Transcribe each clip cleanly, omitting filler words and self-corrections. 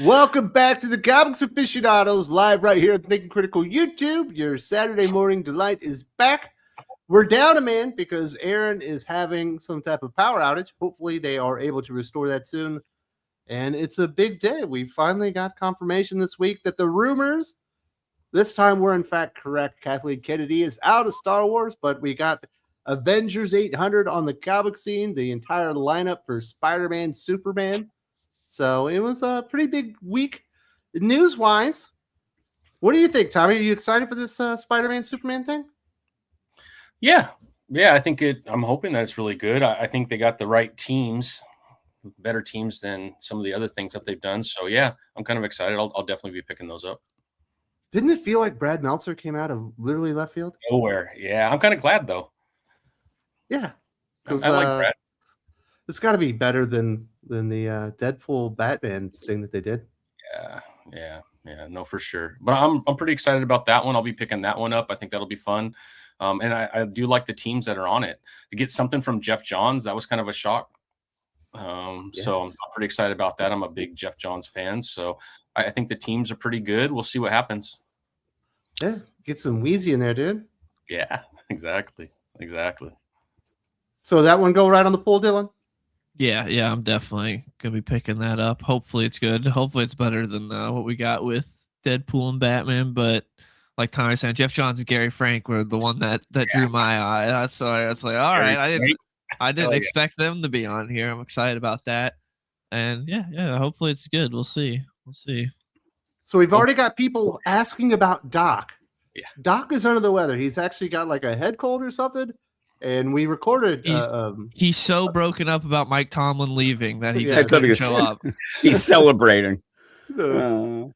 Welcome back to the Comics Aficionados, live right here at Thinking Critical YouTube. Your Saturday morning delight is back. We're down a man because Aaron is having some type of power outage. Hopefully they are able to restore that soon. And it's a big day. We finally got confirmation this week that the rumors, this time were in fact correct. Kathleen Kennedy is out of Star Wars, but we got Avengers 800 on the comic scene, the entire lineup for Spider-Man, Superman. So it was a pretty big week news-wise. What do you think, Tommy? Are you excited for this Spider-Man, Superman thing? Yeah. I think I'm hoping that it's really good. I think they got the right teams, better teams than some of the other things that they've done. So yeah, I'm kind of excited. I'll definitely be picking those up. Didn't it feel like Brad Meltzer came out of literally left field? Nowhere. Yeah, I'm kind of glad though. Yeah, I like Brad. It's got to be better than the Deadpool Batman thing that they did. Yeah, no, for sure. But I'm pretty excited about that one. I'll be picking that one up. I think that'll be fun. And I do like the teams that are on it. To get something from Jeff Johns, that was kind of a shock. Yes. So I'm pretty excited about that. I'm a big Jeff Johns fan. So I think the teams are pretty good. We'll see what happens. Yeah, get some Wheezy in there, dude. Yeah, exactly. So that one go right on the poll, Dylan? Yeah, I'm definitely gonna be picking that up. Hopefully it's good. Hopefully it's better than what we got with Deadpool and Batman. But like Tommy said, Jeff Johns and Gary Frank were the one that drew my eye. That's why I was like, all right, I didn't expect them to be on here. I'm excited about that. And yeah, hopefully it's good. We'll see. So we've already got people asking about Doc. Yeah. Doc is under the weather. He's actually got like a head cold or something. And we recorded. He's so broken up about Mike Tomlin leaving that he just couldn't show up. He's celebrating. He went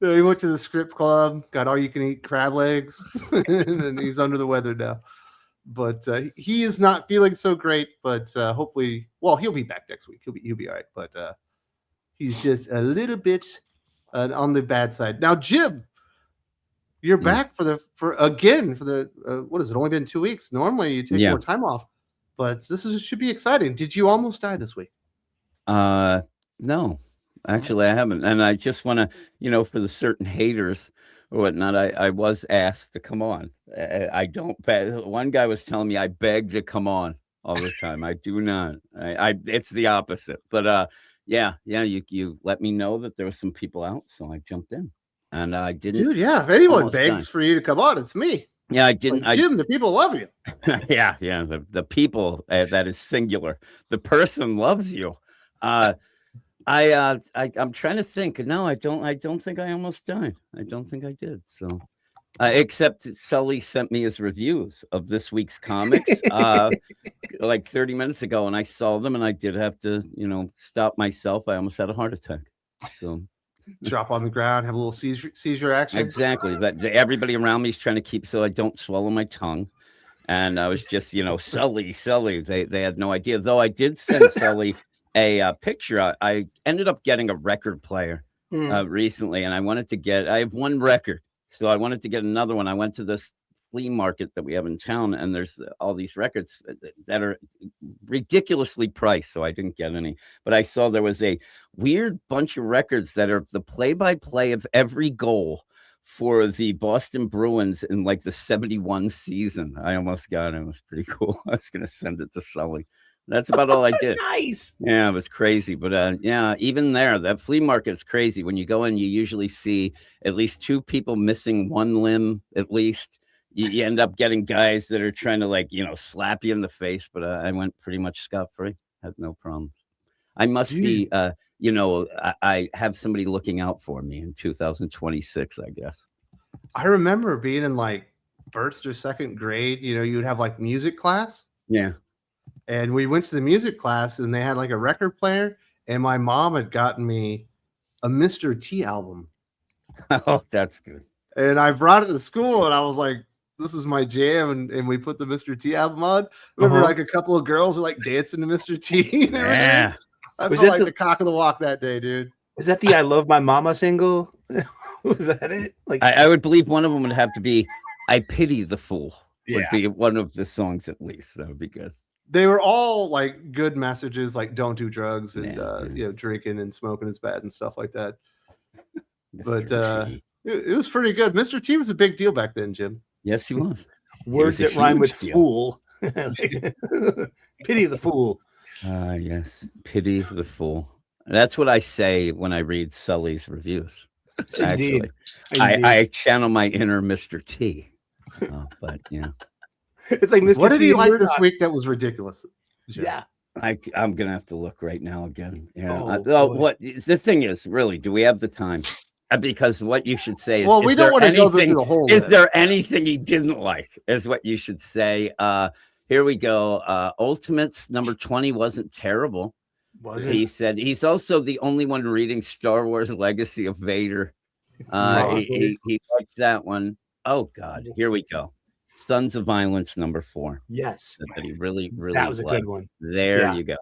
to the script club, got all you can eat crab legs, and then he's under the weather now. But he is not feeling so great. But hopefully, well, he'll be back next week. He'll be all right. But he's just a little bit on the bad side now. Jim, you're back for the what is it? Only been 2 weeks. Normally you take more time off, but should be exciting. Did you almost die this week? No, actually I haven't. And I just want to, for the certain haters or whatnot, I was asked to come on. I don't. One guy was telling me I beg to come on all the time. I do not. It's the opposite. But you let me know that there were some people out, so I jumped in. And I didn't. Dude, yeah. If anyone begs for you to come on, it's me. Yeah, I didn't. Jim, the people love you. Yeah. The people, that is singular. The person loves you. I'm trying to think. No, I don't think I almost died. I don't think I did. So, except Sully sent me his reviews of this week's comics like 30 minutes ago, and I saw them, and I did have to, stop myself. I almost had a heart attack. So. Drop on the ground, have a little seizure action. Exactly. That everybody around me is trying to keep so I don't swallow my tongue. And I was just, Sully. They had no idea. Though I did send Sully a picture. I ended up getting a record player recently, and I have one record, so I wanted to get another one. I went to this flea market that we have in town, and there's all these records that are ridiculously priced, so I didn't get any. But I saw there was a weird bunch of records that are the play-by-play of every goal for the Boston Bruins in like the 71 season. I almost got it. It was pretty cool. I was going to send it to Sully. That's about all I did. Nice. Yeah, it was crazy. But even there, that flea market is crazy. When you go in, you usually see at least two people missing one limb at least. You end up getting guys that are trying to slap you in the face, but I went pretty much scot-free. Had no problems. I must be, I have somebody looking out for me in 2026, I guess. I remember being in like first or second grade, you'd have like music class. Yeah. And we went to the music class and they had like a record player, and my mom had gotten me a Mr. T album. Oh, that's good. And I brought it to school and I was like, this is my jam, and we put the Mr. T album on. Remember, like a couple of girls were like dancing to Mr. T. Yeah, I felt like the cock of the walk that day, dude. Was that the "I Love My Mama" single? Was that it? Like, I would believe one of them would have to be "I Pity the Fool." Would be one of the songs at least. That would be good. they were all like good messages, like don't do drugs and Yeah. you know, drinking and smoking is bad and stuff like that. Mr. But T. it was pretty good. Mr. T was a big deal back then, Jim. Yes, he was. Words He was that a rhyme with huge deal. fool. Pity the fool. Yes. Pity the fool. That's what I say when I read Sully's reviews. Actually, Indeed. I channel my inner Mr. T. But yeah, It's like Mr. What did T he and like Murdoch. this week that was ridiculous? Jim? Yeah. I'm gonna have to look right now again. Yeah. Oh, boy. What the thing is, really, do we have the time? Because what you should say is, Well, we is don't there want to go through anything? the whole Is list. there anything he didn't like? Is what you should say. Here we go. Ultimates number 20 wasn't terrible. Wasn't He said he's also the only one reading Star Wars Legacy of Vader. He likes that one. Oh God, here we go. Sons of Violence number 4. yes. That he really That was a liked. good one. There Yeah. you go.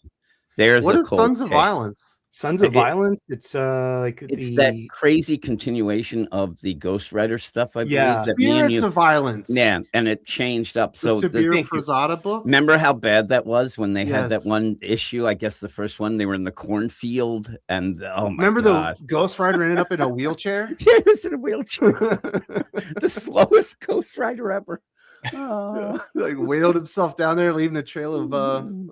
There's What a is cold Sons of take. Violence? Sons of It- Violence. It's like It's that crazy continuation of the Ghost Rider stuff. I believe Yeah. that me and Spirits you, of Violence. yeah, and it changed up. The So Severe thank you. Frazada book. remember how bad that was when they had that Yes. one issue? I guess the first one they were in the cornfield, and oh my Remember God. the Ghost Rider ended up in a wheelchair? Yeah, he was in a wheelchair. The slowest Ghost Rider ever. Like wailed himself down there, leaving a trail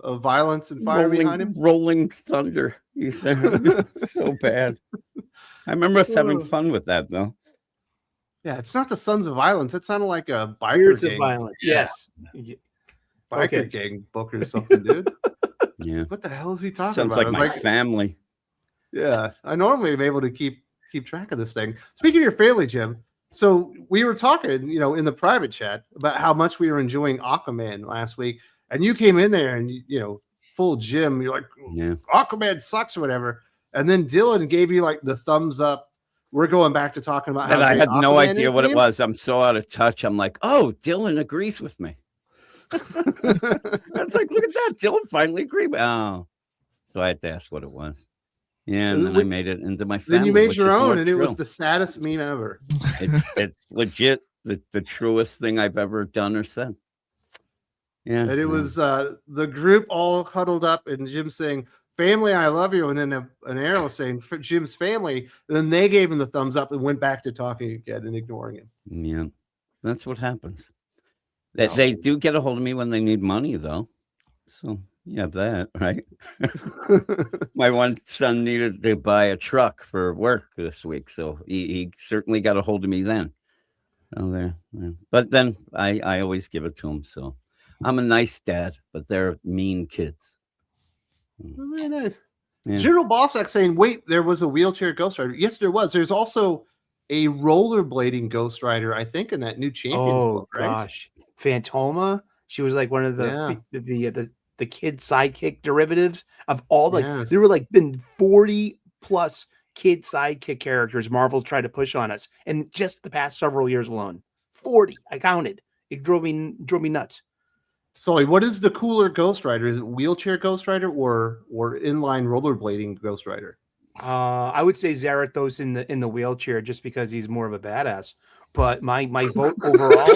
of violence and fire behind him. Rolling thunder. He said it was so bad. I remember us having fun with that though. Yeah, it's not the Sons of Violence. It sounded like a biker Spirits of gang, Violence. Yeah. Yes. biker Okay. gang book or something, dude. Yeah. What the hell is he talking Sounds about? like I was my family. yeah, I normally am able to keep track of this thing. Speaking of your family, Jim, so we were talking, you know, in the private chat about how much we were enjoying Aquaman last week, and you came in there and you know, full Jim, you're like, Yeah. Aquaman sucks or whatever, and then Dylan gave you like the thumbs up. We're going back to talking about And how I great had no Aquaman idea is, what it man. was. I'm so out of touch. I'm like, oh, Dylan agrees with me. It's like, look at that. Dylan finally agreed. Oh. So I had to ask what it was. Yeah, and then I made it into my family. Then you made which your is more own, and it was true. the saddest meme ever. It's legit the truest thing I've ever done or said. Yeah. And it was the group all huddled up, and Jim saying, "Family, I love you," and then an arrow saying, "For Jim's family." And then they gave him the thumbs up and went back to talking again and ignoring him. Yeah. That's what happens. They do get a hold of me when they need money, though. So you have that, right? My one son needed to buy a truck for work this week, so he certainly got a hold of me then. Oh, there. Yeah. But then I always give it to him. So I'm a nice dad, but they're mean kids. Very nice. Yeah. General Bossack saying, "Wait, there was a wheelchair Ghost Rider." Yes, there was. There's also a rollerblading Ghost Rider, I think, in that new Champions Oh book, right? gosh, Phantoma. She was like one of the kid sidekick derivatives of all the. Yes. There were like been 40 plus kid sidekick characters Marvel's tried to push on us, and just the past several years alone, 40. I counted. It drove me nuts. Sully, what is the cooler Ghost Rider? Is it wheelchair Ghost Rider or inline rollerblading Ghost Rider? I would say Zarathos in the wheelchair just because he's more of a badass. But my vote overall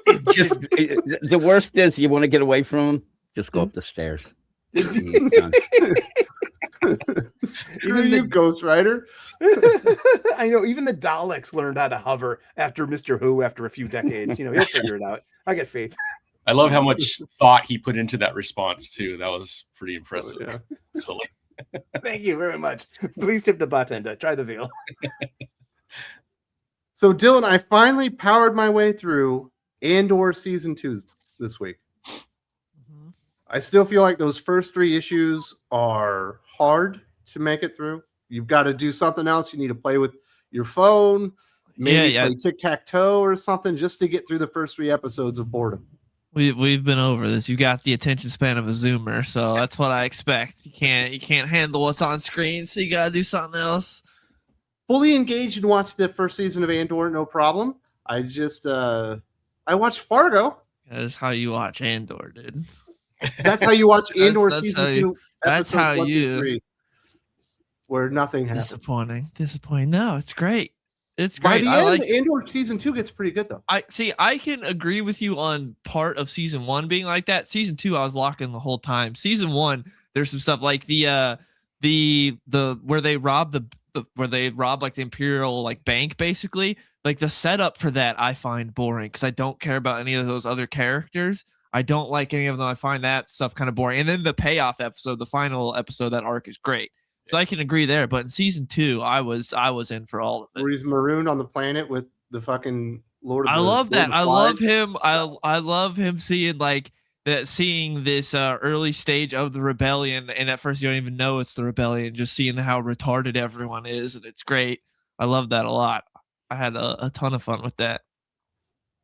is just The worst is you want to get away from him, just go up the stairs. He's done. Even you, Ghost Rider. I know even the Daleks learned how to hover after Mr. Who after a few decades. You know, he'll figure it out. I got faith. I love how much thought he put into that response too. That was pretty impressive. Yeah. Silly. Thank you very much. Please tip the bartender. Try the veal. So, Dylan, I finally powered my way through Andor season 2 this week. I still feel like those first 3 issues are hard to make it through. You've got to do something else. You need to play with your phone, maybe play tic-tac-toe or something just to get through the first 3 episodes of boredom. We've been over this. You got the attention span of a Zoomer, so that's what I expect. You can't handle what's on screen, so you gotta do something else. Fully engaged and watched the first season of Andor, no problem. I just I watched Fargo. That is how you watch Andor, dude. That's how you watch Andor That's season how you- 2. that's episodes how 1 through you- 3, where nothing happens. Disappointing. No, it's great. It's By great. the I end, like. Andor season 2 gets pretty good though. I can agree with you on part of season 1 being like that. Season 2, I was locked in the whole time. Season 1, there's some stuff like the where they rob where they rob like the Imperial like bank basically. Like the setup for that I find boring because I don't care about any of those other characters. I don't like any of them. I find that stuff kind of boring. And then the payoff episode, the final episode, that arc is great. So I can agree there. But in season 2, I was in for all of it. Where he's marooned on the planet with the fucking Lord of I the love that. Lord of I Flies. love him. I love him seeing like that, seeing this early stage of the rebellion, and at first you don't even know it's the rebellion. Just seeing how retarded everyone is, and it's great. I love that a lot. I had a ton of fun with that.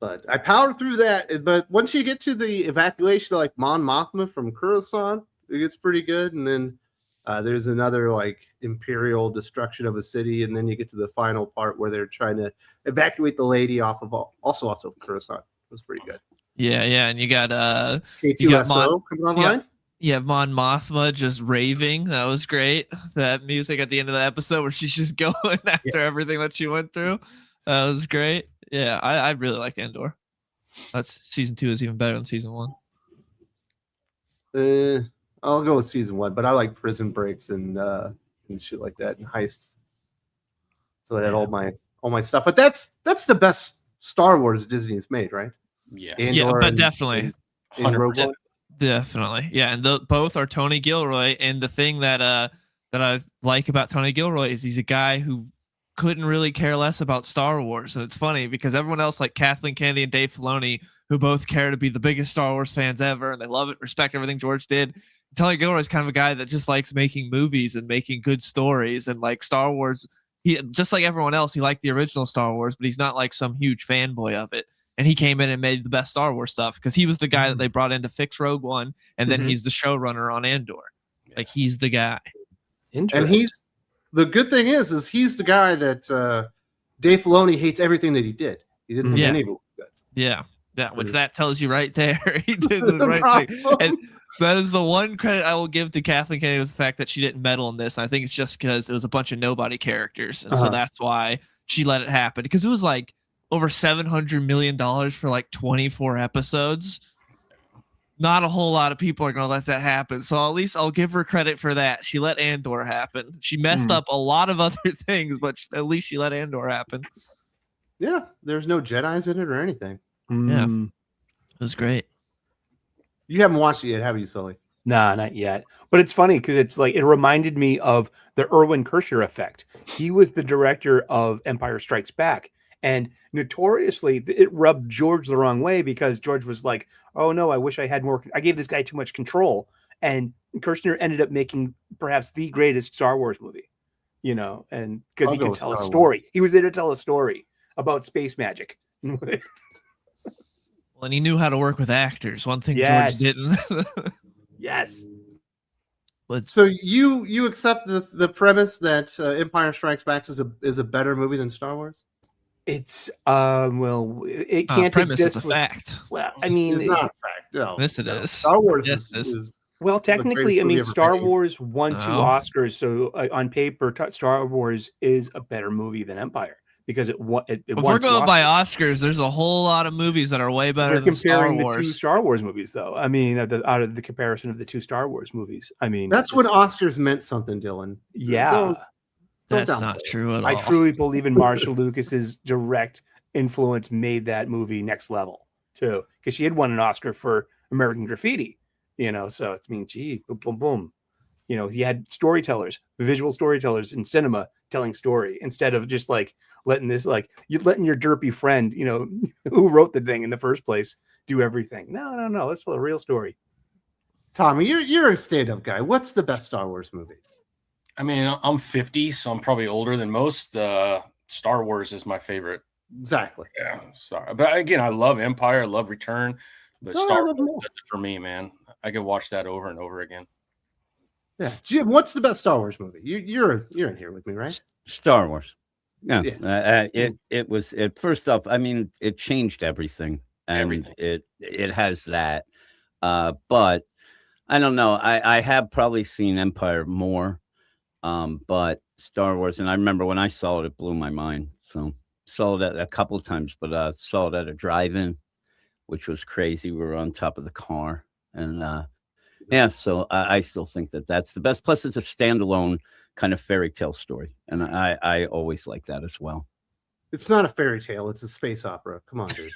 But I powered through that. But once you get to the evacuation of like Mon Mothma from Coruscant, it gets pretty good. And then there's another like Imperial destruction of a city, and then you get to the final part where they're trying to evacuate the lady off of also Coruscant. It was pretty good. Yeah, and you got K2SO coming online. Yeah, Mon Mothma just raving. That was great. That music at the end of the episode where she's just going after everything that she went through. That was great. Yeah, I really liked Andor. That's season 2 is even better than season 1. I'll go with season 1, but I like prison breaks and shit like that and heists. So I had all my stuff. But that's the best Star Wars Disney has made, right? Yeah. Andor But definitely. and Rogue One. Definitely. Yeah, and both are Tony Gilroy, and the thing that I like about Tony Gilroy is he's a guy who couldn't really care less about Star Wars. And it's funny because everyone else like Kathleen Kennedy and Dave Filoni, who both care to be the biggest Star Wars fans ever, and they love it, respect everything George did. Tony Gilroy is kind of a guy that just likes making movies and making good stories, and like Star Wars, he just like everyone else, he liked the original Star Wars, but he's not like some huge fanboy of it. And he came in and made the best Star Wars stuff because he was the guy that they brought in to fix Rogue One, and then he's the showrunner on Andor. Like he's the guy. And the good thing is he's the guy that Dave Filoni hates everything that he did. He didn't think any of it was good. Yeah, which that tells you right there. He did the right thing. And that is the one credit I will give to Kathleen Kennedy, was the fact that she didn't meddle in this. And I think it's just because it was a bunch of nobody characters, and so that's why she let it happen. Because it was like over $700 million for like 24 episodes. Not a whole lot of people are going to let that happen. So at least I'll give her credit for that. She let Andor happen. She messed up a lot of other things, but at least she let Andor happen. Yeah, there's no Jedis in it or anything. Yeah, it was great. You haven't watched it yet, have you, Sully? Nah, not yet. But it's funny because it's like it reminded me of the Erwin Kirscher effect. He was the director of Empire Strikes Back. And notoriously, it rubbed George the wrong way because George was like, oh, no, I wish I had more. I gave this guy too much control. And Kirshner ended up making perhaps the greatest Star Wars movie, and because he could tell a story. He was there to tell a story about space magic. Well, and he knew how to work with actors. One thing George didn't. Yes. But so you accept the premise that Empire Strikes Back is a better movie than Star Wars? It's it can't premise exist. Is a fact. Well, I mean, it's not a fact. No, yes, it is. Star Wars yes, is well, technically, I mean, Star made. Wars won 2 Oscars, so on paper, Star Wars is a better movie than Empire because it won. If we're going by Oscars, there's a whole lot of movies that are way better than Star Wars. The 2 Star Wars movies, though. I mean, out of the comparison of the 2 Star Wars movies, I mean, that's when Oscars meant something, Dylan. Yeah, that's not true at all. I truly believe in Marshall Lucas's direct influence made that movie next level too, because she had won an Oscar for American Graffiti, so it's gee, boom, boom, boom. He had storytellers, visual storytellers in cinema telling story instead of just like letting your derpy friend, who wrote the thing in the first place, do everything. No, let's tell a real story. Tommy, you're a stand-up guy. What's the best Star Wars movie? I mean, I'm 50, so I'm probably older than most. Star Wars is my favorite. Exactly. Yeah. Sorry. But again, I love Empire. I love Return. But Star Wars does it for me, man. I could watch that over and over again. Yeah. Jim, what's the best Star Wars movie? You're in here with me, right? Star Wars. Yeah. It was first off, I mean, it changed everything. And it has that. But I don't know. I have probably seen Empire more. But Star Wars, and I remember when I saw it blew my mind. So saw it a couple of times, but saw it at a drive-in, which was crazy. We were on top of the car, and yeah. So I still think that's the best. Plus, it's a standalone kind of fairy tale story, and I always like that as well. It's not a fairy tale; it's a space opera. Come on, dude.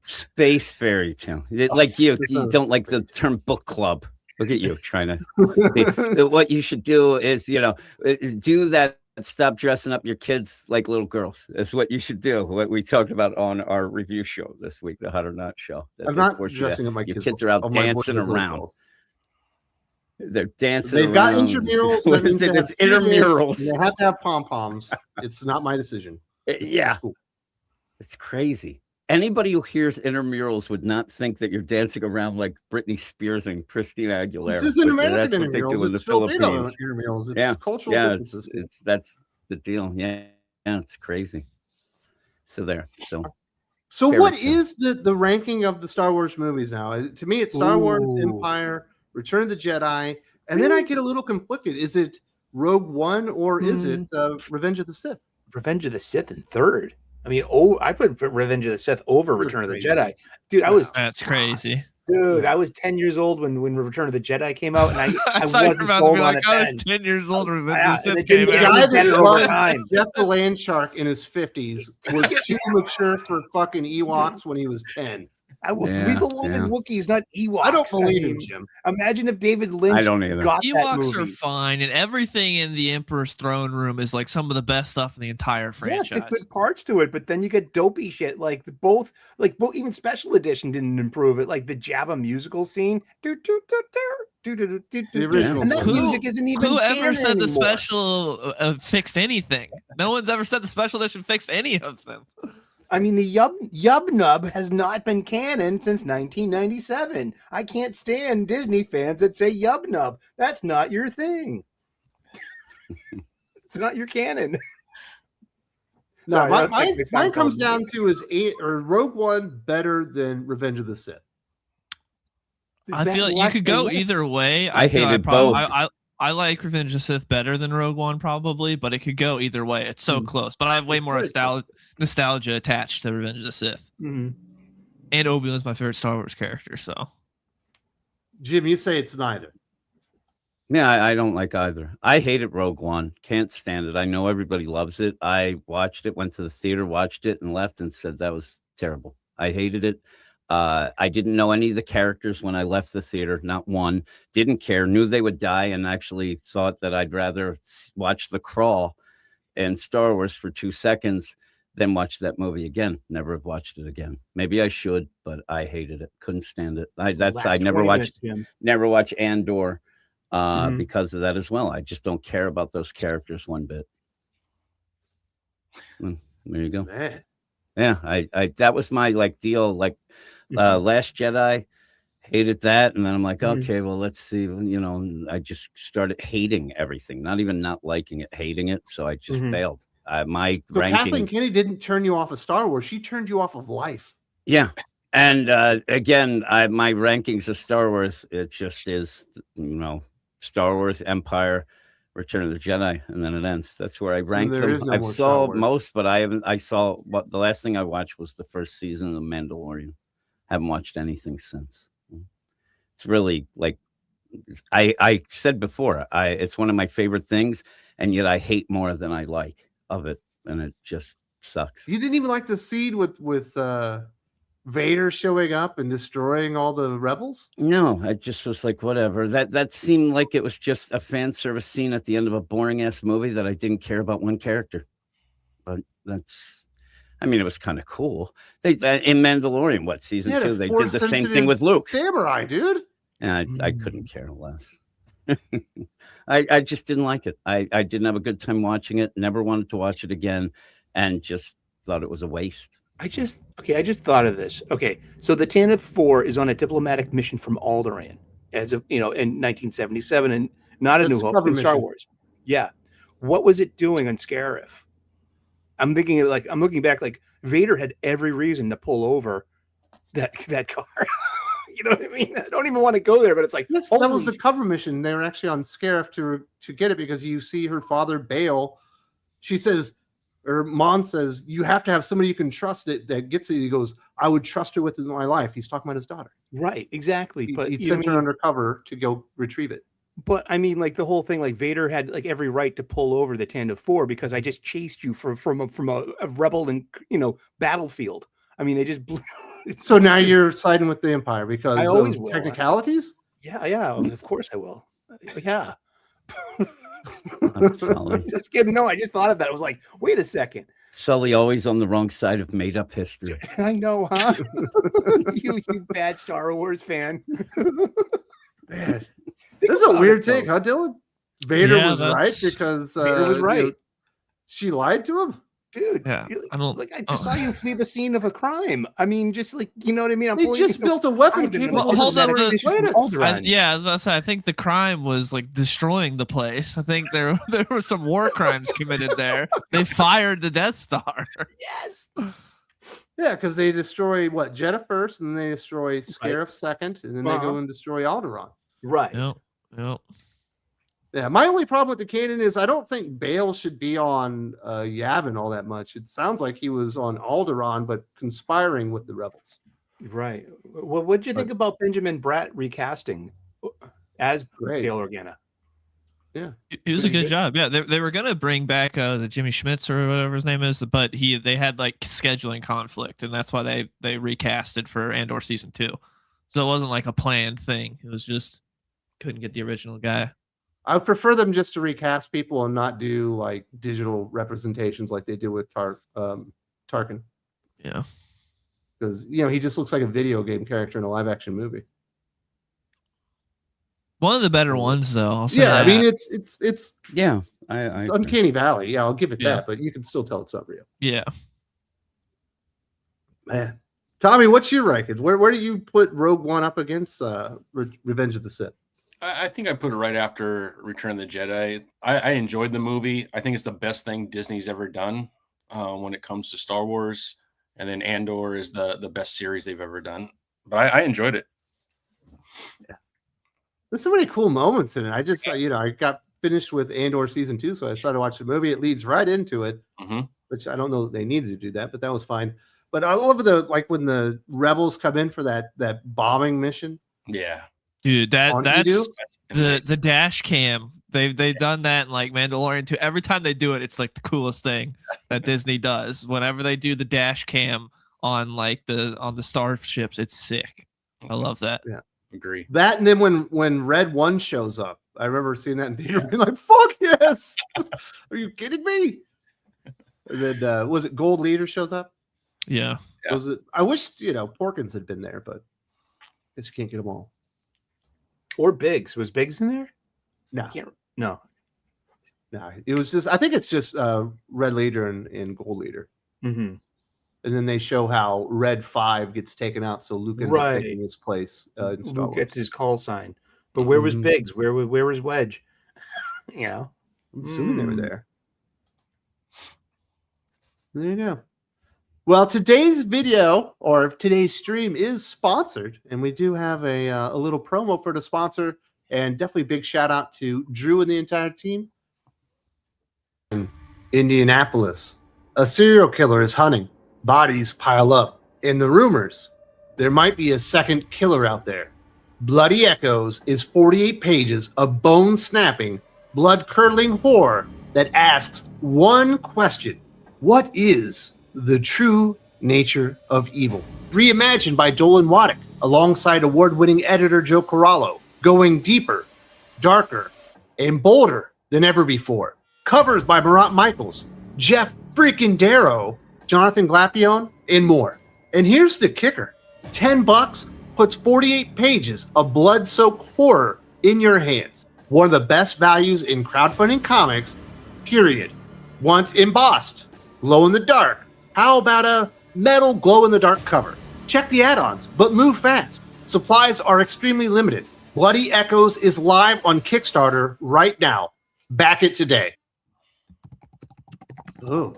Space fairy tale. Like you don't like the term book club. Look at you trying to. What you should do is, do that. Stop dressing up your kids like little girls. That's what you should do. What we talked about on our review show this week, the Hot or Not show. I'm not dressing up my kids. Your kids are out dancing around. They're dancing. They've got intramurals. What is it? It's intramurals. They have to have pom poms. It's not my decision. Yeah, it's crazy. Anybody who hears intramurals would not think that you're dancing around like Britney Spears and Christina Aguilera. This isn't American that's what they do in the Philippines. Intramurals. It's cultural differences. That's the deal. Yeah, it's crazy. So there. So what is the ranking of the Star Wars movies now? To me, it's Star Wars, Empire, Return of the Jedi, and then I get a little conflicted. Is it Rogue One or is it Revenge of the Sith? Revenge of the Sith in third. I mean, I put Revenge of the Sith over Return of the Jedi. Dude, that's crazy. Dude, I was 10 years old when Return of the Jedi came out, and I wasn't sold on it. I was 10 years old when Revenge of the Sith came out. The guy that was Jeff the Land Shark in his 50s was too mature for fucking Ewoks when he was 10. We believe in Wookiees, not Ewoks. I don't believe him, Jim. Imagine if David Lynch got Ewoks are fine, and everything in the Emperor's throne room is like some of the best stuff in the entire franchise. Yeah, good parts to it, but then you get dopey shit like both even Special Edition didn't improve it. Like the Jabba musical scene, The original. And that music isn't even. Whoever said anymore. the special fixed anything? No one's ever said the special edition fixed any of them. I mean, the Yub Nub has not been canon since 1997. I can't stand Disney fans that say Yub Nub. That's not your thing. It's not your canon. No, mine comes down to is Rogue One better than Revenge of the Sith? I feel like you could go either way. I hated both. I like Revenge of the Sith better than Rogue One, probably, but it could go either way. It's so close. But I have way more nostalgia attached to Revenge of the Sith. Mm-hmm. And Obi-Wan's my favorite Star Wars character, so. Jim, you say it's neither. Yeah, I don't like either. I hated Rogue One. Can't stand it. I know everybody loves it. I watched it, went to the theater, watched it, and left and said that was terrible. I hated it. I didn't know any of the characters when I left the theater, not one. Didn't care, knew they would die, and actually thought that I'd rather watch The Crawl and Star Wars for 2 seconds than watch that movie again. Never have watched it again. Maybe I should, but I hated it. Couldn't stand it. I never watched Andor because of that as well. I just don't care about those characters one bit. There you go. Man. Yeah, I that was my deal. Last Jedi, hated that, and then I'm like, okay, well, let's see. I just started hating everything, not even not liking it, hating it. So I just bailed. My ranking. Kathleen Kennedy didn't turn you off of Star Wars; she turned you off of life. Yeah, and again, my rankings of Star Wars, it just is, Star Wars, Empire, Return of the Jedi, and then it ends. That's where I rank them. I've saw most, but I saw the last thing I watched was the first season of Mandalorian. Haven't watched anything since. It's really I said before, it's one of my favorite things, and yet I hate more than I like of it, and it just sucks. You didn't even like the scene with Vader showing up and destroying all the rebels? No, I just was like, whatever. That seemed like it was just a fan service scene at the end of a boring ass movie that I didn't care about one character. But it was kind of cool. They in Mandalorian, season 2, they did the same thing with Luke. Samurai, dude. And I couldn't care less. I just didn't like it. I didn't have a good time watching it. Never wanted to watch it again, and just thought it was a waste. I just thought of this. Okay, so the Tantive 4 is on a diplomatic mission from Alderaan, in 1977, and not a New Hope in Star Wars. Yeah, what was it doing on Scarif? I'm looking back, Vader had every reason to pull over that car. You know what I mean? I don't even want to go there, but it's like, Yes, that was holy- the cover mission. They were actually on Scarif to get it because you see her father bail. She says, or Mon says, you have to have somebody you can trust that gets it. He goes, I would trust her with my life. He's talking about his daughter. right, exactly. But He you know sent what I her mean? undercover to go retrieve it. But I mean, like the whole thing, like Vader had like every right to pull over the Tanda 4 because I just chased you from a rebel and battlefield. I mean, they just blew. So now you're siding with the Empire because I always of will. technicalities? Yeah, of course I will. Yeah. Sully. Just kidding. No, I just thought of that. I was like, wait a second. Sully always on the wrong side of made up history. I know, huh? you bad Star Wars fan. Man, this is a weird take, huh, Dylan? Vader Yeah, was right that's- because Vader was right. she lied to him. Dude, Yeah, I don't like I just saw you flee the scene of a crime. I mean, just like you know what I mean. They just built a weapon I didn't capable know of hold up, destroying the- planets. I was about to say, I think the crime was like destroying the place. I think there were some war crimes committed there. They fired the Death Star. Yes. Yeah, because they destroy what Jeddah first, and then they destroy Scarif second, and then they go and destroy Alderaan. Right. Yep. Yeah, my only problem with the canon is I don't think Bale should be on Yavin all that much. It sounds like he was on Alderaan, but conspiring with the rebels. Right. Well, what did you think about Benjamin Bratt recasting as Great. Bail Organa? Yeah, It was a good job. Yeah, they were gonna bring back the Jimmy Schmitz or whatever his name is, but they had like scheduling conflict, and that's why they recasted for Andor season 2. So it wasn't like a planned thing. It was just couldn't get the original guy. I would prefer them just to recast people and not do like digital representations like they did with Tarkin, Yeah. because he just looks like a video game character in a live action movie. One of the better ones, though. I'll say Yeah, I that. mean it's Yeah, I Uncanny Valley. Yeah, I'll give it Yeah. that, but you can still tell it's not real. Yeah. Man, Tommy, what's your ranking? Where do you put Rogue One up against Revenge of the Sith? I think I put it right after Return of the Jedi. I enjoyed the movie. I think it's the best thing Disney's ever done when it comes to Star Wars. And then Andor is the best series they've ever done. But I enjoyed it. Yeah. There's so many cool moments in it. I just, I got finished with Andor season 2, so I started watching the movie. It leads right into it, which I don't know that they needed to do that, but that was fine. But I love when the rebels come in for that bombing mission. Yeah. Dude, On that's Edu? the dash cam. They've done that in like Mandalorian too. Every time they do it, it's like the coolest thing that Disney does. Whenever they do the dash cam on like on the starships, it's sick. I love that. Yeah. Agree. That, and then when Red One shows up, I remember seeing that in theater, being like, "Fuck yes!" Are you kidding me? And then was it Gold Leader shows up? Yeah. Was it? I wish Porkins had been there, but I guess you can't get them all. Or Biggs. Was Biggs in there? No, No. no. It was just. I think it's just Red Leader and Gold Leader. Mm-hmm. And then they show how Red 5 gets taken out, so Luke ends up taking his place. In Star Luke Wars. gets his call sign. But where was Mhm. Biggs? Where was Wedge? I'm assuming they were there. There you go. Well, today's video or today's stream is sponsored, and we do have a little promo for the sponsor. And definitely big shout out to Drew and the entire team. In Indianapolis, a serial killer is hunting. Bodies pile up. In the rumors, there might be a second killer out there. Bloody Echoes is 48 pages of bone-snapping, blood-curdling horror that asks one question: what is the true nature of evil? Reimagined by Dolan Waddick, alongside award-winning editor Joe Corallo, going deeper, darker, and bolder than ever before. Covers by Marat Michaels, Jeff freaking Darrow, Jonathan Glapion, and more. And here's the kicker: $10 puts 48 pages of blood-soaked horror in your hands. One of the best values in crowdfunding comics, period. Once embossed, glow in the dark. How about a metal glow-in-the-dark cover? Check the add-ons, but move fast. Supplies are extremely limited. Bloody Echoes is live on Kickstarter right now. Back it today. Oh.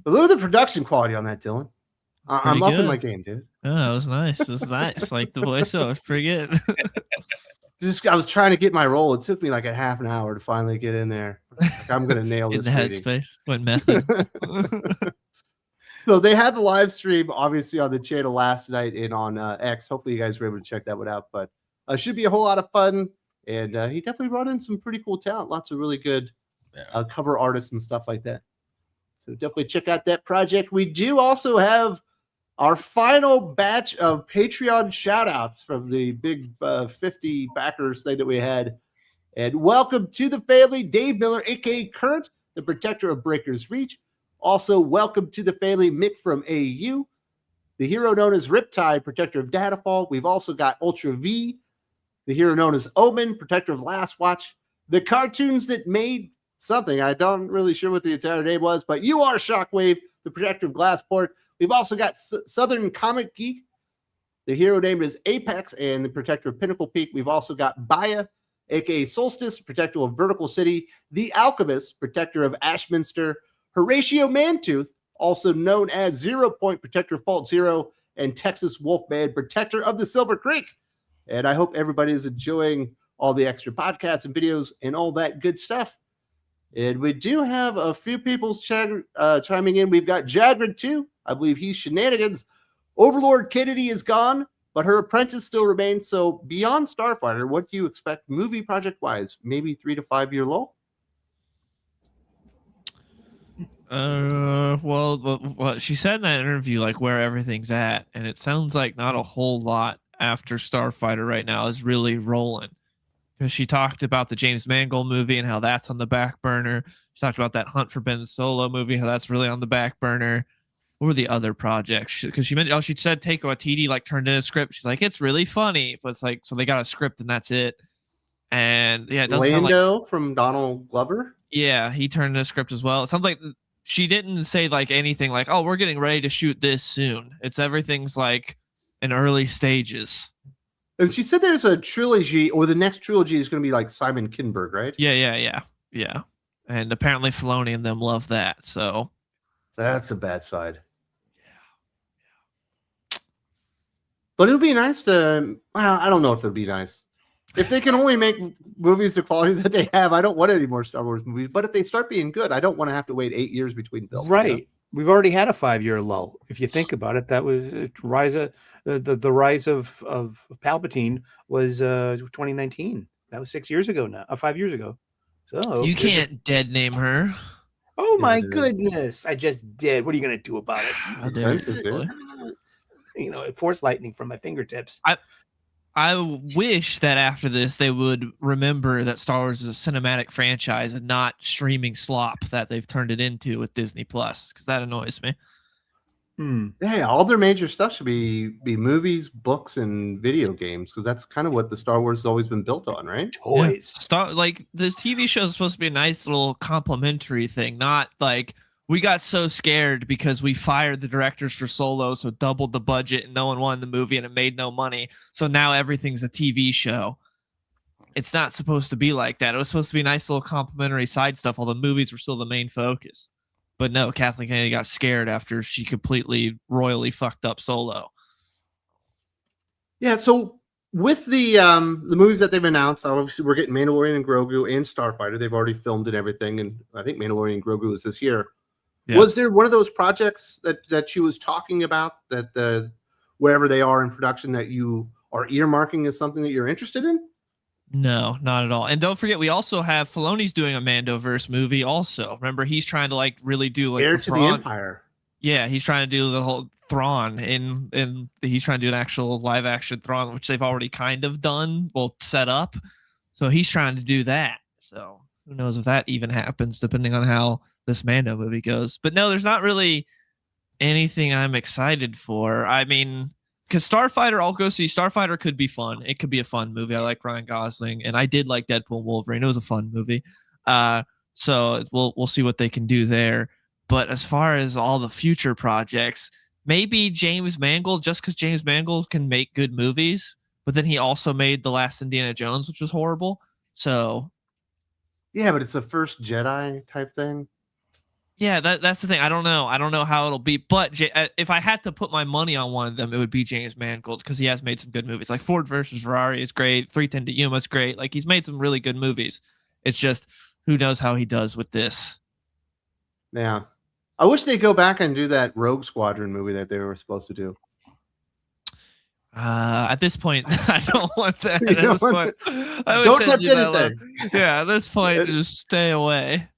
Look at the production quality on that, Dylan. I'm Pretty upping good. my game, dude. Oh, it was nice. It was nice. Like the voiceover was pretty good. I was trying to get my role. It took me like a half an hour to finally get in there. Like, I'm gonna nail In this the reading. headspace. Went method. So they had the live stream obviously on the channel last night and on X. Hopefully you guys were able to check that one out. But should be a whole lot of fun. And he definitely brought in some pretty cool talent. Lots of really good cover artists and stuff like that. So definitely check out that project. We do also have our final batch of Patreon shout-outs from the big 50 backers thing that we had. And welcome to the family, Dave Miller, a.k.a. Current, the protector of Breaker's Reach. Also, welcome to the family, Mick from AU, the hero known as Riptide, protector of Datafall. We've also got Ultra V, the hero known as Omen, protector of Last Watch. The cartoons that made something, I don't really sure what the entire name was, but you are Shockwave, the protector of Glassport. We've also got Southern Comic Geek. The hero name is Apex and the protector of Pinnacle Peak. We've also got Baya, aka Solstice, protector of Vertical City. The Alchemist, protector of Ashminster. Horatio Mantooth, also known as 0 Point, protector of Fault Zero. And Texas Wolfman, protector of the Silver Creek. And I hope everybody is enjoying all the extra podcasts and videos and all that good stuff. And we do have a few people chiming in. We've got Jadred too. I believe he's Shenanigans. Overlord Kennedy is gone, but her apprentice still remains. So beyond Starfighter, what do you expect movie project-wise? Maybe 3 to 5 year lull? Well, she said in that interview, like where everything's at, and it sounds like not a whole lot after Starfighter right now is really rolling. Because she talked about the James Mangold movie and how that's on the back burner. She talked about that Hunt for Ben Solo movie, how that's really on the back burner. What were the other projects? Because she mentioned, she said Taika Waititi like turned in a script. She's like, it's really funny, but it's like, so they got a script and that's it. And yeah, it doesn't Lando from Donald Glover. Yeah, he turned in a script as well. It sounds like she didn't say like anything like, oh, we're getting ready to shoot this soon. It's everything's like in early stages. And she said there's a trilogy, or the next trilogy is going to be like Simon Kinberg, right? Yeah. And apparently Filoni and them love that. So that's a bad side. Yeah. But it would be nice to, well, I don't know if it would be nice. If they can only make movies the quality that they have, I don't want any more Star Wars movies. But if they start being good, I don't want to have to wait 8 years between films. Right. You know? We've already had a 5-year lull. If you think about it, that was the rise of Palpatine was 2019. That was 6 years ago now, 5 years ago. So you can't dead name her. Oh my goodness! I just did. What are you going to do about it? How dare you? You know, force lightning from my fingertips. I wish that after this they would remember that Star Wars is a cinematic franchise and not streaming slop that they've turned it into with Disney Plus, because that annoys me. Yeah, all their major stuff should be movies, books, and video games, because that's kind of what the Star Wars has always been built on, right? Toys. Yeah. Like the TV show is supposed to be a nice little complimentary thing, not like we got so scared because we fired the directors for Solo, so doubled the budget and no one wanted the movie and it made no money. So now everything's a TV show. It's not supposed to be like that. It was supposed to be nice little complimentary side stuff, although movies were still the main focus. But no, Kathleen Kennedy got scared after she completely royally fucked up Solo. Yeah, so with the movies that they've announced, obviously we're getting Mandalorian and Grogu and Starfighter. They've already filmed and everything, and I think Mandalorian and Grogu is this year. Yeah. Was there one of those projects that she was talking about that wherever they are in production that you are earmarking as something that you're interested in? No, not at all. And don't forget, we also have Filoni's doing a Mandoverse movie also. Remember, he's trying to like really do like Heir to the Empire. Yeah, he's trying to do the whole Thrawn and he's trying to do an actual live action Thrawn, which they've already kind of done, well, set up. So he's trying to do that. So who knows if that even happens, depending on how this Mando movie goes. But no, there's not really anything I'm excited for. I mean, because Starfighter, I'll go see. Starfighter could be fun. It could be a fun movie. I like Ryan Gosling, and I did like Deadpool and Wolverine. It was a fun movie. So we'll see what they can do there. But as far as all the future projects, maybe James Mangold, just because James Mangold can make good movies, but then he also made The Last Indiana Jones, which was horrible. So yeah, but it's the first Jedi type thing. Yeah, that's the thing. I don't know how it'll be, but if I had to put my money on one of them, it would be James Mangold, because he has made some good movies. Like Ford versus Ferrari is great. 310 to Yuma is great. Like, he's made some really good movies. It's just, who knows how he does with this. Yeah. I wish they'd go back and do that Rogue Squadron movie that they were supposed to do. At this point, I don't want that. You At don't this want point, I wish Don't I'd touch do that anything. Yeah, at this point, just stay away.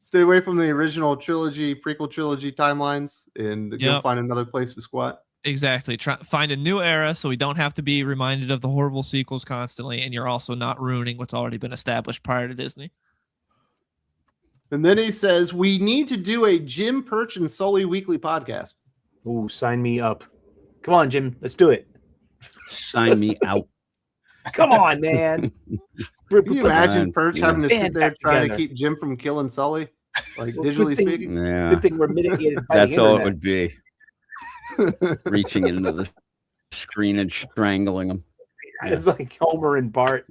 Stay away from the original trilogy, prequel trilogy timelines, and you'll find another place to squat. Exactly. Find a new era so we don't have to be reminded of the horrible sequels constantly, and you're also not ruining what's already been established prior to Disney. And then he says, we need to do a Jim Perch and Sully weekly podcast. Ooh, sign me up. Come on, Jim. Let's do it. Sign me out. Come on, man. Can you imagine Man, Perch yeah. having to sit there Band trying together. to keep Jim from killing Sully? Like, Well, digitally good thing- speaking? Yeah, Good thing we're mitigated by that's the all it internet. would be. Reaching into the screen and strangling them. It's like Homer and Bart.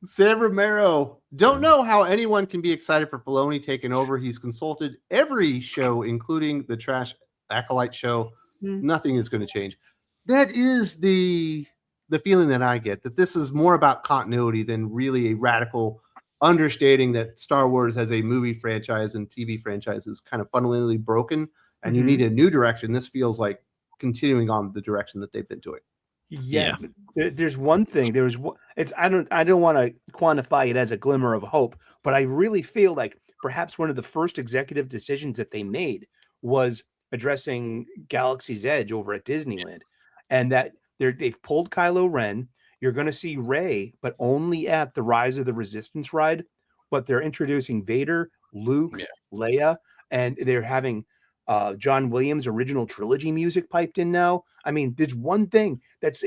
Sam Romero, don't know how anyone can be excited for Filoni taking over. He's consulted every show, including the trash Acolyte show. Nothing is going to change. That is the feeling that I get, that this is more about continuity than really a radical understanding that Star Wars as a movie franchise and TV franchise is kind of fundamentally broken, and you need a new direction. This feels like continuing on the direction that they've been doing. Yeah. There's one thing. I don't want to quantify it as a glimmer of hope, but I really feel like perhaps one of the first executive decisions that they made was addressing Galaxy's Edge over at Disneyland, and that they've pulled Kylo Ren. You're going to see Rey, but only at the Rise of the Resistance ride. But they're introducing Vader, Luke, Leia, and they're having John Williams' original trilogy music piped in now. I mean, there's one thing that's,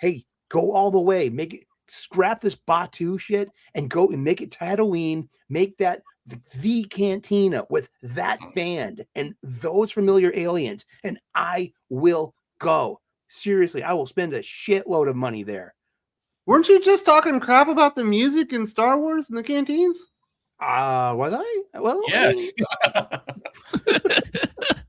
hey, go all the way, make it, scrap this Batu shit and go and make it Tatooine, make that the cantina with that band and those familiar aliens, and I will go. Seriously, I will spend a shitload of money there. Weren't you just talking crap about the music in Star Wars and the canteens? Was I? Well, Yes.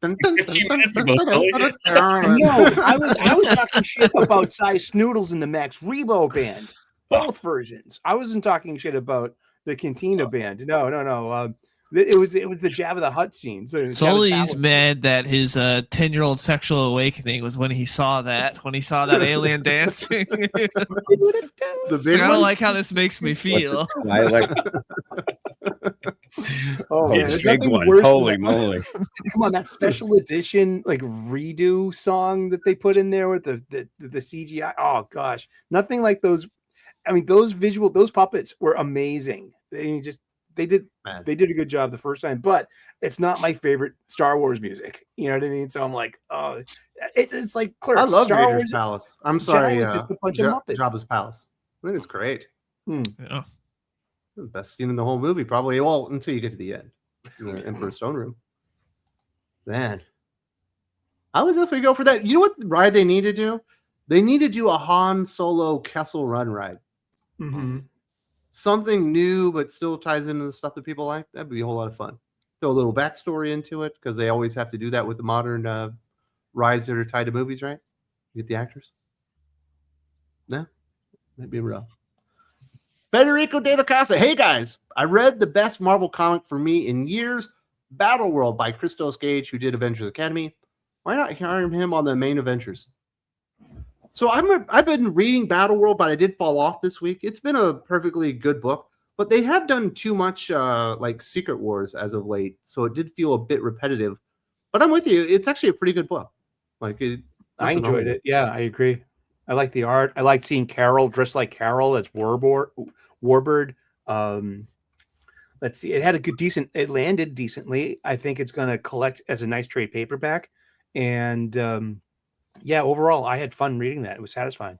15 minutes ago, Sully. No, I was talking shit about Cy Snoodles in the Max Rebo band, both versions. I wasn't talking shit about the Cantina band. No. It was the Jabba the Hutt scene. So Sully's mad that his 10-year-old sexual awakening was when he saw that alien dancing. The big I don't one? like how this makes me feel. Oh, the man, there's big nothing one. worse than Holy that. moly. Come on, that special edition like redo song that they put in there with the CGI. Oh gosh, nothing like those. I mean, those puppets were amazing. They did a good job the first time, but it's not my favorite Star Wars music. You know what I mean? So I'm like, oh, it's like Clerks. I love Star Vader's Wars Palace. I'm sorry, Jedi was just a bunch of Muppets. Jabba's Palace. I think it's great. Yeah. The best scene in the whole movie, probably. Well, until you get to the end, the Emperor's Stone Room. Man, I would definitely go for that. You know what ride they need to do? They need to do a Han Solo Kessel Run ride. Mm-hmm. Something new, but still ties into the stuff that people like. That'd be a whole lot of fun. Throw a little backstory into it, because they always have to do that with the modern rides that are tied to movies, right? Get the actors. No, might be rough. Federico de la Casa. Hey guys, I read the best Marvel comic for me in years, Battleworld by Christos Gage, who did Avengers Academy. Why not hire him on the main Avengers? So I've been reading Battleworld, but I did fall off this week. It's been a perfectly good book, but they have done too much like Secret Wars as of late, so it did feel a bit repetitive. But I'm with you; it's actually a pretty good book. I enjoyed it. Yeah, I agree. I like the art. I like seeing Carol dressed like Carol as Warbird. Let's see. It landed decently. I think it's going to collect as a nice trade paperback. And yeah, overall, I had fun reading that. It was satisfying.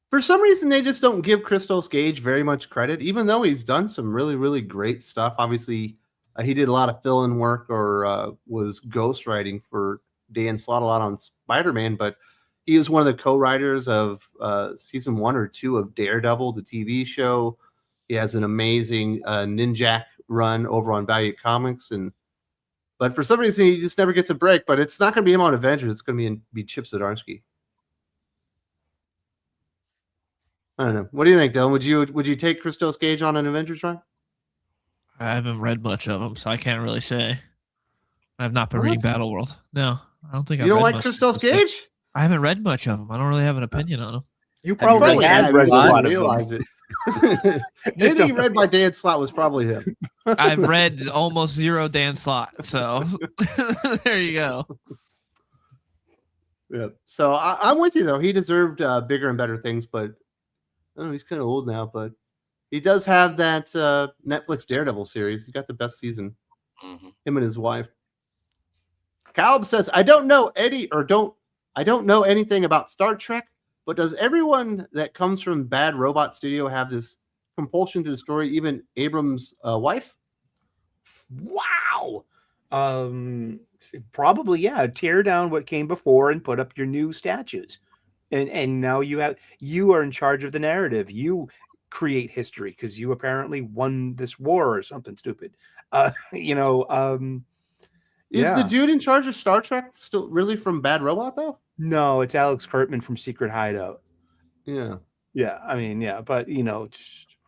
For some reason, they just don't give Christos Gage very much credit, even though he's done some really, really great stuff. Obviously, he did a lot of fill-in work or was ghostwriting for Dan Slott a lot on Spider-Man, but he is one of the co-writers of season 1 or 2 of Daredevil, the TV show. He has an amazing Ninjak run over on Valiant Comics, but for some reason he just never gets a break. But it's not going to be him on Avengers. It's going to be Chip Zdarsky. I don't know. What do you think, Dylan? Would you take Christos Gage on an Avengers run? I haven't read much of them, so I can't really say. I have not been What? reading Battleworld. No, I don't think You I've don't read like much Christos of this. Gage? I haven't read much of them. I don't really have an opinion on them. You Probably probably had read a you lot didn't of realize them. it. Anything you read by Dan Slott was probably him. I've read almost zero Dan Slott, so there you go. Yeah. So I'm with you though. He deserved bigger and better things, but I don't know, he's kind of old now. But he does have that Netflix Daredevil series. He got the best season. Mhm. Him and his wife. Caleb says, I don't know anything about Star Trek, but does everyone that comes from Bad Robot Studio have this compulsion to destroy even Abrams' wife? Wow. Probably, yeah. Tear down what came before and put up your new statues. And now you are in charge of the narrative. You create history because you apparently won this war or something stupid. Is the dude in charge of Star Trek still really from Bad Robot though? No, it's Alex Kurtzman from Secret Hideout. Yeah. Yeah, I mean, yeah, but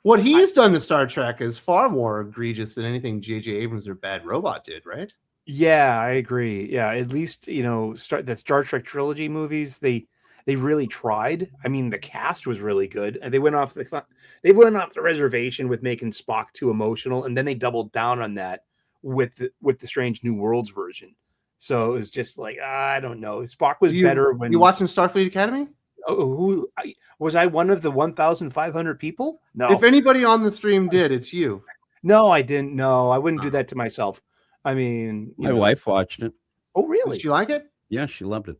What he's done to Star Trek is far more egregious than anything J.J. Abrams or Bad Robot did, right? yeah, I agree. Yeah, at least the Star Trek trilogy movies, they really tried. I mean, the cast was really good, and they went off the reservation with making Spock too emotional, and then they doubled down on that with the Strange New Worlds version. So it was just like, I don't know. Spock was better when you watching Starfleet Academy. Was I one of the 1,500 people? No. If anybody on the stream did, it's you. No, I didn't. No, I wouldn't do that to myself. I mean, My wife watched it. Oh, really? Did she like it? Yeah, she loved it.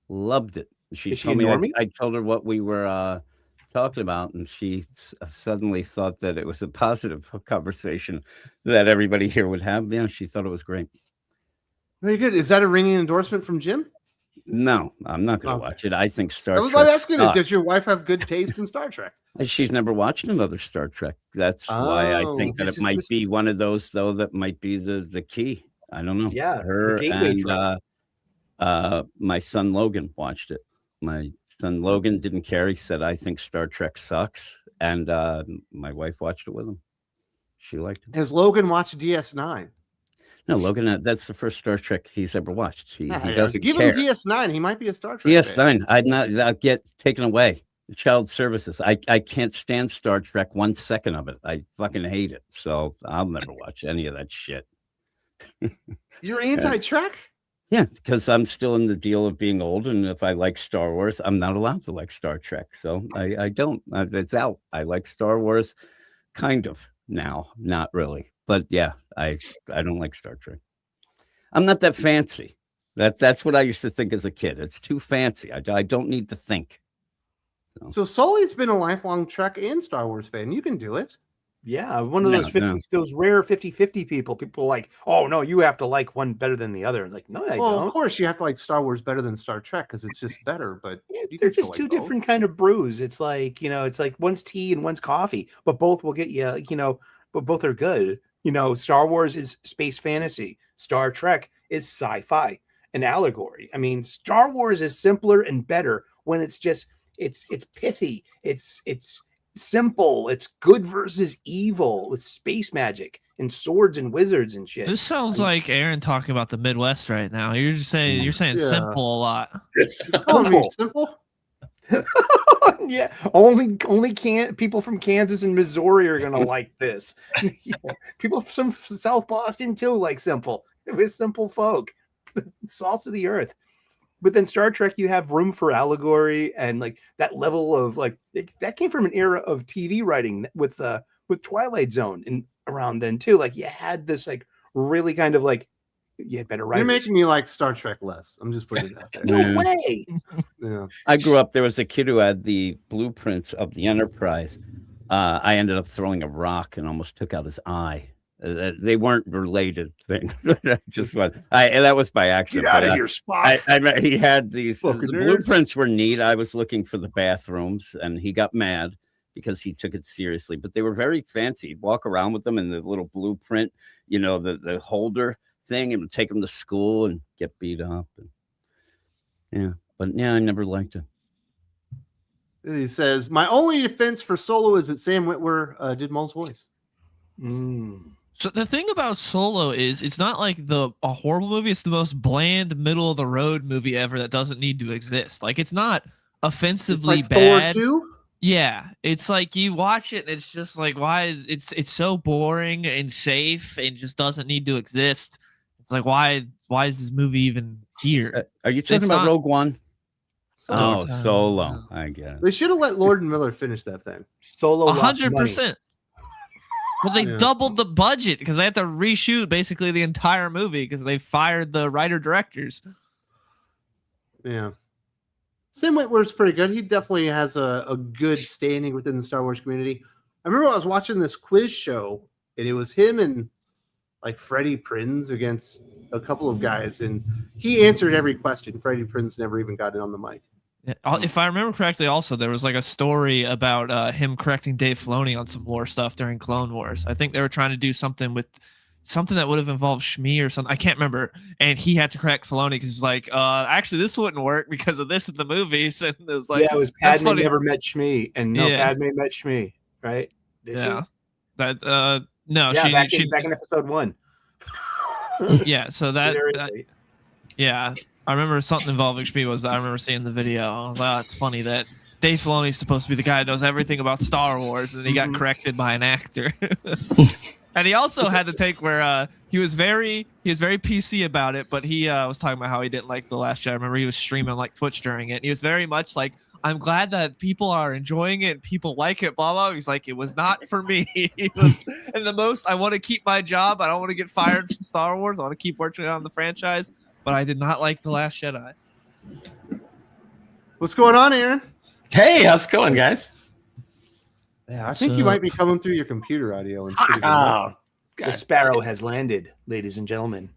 Loved it. She Is she told a me normie? I told her what we were talking about, and she suddenly thought that it was a positive conversation that everybody here would have. Yeah, she thought it was great. Very good. Is that a ringing endorsement from Jim? No, I'm not going to watch it. I think Star I was Trek asking it. sucks. Does your wife have good taste in Star Trek? She's never watched another Star Trek. That's why I think that it might be one of those, though, that might be the key. I don't know. Yeah, her the gateway and my son Logan watched it. My son Logan didn't care. He said, I think Star Trek sucks. And my wife watched it with him. She liked it. Has Logan watched DS9? No, Logan, that's the first Star Trek he's ever watched. He doesn't give care. him DS9. He might be a Star Trek DS9. fan. I'd get taken away. Child services. I can't stand Star Trek 1 second of it. I fucking hate it. So I'll never watch any of that shit. You're anti-Trek? Yeah, because I'm still in the deal of being old, and if I like Star Wars, I'm not allowed to like Star Trek. So I don't. It's out. I like Star Wars, kind of now, not really. But yeah, I don't like Star Trek. I'm not that fancy. That's what I used to think as a kid. It's too fancy. I don't need to think. So Sully's been a lifelong Trek and Star Wars fan. You can do it. Yeah, one of those rare 50-50 people. People are like, oh no, you have to like one better than the other. Like, no, I don't. Of course you have to like Star Wars better than Star Trek because it's just better. But they're just two different kind of brews. It's like it's like one's tea and one's coffee, but both will get you. But both are good. Star Wars is space fantasy. Star Trek is sci-fi, an allegory. I mean, Star Wars is simpler and better when it's just it's pithy. It's simple. It's good versus evil with space magic and swords and wizards and shit. This sounds like Aaron talking about the Midwest right now. You're saying simple a lot. Simple? Yeah, only people from Kansas and Missouri are gonna like this. People from South Boston too like simple. It was simple folk, salt of the earth. But then Star Trek, you have room for allegory and like that level of that came from an era of TV writing with Twilight Zone and around then too. Like you had this really kind of you had better writers. You're making me like Star Trek less. I'm just putting it out there. No way. Yeah. I grew up. There was a kid who had the blueprints of the Enterprise. I ended up throwing a rock and almost took out his eye. They weren't related things. Just what that was by accident. Get out of here, Spock. He had these. The blueprints were neat. I was looking for the bathrooms, and he got mad. because he took it seriously. But they were very fancy. He'd walk around with them in the little blueprint, you know, the holder thing, and would take them to school and get beat up. And, yeah, but yeah, I never liked it. He says, my only defense for Solo is that Sam Witwer did Maul's voice. So the thing about Solo is it's not like a horrible movie. It's the most bland, middle of the road movie ever that doesn't need to exist. Like, it's not offensively It's like Thor bad. 2? Yeah, it's like you watch it and it's just like, why is it's so boring and safe and just doesn't need to exist. It's like, why is this movie even here? Are you talking It's about not- Rogue One? Solo. Oh, Solo. I get it. They should have let Lord and Miller finish that thing. Solo lost money. 100%. Well, they Yeah. doubled the budget because they had to reshoot basically the entire movie because they fired the writer-directors. Yeah. Sam Witwer's pretty good. He definitely has a good standing within the Star Wars community. I remember I was watching this quiz show, and it was him and like Freddie Prinze against a couple of guys, and he answered every question. Freddie Prinze never even got it on the mic. Yeah, if I remember correctly, also there was like a story about him correcting Dave Filoni on some lore stuff during Clone Wars. I think they were trying to do something that would have involved Shmi or something. I can't remember. And he had to correct Filoni because he's like, actually, this wouldn't work because of this in the movies. And it was like, yeah, it was that's Padme funny. never met Shmi, and no, Yeah. Padme met Shmi, right? Did yeah, she? that no, Yeah, she back in episode 1. yeah. So that Seriously. yeah, I remember something involving Shmi was I remember seeing the video. I was like, oh, it's funny that Dave Filoni is supposed to be the guy that knows everything about Star Wars, and he got corrected by an actor. And he also had to take where he was very PC about it, but he was talking about how he didn't like The Last Jedi. I remember he was streaming like Twitch during it. And he was very much like, I'm glad that people are enjoying it and people like it, blah, blah. He's like, it was not for me. He was, and the most, I want to keep my job. I don't want to get fired from Star Wars. I want to keep working on the franchise, but I did not like The Last Jedi. What's going on, Aaron? Hey, how's it going, guys? Yeah, I think you might be coming through your computer audio. Instead of Oh, The God. Sparrow has landed, ladies and gentlemen.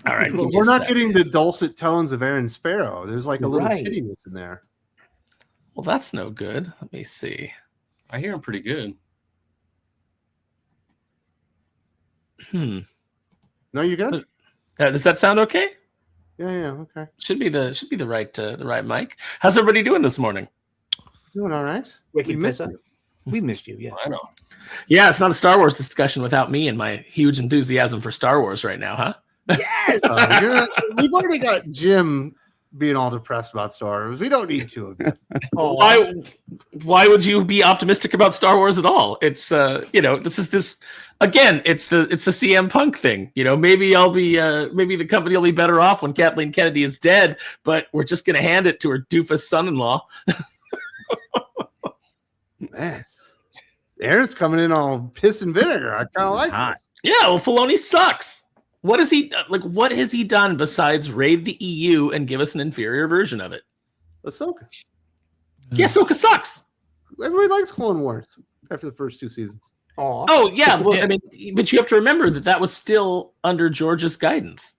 All right. Well, give me we're a not sec. getting the dulcet tones of Aaron Sparrow. There's like a little Right. chittiness in there. Well, that's no good. Let me see. I hear him pretty good. No, you good? Does that sound okay? Yeah, okay. Should be the right mic. How's everybody doing this morning? Doing all right. Wiki We missed Pissa. you. We missed you, yeah. I know. Yeah, it's not a Star Wars discussion without me and my huge enthusiasm for Star Wars right now, huh? Yes. We've already got Jim being all depressed about Star Wars. We don't need two of you. Why would you be optimistic about Star Wars at all? It's this again, it's the CM Punk thing. You know, maybe I'll be maybe the company will be better off when Kathleen Kennedy is dead, but we're just gonna hand it to her doofus son-in-law. Man, Aaron's coming in all piss and vinegar. I kind of like Hot. this. Yeah, well, Filoni sucks. What has he done besides raid the EU and give us an inferior version of it? Ahsoka. Yeah, Ahsoka sucks. Everybody likes Clone Wars after the first two seasons. Aw. Oh yeah, well, Yeah. I mean, but you have to remember that was still under George's guidance.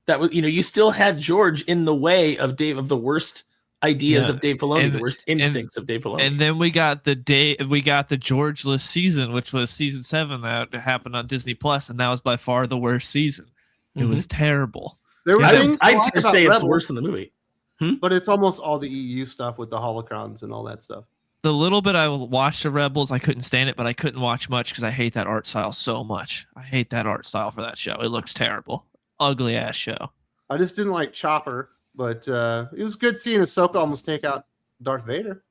That was, you still had George in the way of the worst ideas Yeah. of Dave Filoni, And- the worst instincts of Dave Filoni. And then we got the Georgeless season, which was season 7 that happened on Disney Plus, and that was by far the worst season. It was terrible. There were things to I'd like dare about say it's Rebels, worse than the movie. but it's almost all the EU stuff with the holocrons and all that stuff. The little bit I watched the Rebels, I couldn't stand it, but I couldn't watch much because I hate that art style so much. I hate that art style for that show. It looks terrible. Ugly ass show. I just didn't like Chopper, but it was good seeing Ahsoka almost take out Darth Vader.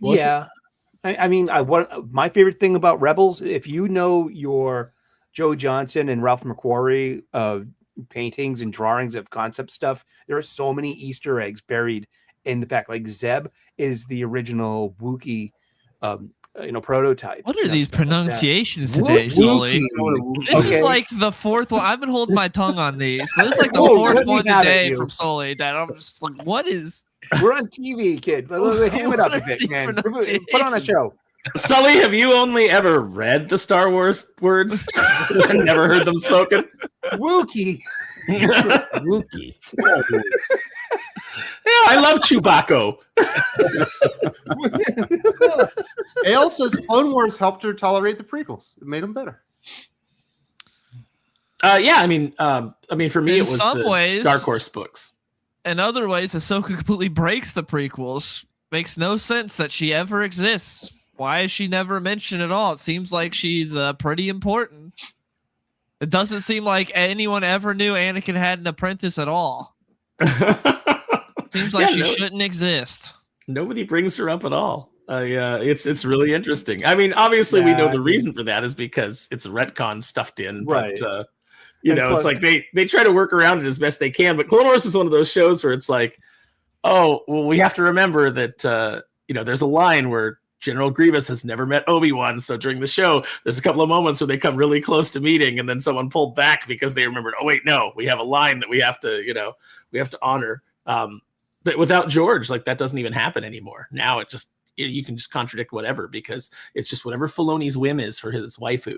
Yeah. I mean, my favorite thing about Rebels, if you know your Joe Johnson and Ralph McQuarrie paintings and drawings of concept stuff, there are so many Easter eggs buried in the back. Like Zeb is the original Wookiee, prototype. What are and these stuff like that. pronunciations today, Sully? This Okay. is like the fourth one. I've been holding my tongue on these, but this is like the Whoa, fourth let me one have it, today you. from Sully that I'm just like, what is? We're on TV, kid. Ham it up a What are bit, these man. Put on a pronunciations? show. Sully, have you only ever read the Star Wars words and never heard them spoken? Wookiee. Wookie. I love Chewbacca. Ale says Clone Wars helped her tolerate the prequels. It made them better. Yeah, I mean, for me, In it was some the ways- Dark Horse books. In other ways, Ahsoka completely breaks the prequels. Makes no sense that she ever exists. Why is she never mentioned at all? It seems like she's pretty important. It doesn't seem like anyone ever knew Anakin had an apprentice at all. Seems like she shouldn't exist. Nobody brings her up at all. It's really interesting. I mean, obviously, we know the reason for that is because it's a retcon stuffed in. Right. But, it's like they try to work around it as best they can. But Clone Wars is one of those shows where it's like, oh, well, we have to remember that, there's a line where General Grievous has never met Obi-Wan. So during the show, there's a couple of moments where they come really close to meeting and then someone pulled back because they remembered, oh, wait, no, we have a line that we have to honor. But without George, like that doesn't even happen anymore. Now it just, you can just contradict whatever because it's just whatever Filoni's whim is for his waifu.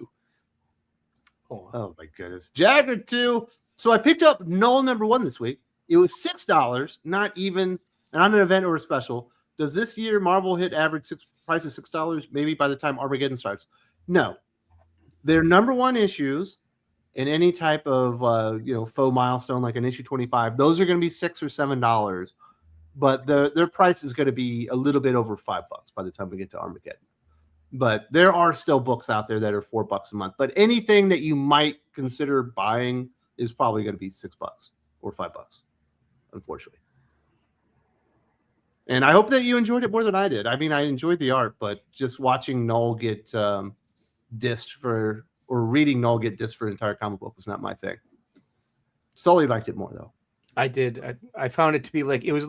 Oh my goodness. Jagger 2. So I picked up Knull #1 this week. It was $6, not even on an event or a special. Does this year Marvel hit average price of $6 maybe by the time Armageddon starts? No. Their #1 issues in any type of faux milestone like an issue 25, those are going to be $6 or $7. But their price is going to be a little bit over $5 by the time we get to Armageddon. But there are still books out there that are $4 a month. But anything that you might consider buying is probably going to be $6 or $5, unfortunately. And I hope that you enjoyed it more than I did. I mean, I enjoyed the art, but just watching Knull get dissed or reading Knull get dissed for an entire comic book was not my thing. Sully liked it more, though. I did. I found it to be like it was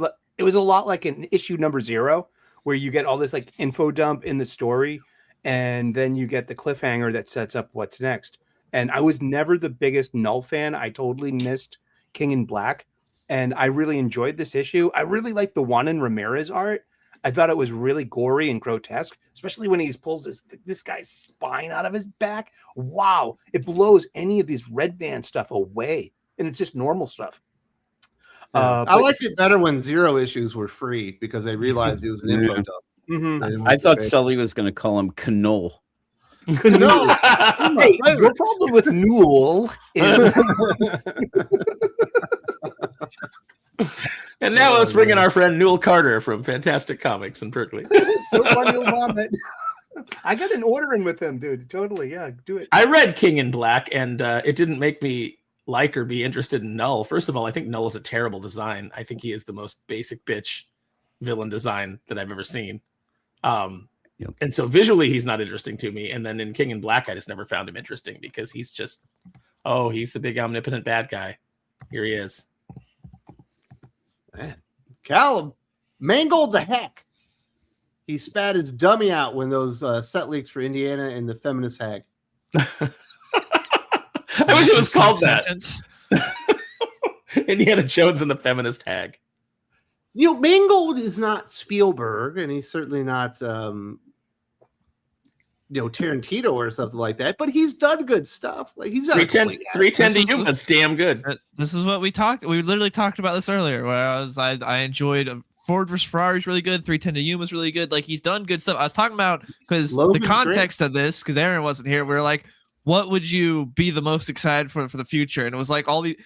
a lot like an issue #0 where you get all this like info dump in the story and then you get the cliffhanger that sets up what's next. And I was never the biggest Knull fan. I totally missed King in Black and I really enjoyed this issue. I really liked the Juan and Ramirez art. I thought it was really gory and grotesque, especially when he pulls this guy's spine out of his back. Wow. It blows any of these Red Band stuff away. And it's just normal stuff. I liked it better when 0 issues were free because I realized it was an info dump. Mm-hmm. I thought Sully was going to call him Knull. No. Hey, your problem with Knull is And now let's bring in our friend Newell Carter from Fantastic Comics in Berkeley. it's so funny. You'll vomit. I got an order in with him, dude. Totally, yeah, do it. I read King in Black, and it didn't make me like or be interested in Knull. First of all, I think Knull is a terrible design. I think he is the most basic bitch villain design that I've ever seen. And so visually, he's not interesting to me. And then in King in Black, I just never found him interesting because he's just, he's the big omnipotent bad guy. Here he is. Man. Callum, Mangold's a hack. He spat his dummy out when those set leaks for Indiana and the feminist hag. I wish it was called that. Indiana Jones and the feminist hag. Mangold is not Spielberg, and he's certainly not, Tarantino or something like that. But he's done good stuff. Like he's 310 to you. That's damn good. This is what we talked. We literally talked about this earlier. Where I enjoyed Ford vs Ferrari is really good. 310 to Yuma is really good. Like he's done good stuff. I was talking about because the context of this, because Aaron wasn't here. We were like, what would you be the most excited for the future? And it was like all the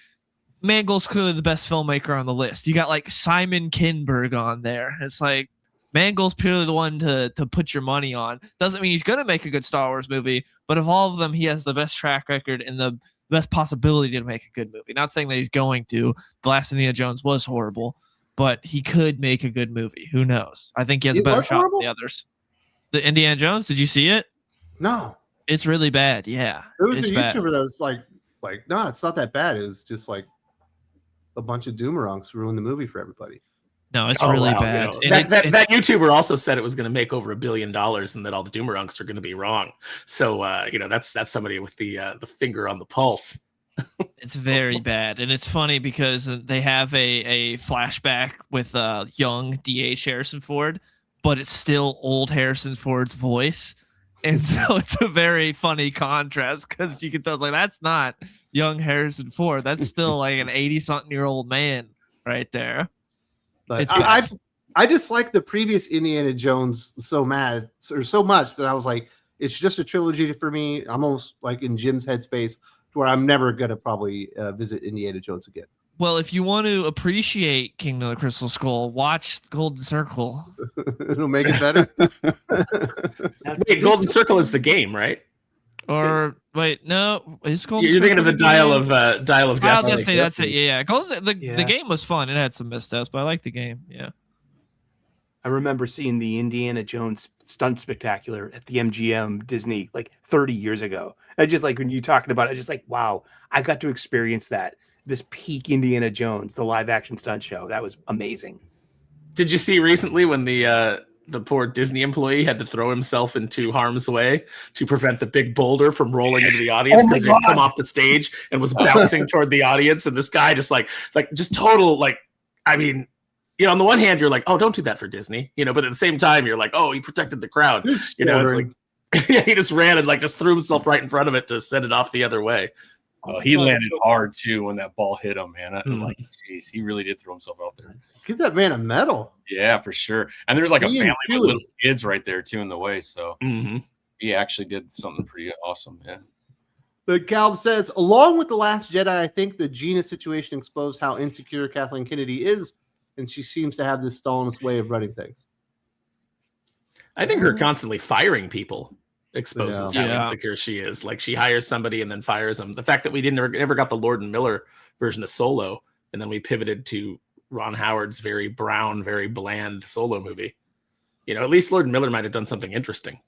Mangold's clearly the best filmmaker on the list. You got like Simon Kinberg on there. It's like Mangold's purely the one to put your money on. Doesn't mean he's gonna make a good Star Wars movie, but of all of them, he has the best track record and the best possibility to make a good movie. Not saying that he's going to. The last Indiana Jones was horrible, but he could make a good movie. Who knows? I think he has a better shot than the others. The Indiana Jones, did you see it? No. It's really bad. Yeah. There was a YouTuber that was like, no, it's not that bad. It was just like a bunch of doomerangs ruined the movie for everybody. No, it's really bad. That YouTuber also said it was going to make over $1 billion and that all the doomerangs are going to be wrong. So, that's somebody with the finger on the pulse. It's very bad. And it's funny because they have a flashback with young DH Harrison Ford, but it's still old Harrison Ford's voice. And so it's a very funny contrast because you can tell, like, that's not young Harrison Ford. That's still like an 80-something-year-old man right there. But I dislike the previous Indiana Jones so much that I was like, it's just a trilogy for me. I'm almost like in Jim's headspace to where I'm never gonna probably visit Indiana Jones again. Well, if you want to appreciate Kingdom of the Crystal Skull, watch Golden Circle. It'll make it better. Wait, Golden Circle is the game, right? Or wait, no, is Golden You're thinking of the Dial of I was Destiny. gonna say that's it. Yeah, the game was fun. It had some missteps, but I like the game. Yeah. I remember seeing the Indiana Jones stunt spectacular at the MGM Disney like 30 years ago. I just like when you're talking about it, I just like, wow, I got to experience that. This peak Indiana Jones, the live action stunt show. That was amazing. Did you see recently when the poor Disney employee had to throw himself into harm's way to prevent the big boulder from rolling into the audience because it had come off the stage and was bouncing toward the audience, and this guy just just total I mean, on the one hand you're like, oh, don't do that for Disney, but at the same time you're like, oh, he protected the crowd. It's like he just ran and just threw himself right in front of it to send it off the other way. Oh, he landed hard too when that ball hit him, man. I was like, geez, he really did throw himself out there. Give that man a medal. Yeah, for sure. And there's like a family with little kids right there too in the way. So he actually did something pretty awesome. Yeah. The Calb says, along with The Last Jedi, I think the Gina situation exposed how insecure Kathleen Kennedy is, and she seems to have this Stalinist way of running things. I think her constantly firing people exposes how insecure she is. Like, she hires somebody and then fires them. The fact that we never got the Lord and Miller version of Solo, and then we pivoted to Ron Howard's very brown, very bland Solo movie. At least Lord and Miller might have done something interesting.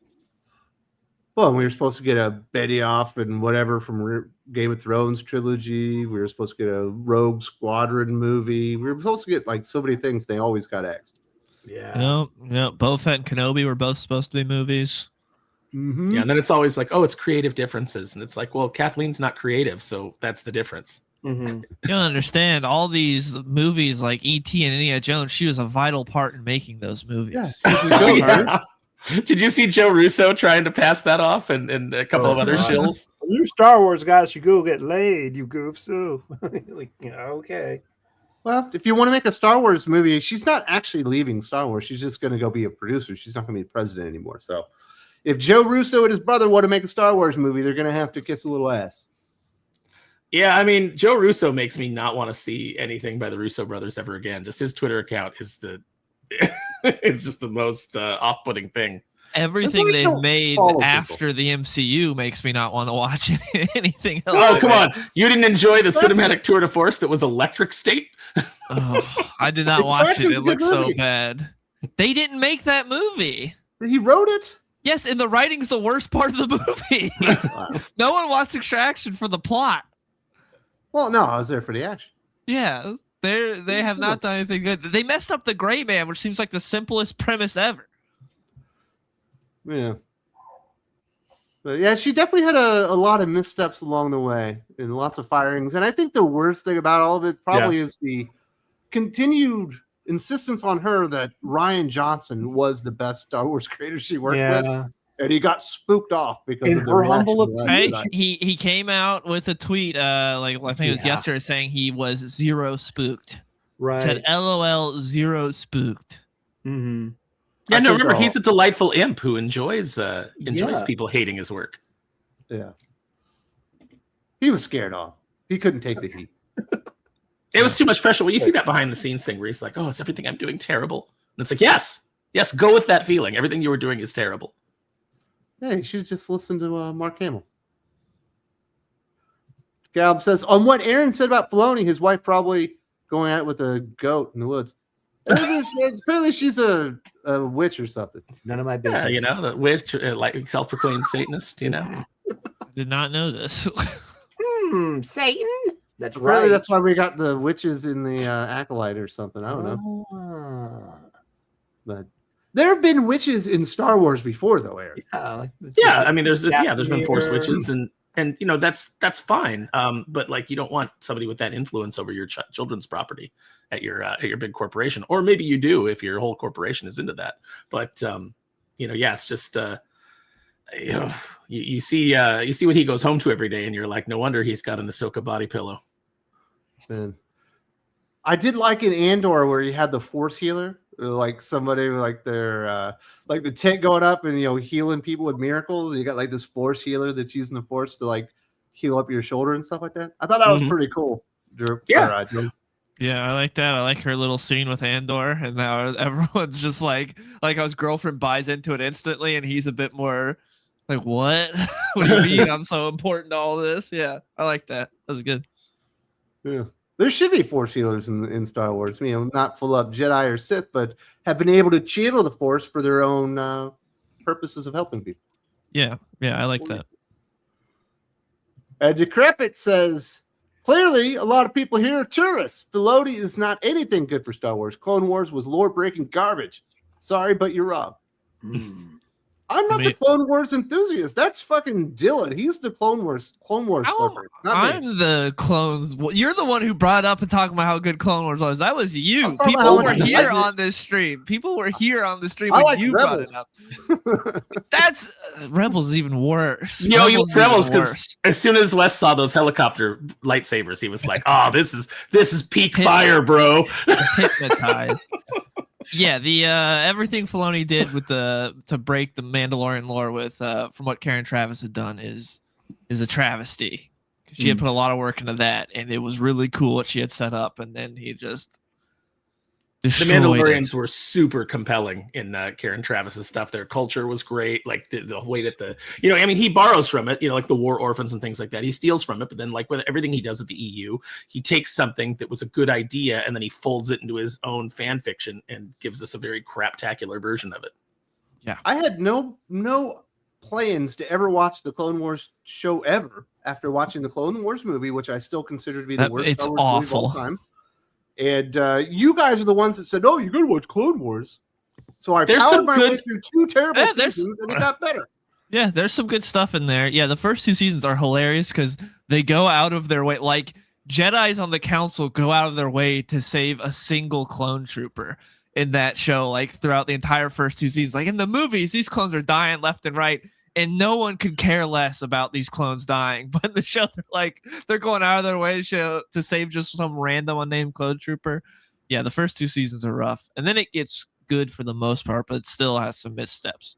Well, we were supposed to get a Benioff and whatever from Game of Thrones trilogy. We were supposed to get a Rogue Squadron movie. We were supposed to get so many things. They always got axed. Yeah. Boba Fett and Kenobi were both supposed to be movies. Mm-hmm. Yeah, and then it's always like, oh, it's creative differences. And it's like, well, Kathleen's not creative, so that's the difference. Mm-hmm. You don't understand. All these movies like E.T. and Indiana Jones, she was a vital part in making those movies. Yeah. Did you see Joe Russo trying to pass that off and a couple of other shills? You Star Wars guys should go get laid, you goofs too. Okay. Well, if you want to make a Star Wars movie, she's not actually leaving Star Wars. She's just going to go be a producer. She's not going to be the president anymore. So if Joe Russo and his brother want to make a Star Wars movie, they're going to have to kiss a little ass. Yeah, I mean, Joe Russo makes me not want to see anything by the Russo brothers ever again. Just his Twitter account is it's just the most off-putting thing. Everything they've made after the MCU makes me not want to watch anything else. Oh, come on. You didn't enjoy the cinematic tour de force that was Electric State? I did not watch it. It looked so bad. They didn't make that movie. He wrote it? Yes, and the writing's the worst part of the movie. No one wants Extraction for the plot. Well, no, I was there for the action. Yeah, they have not done anything good. They messed up the Gray Man, which seems like the simplest premise ever. Yeah. But yeah, she definitely had a lot of missteps along the way and lots of firings. And I think the worst thing about all of it probably is the continued insistence on her that Rian Johnson was the best Star Wars creator she worked with. And he got spooked off because of her humble opinion. He came out with a tweet, I think it was yesterday, saying he was zero spooked. Right. Said LOL, zero spooked. Mm-hmm. Yeah, no, remember, he's a delightful imp who enjoys people hating his work. Yeah. He was scared off. He couldn't take the heat. It was too much pressure. Well, you see that behind the scenes thing where he's like, oh, is everything I'm doing terrible? And it's like, yes, go with that feeling. Everything you were doing is terrible. Yeah, you should just listen to Mark Hamill. Galb says, on what Aaron said about Filoni, his wife probably going out with a goat in the woods. Apparently she's a witch or something. It's none of my business. Yeah, the witch, like self-proclaimed Satanist, I did not know this. Satan? That's Apparently right. that's why we got the witches in the Acolyte or something. I don't know. But there have been witches in Star Wars before, though, Aaron. Yeah, I mean, there's been Force witches, and that's fine. But you don't want somebody with that influence over your children's property at your big corporation, or maybe you do if your whole corporation is into that. But it's just you see what he goes home to every day, and you're like, no wonder he's got an Ahsoka body pillow. Man. I did like in Andor where you had the Force healer, like somebody like their like the tent going up and healing people with miracles. You got like this Force healer that's using the Force to like heal up your shoulder and stuff like that. I thought that was pretty cool. Drew. Yeah. Yeah, I like that. I like her little scene with Andor, and now everyone's just like how his girlfriend buys into it instantly, and he's a bit more like, what? What do you mean I'm so important to all this? Yeah, I like that. That was good. Yeah. There should be Force healers in Star Wars. Not full up Jedi or Sith, but have been able to channel the Force for their own purposes of helping people. Yeah, I like that. Decrepit says, clearly, a lot of people here are tourists. Filoni is not anything good for Star Wars. Clone Wars was lore-breaking garbage. Sorry, but you're wrong. I'm not the Clone Wars enthusiast. That's fucking Dylan. He's the Clone Wars stuffer. I'm the clones. You're the one who brought up and talking about how good Clone Wars was. That was you. People were here on this stream. People were here on the stream when you brought it up. That's Rebels is even worse. Rebels, because as soon as Wes saw those helicopter lightsabers, he was like, "Oh, this is peak fire, bro." Hypnotized. Yeah, the everything Filoni did with to break the Mandalorian lore with from what Karen Traviss had done is a travesty. She had put a lot of work into that, and it was really cool what she had set up, and then he just destroyed the Mandalorians were super compelling in Karen Travis's stuff. Their culture was great, like the way that he borrows from it, like the war orphans and things like that. He steals from it, but then like with everything he does with the EU, he takes something that was a good idea and then he folds it into his own fan fiction and gives us a very craptacular version of it. Yeah, I had no plans to ever watch the Clone Wars show ever after watching the Clone Wars movie, which I still consider to be the worst Star Wars movie of all time. And you guys are the ones that said, "Oh, you got to watch Clone Wars." So I powered my way through 2 terrible seasons, and it got better. Yeah, there's some good stuff in there. Yeah, the first 2 seasons are hilarious because they go out of their way. Like Jedis on the Council go out of their way to save a single clone trooper in that show. Like throughout the entire first 2 seasons, like in the movies, these clones are dying left and right. And no one could care less about these clones dying. But in the show, they're going out of their way to save just some random unnamed clone trooper. Yeah, the first 2 seasons are rough. And then it gets good for the most part, but it still has some missteps.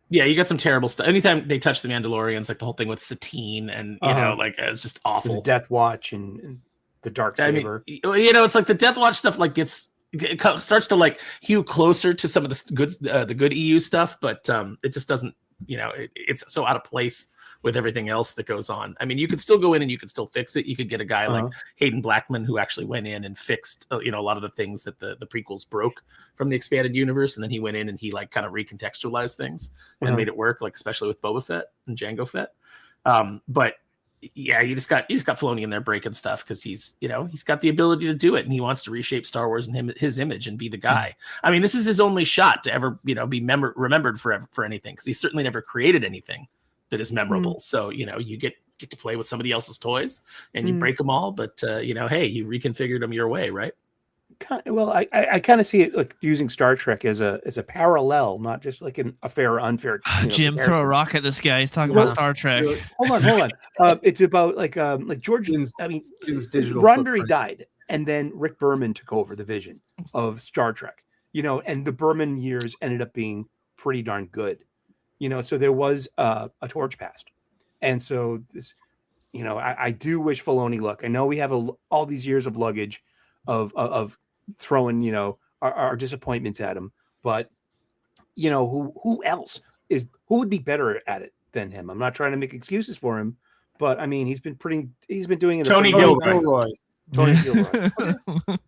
Yeah, you got some terrible stuff. Anytime they touch the Mandalorians, like the whole thing with Satine and, it's just awful. The Death Watch and the Darksaber. It's like the Death Watch stuff starts to like hew closer to some of the good EU stuff, but it just doesn't. It's so out of place with everything else that goes on. I mean, you could still go in and you could still fix it. You could get a guy like Hayden Blackman who actually went in and fixed, a lot of the things that the prequels broke from the expanded universe. And then he went in and he like kind of recontextualized things and made it work, like especially with Boba Fett and Jango Fett. But yeah, you just got Filoni in there breaking stuff because he's got the ability to do it and he wants to reshape Star Wars and his image and be the guy. I mean, this is his only shot to ever be remembered for anything because he certainly never created anything that is memorable. So you get to play with somebody else's toys and you break them all, but hey, you reconfigured them your way, right? Well, I kind of see it like using Star Trek as a parallel, not just like a fair or unfair. Jim, throw a rock at this guy. He's talking about Star Trek. Hold on. It's about like George. Roddenberry died, and then Rick Berman took over the vision of Star Trek. And the Berman years ended up being pretty darn good. So there was a torch passed, and so this, I do wish Filoni luck. I know we have all these years of luggage of throwing our disappointments at him, but who else who would be better at it than him? I'm not trying to make excuses for him, but I mean he's been doing it. Tony Gilroy. Tony Gilroy. The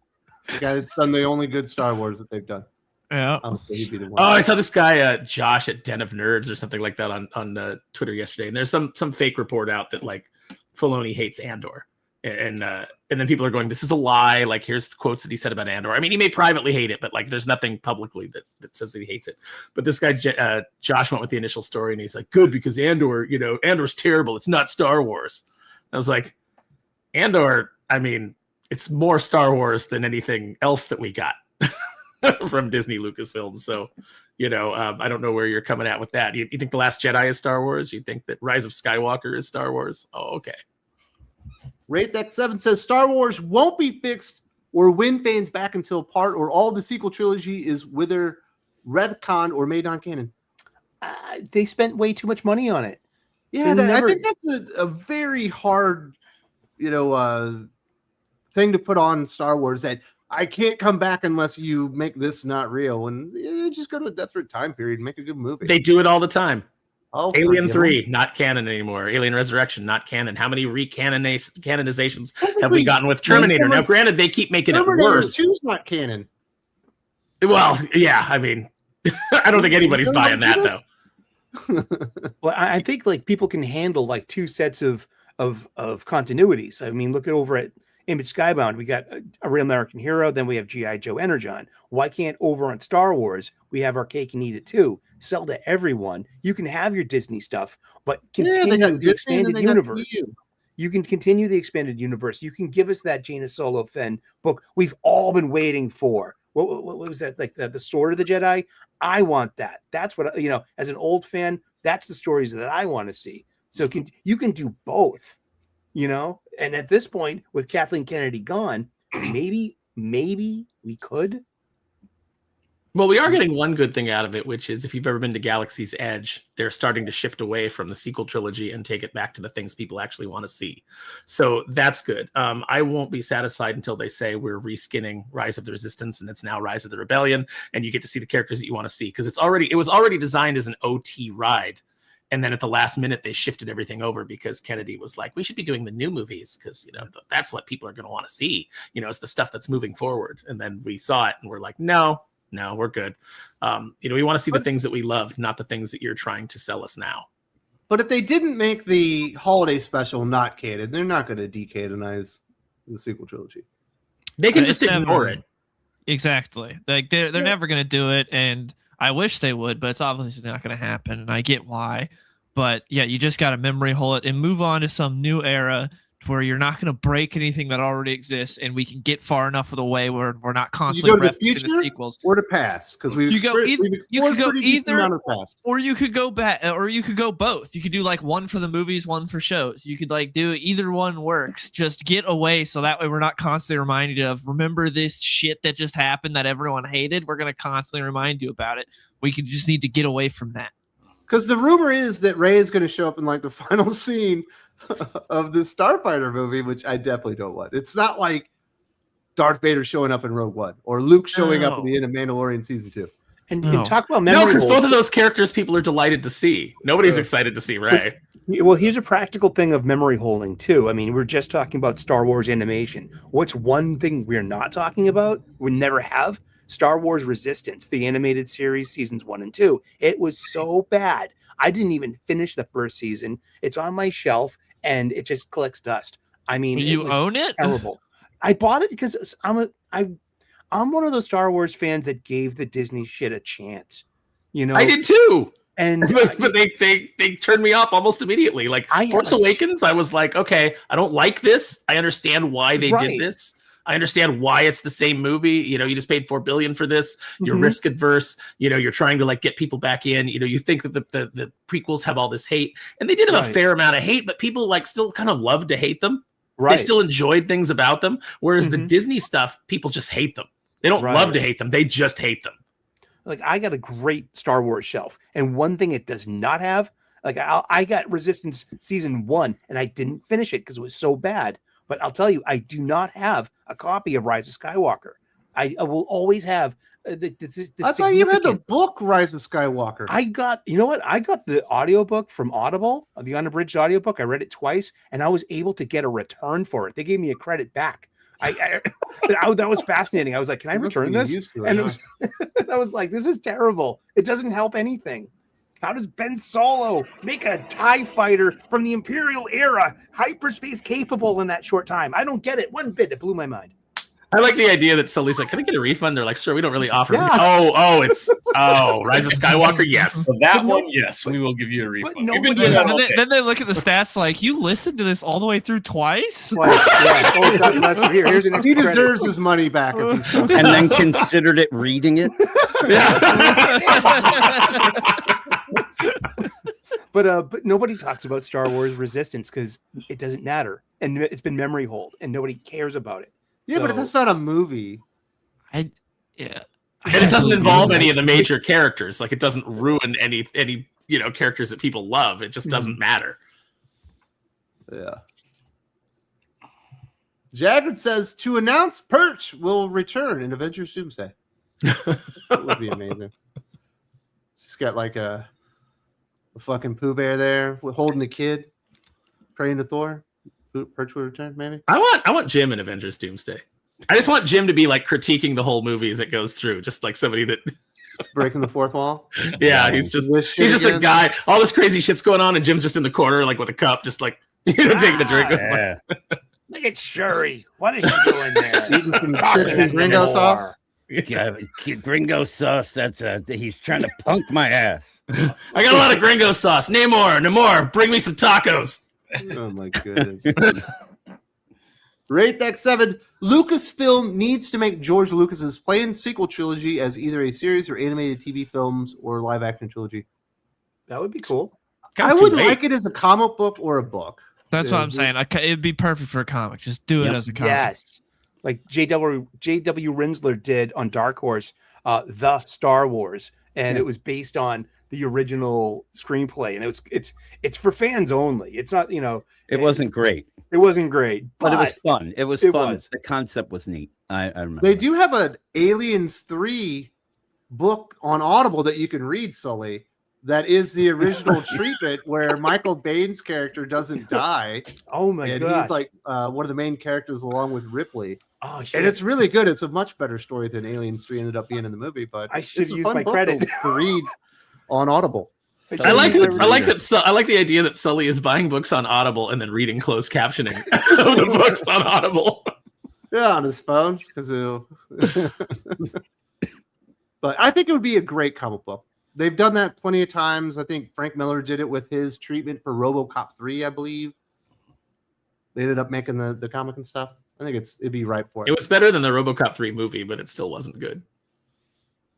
guy that's done the only good Star Wars that they've done. Yeah. He'd be the one. Oh, I saw this guy Josh at Den of Nerds or something like that on Twitter yesterday, and there's some fake report out that like Filoni hates Andor. And then people are going, this is a lie. Like, here's the quotes that he said about Andor. I mean, he may privately hate it, but like, there's nothing publicly that says that he hates it. But this guy, Josh, went with the initial story, and he's like, good, because Andor's terrible. It's not Star Wars. I was like, Andor, I mean, it's more Star Wars than anything else that we got from Disney Lucasfilm. So, I don't know where you're coming at with that. You think The Last Jedi is Star Wars? You think that Rise of Skywalker is Star Wars? Oh, okay. Rate That 7 says Star Wars won't be fixed or win fans back until part or all the sequel trilogy is whether retconned or made non-canon? They spent way too much money on it. Yeah, I think that's a very hard, thing to put on Star Wars, that I can't come back unless you make this not real. And just go to a Death Threat time period and make a good movie. They do it all the time. Oh, Alien 3, not canon anymore. Alien Resurrection, not canon. How many canonizations have we gotten with Terminator? Now, granted, they keep making it worse. 2's not canon. Well, yeah, I mean, I don't think anybody's buying that, though. Well, I think like people can handle like two sets of continuities. I mean, look at over at Image Skybound, we got a Real American Hero, then we have G.I. Joe Energon. Why can't over on Star Wars we have our cake and eat it too? Sell to everyone. You can have your Disney stuff, but continue the expanded universe. You can continue the expanded universe. You can give us that Jaina Solo Fenn book we've all been waiting for. What was that, like the Sword of the Jedi? I want that. That's what, as an old fan, that's the stories that I want to see. So you can do both, and at this point with Kathleen Kennedy gone, maybe we could. Well, we are getting one good thing out of it, which is if you've ever been to Galaxy's Edge, they're starting to shift away from the sequel trilogy and take it back to the things people actually want to see. So that's good. I won't be satisfied until they say we're reskinning Rise of the Resistance and it's now Rise of the Rebellion, and you get to see the characters that you want to see, because it was already designed as an OT ride. And then at the last minute, they shifted everything over because Kennedy was like, we should be doing the new movies because, that's what people are going to want to see. It's the stuff that's moving forward. And then we saw it and we're like, no, we're good. We want to see the things that we loved, not the things that you're trying to sell us now. But if they didn't make the holiday special not canon, they're not going to decanonize the sequel trilogy. They can just ignore it. Exactly. Like they're never going to do it. And I wish they would, but it's obviously not going to happen. And I get why. But yeah, you just got to memory hole it and move on to some new era where you're not going to break anything that already exists, and we can get far enough of the way where we're not constantly referencing the sequels or the past, because you could go either, or you could go back, or you could go both. You could do like one for the movies, one for shows. You could like do either one works. Just get away, so that way we're not constantly reminded of, remember this shit that just happened that everyone hated. We're going to constantly remind you about it. We could just need to get away from that. Because the rumor is that Rey is going to show up in like the final scene of the Starfighter movie, which I definitely don't want. It's not like Darth Vader showing up in Rogue One or Luke showing up at the end of Mandalorian season 2. And talk about memory. No, because both of those characters people are delighted to see. Nobody's excited to see Rey. Well, here's a practical thing of memory holding too. I mean, we're just talking about Star Wars animation. What's one thing we're not talking about? We never have. Star Wars Resistance, the animated series, seasons 1 and 2. It was so bad. I didn't even finish the first season. It's on my shelf and it just collects dust. I mean, you own it? Terrible. I bought it because I'm one of those Star Wars fans that gave the Disney shit a chance. I did too. And but they turned me off almost immediately. Like Force Awakens, I was like, okay, I don't like this. I understand why they did this. I understand why it's the same movie. You just paid $4 billion for this. You're risk adverse. You're trying to like get people back in. You think that the prequels have all this hate, and they did have a fair amount of hate, but people like still kind of loved to hate them. Right. They still enjoyed things about them. Whereas the Disney stuff, people just hate them. They don't love to hate them. They just hate them. Like I got a great Star Wars shelf, and one thing it does not have, like I got Resistance season 1, and I didn't finish it because it was so bad. But I'll tell you, I do not have a copy of Rise of Skywalker. I will always have the I thought you had the book Rise of Skywalker. I got the audiobook from Audible, the unabridged audiobook. I read it twice, and I was able to get a return for it. They gave me a credit back. That was fascinating. I was like, can I return this? And I was like, this is terrible. It doesn't help anything. How does Ben Solo make a TIE fighter from the Imperial era hyperspace capable in that short time? I don't get it one bit. It blew my mind. I like the idea that Sully's like, can I get a refund? They're like, sure, we don't really offer. Yeah. It's Rise of Skywalker. Yes. So that one, yes, we will give you a refund. Then they look at the stats like, you listened to this all the way through twice? Yeah. Here's an he deserves his money back. And then considered it reading it. But nobody talks about Star Wars Resistance because it doesn't matter, and it's been memory hold, and nobody cares about it. Yeah, but that's not a movie. And it doesn't involve any of the major characters. Like, it doesn't ruin any characters that people love. It just doesn't matter. Yeah. Jagged says to announce Perch will return in Avengers Doomsday. That would be amazing. She's got like a fucking Pooh Bear there holding a kid, praying to Thor. Perch will return, maybe. I want Jim in Avengers Doomsday. I just want Jim to be like critiquing the whole movie as it goes through, just like somebody that breaking the fourth wall. Yeah, he's just a guy. All this crazy shit's going on, and Jim's just in the corner, like with a cup, just like taking a drink. Yeah. Look at Shuri. What is she doing there? Eating some chips and gringo sauce. Yeah, gringo sauce. That's he's trying to punk my ass. I got a lot of gringo sauce. Namor, bring me some tacos. Oh my goodness. Rate that 7. Lucasfilm needs to make George Lucas's planned sequel trilogy as either a series or animated TV films or live action trilogy. That would be cool. I would like it as a comic book or a book. That's what I'm saying. It'd be perfect for a comic. Just do it as a comic. Yes. Like J.W. Rinsler did on Dark Horse, The Star Wars. And it was based on the original screenplay. And it's for fans only. It's not, It wasn't great. It wasn't great. But it was fun. It was fun. The concept was neat. I remember. They do have an Aliens 3 book on Audible that you can read, Sully. That is the original treatment where Michael Baine's character doesn't die. Oh my god! And he's like one of the main characters along with Ripley. Oh shit! And it's really good. It's a much better story than Aliens 3 ended up being in the movie. But I should use my credit to read on Audible. I like the idea that Sully is buying books on Audible and then reading closed captioning of the books on Audible. Yeah, on his phone. But I think it would be a great comic book. They've done that plenty of times. I think Frank Miller did it with his treatment for RoboCop 3, I believe. They ended up making the comic and stuff. I think it'd be right for it. It was better than the RoboCop 3 movie, but it still wasn't good.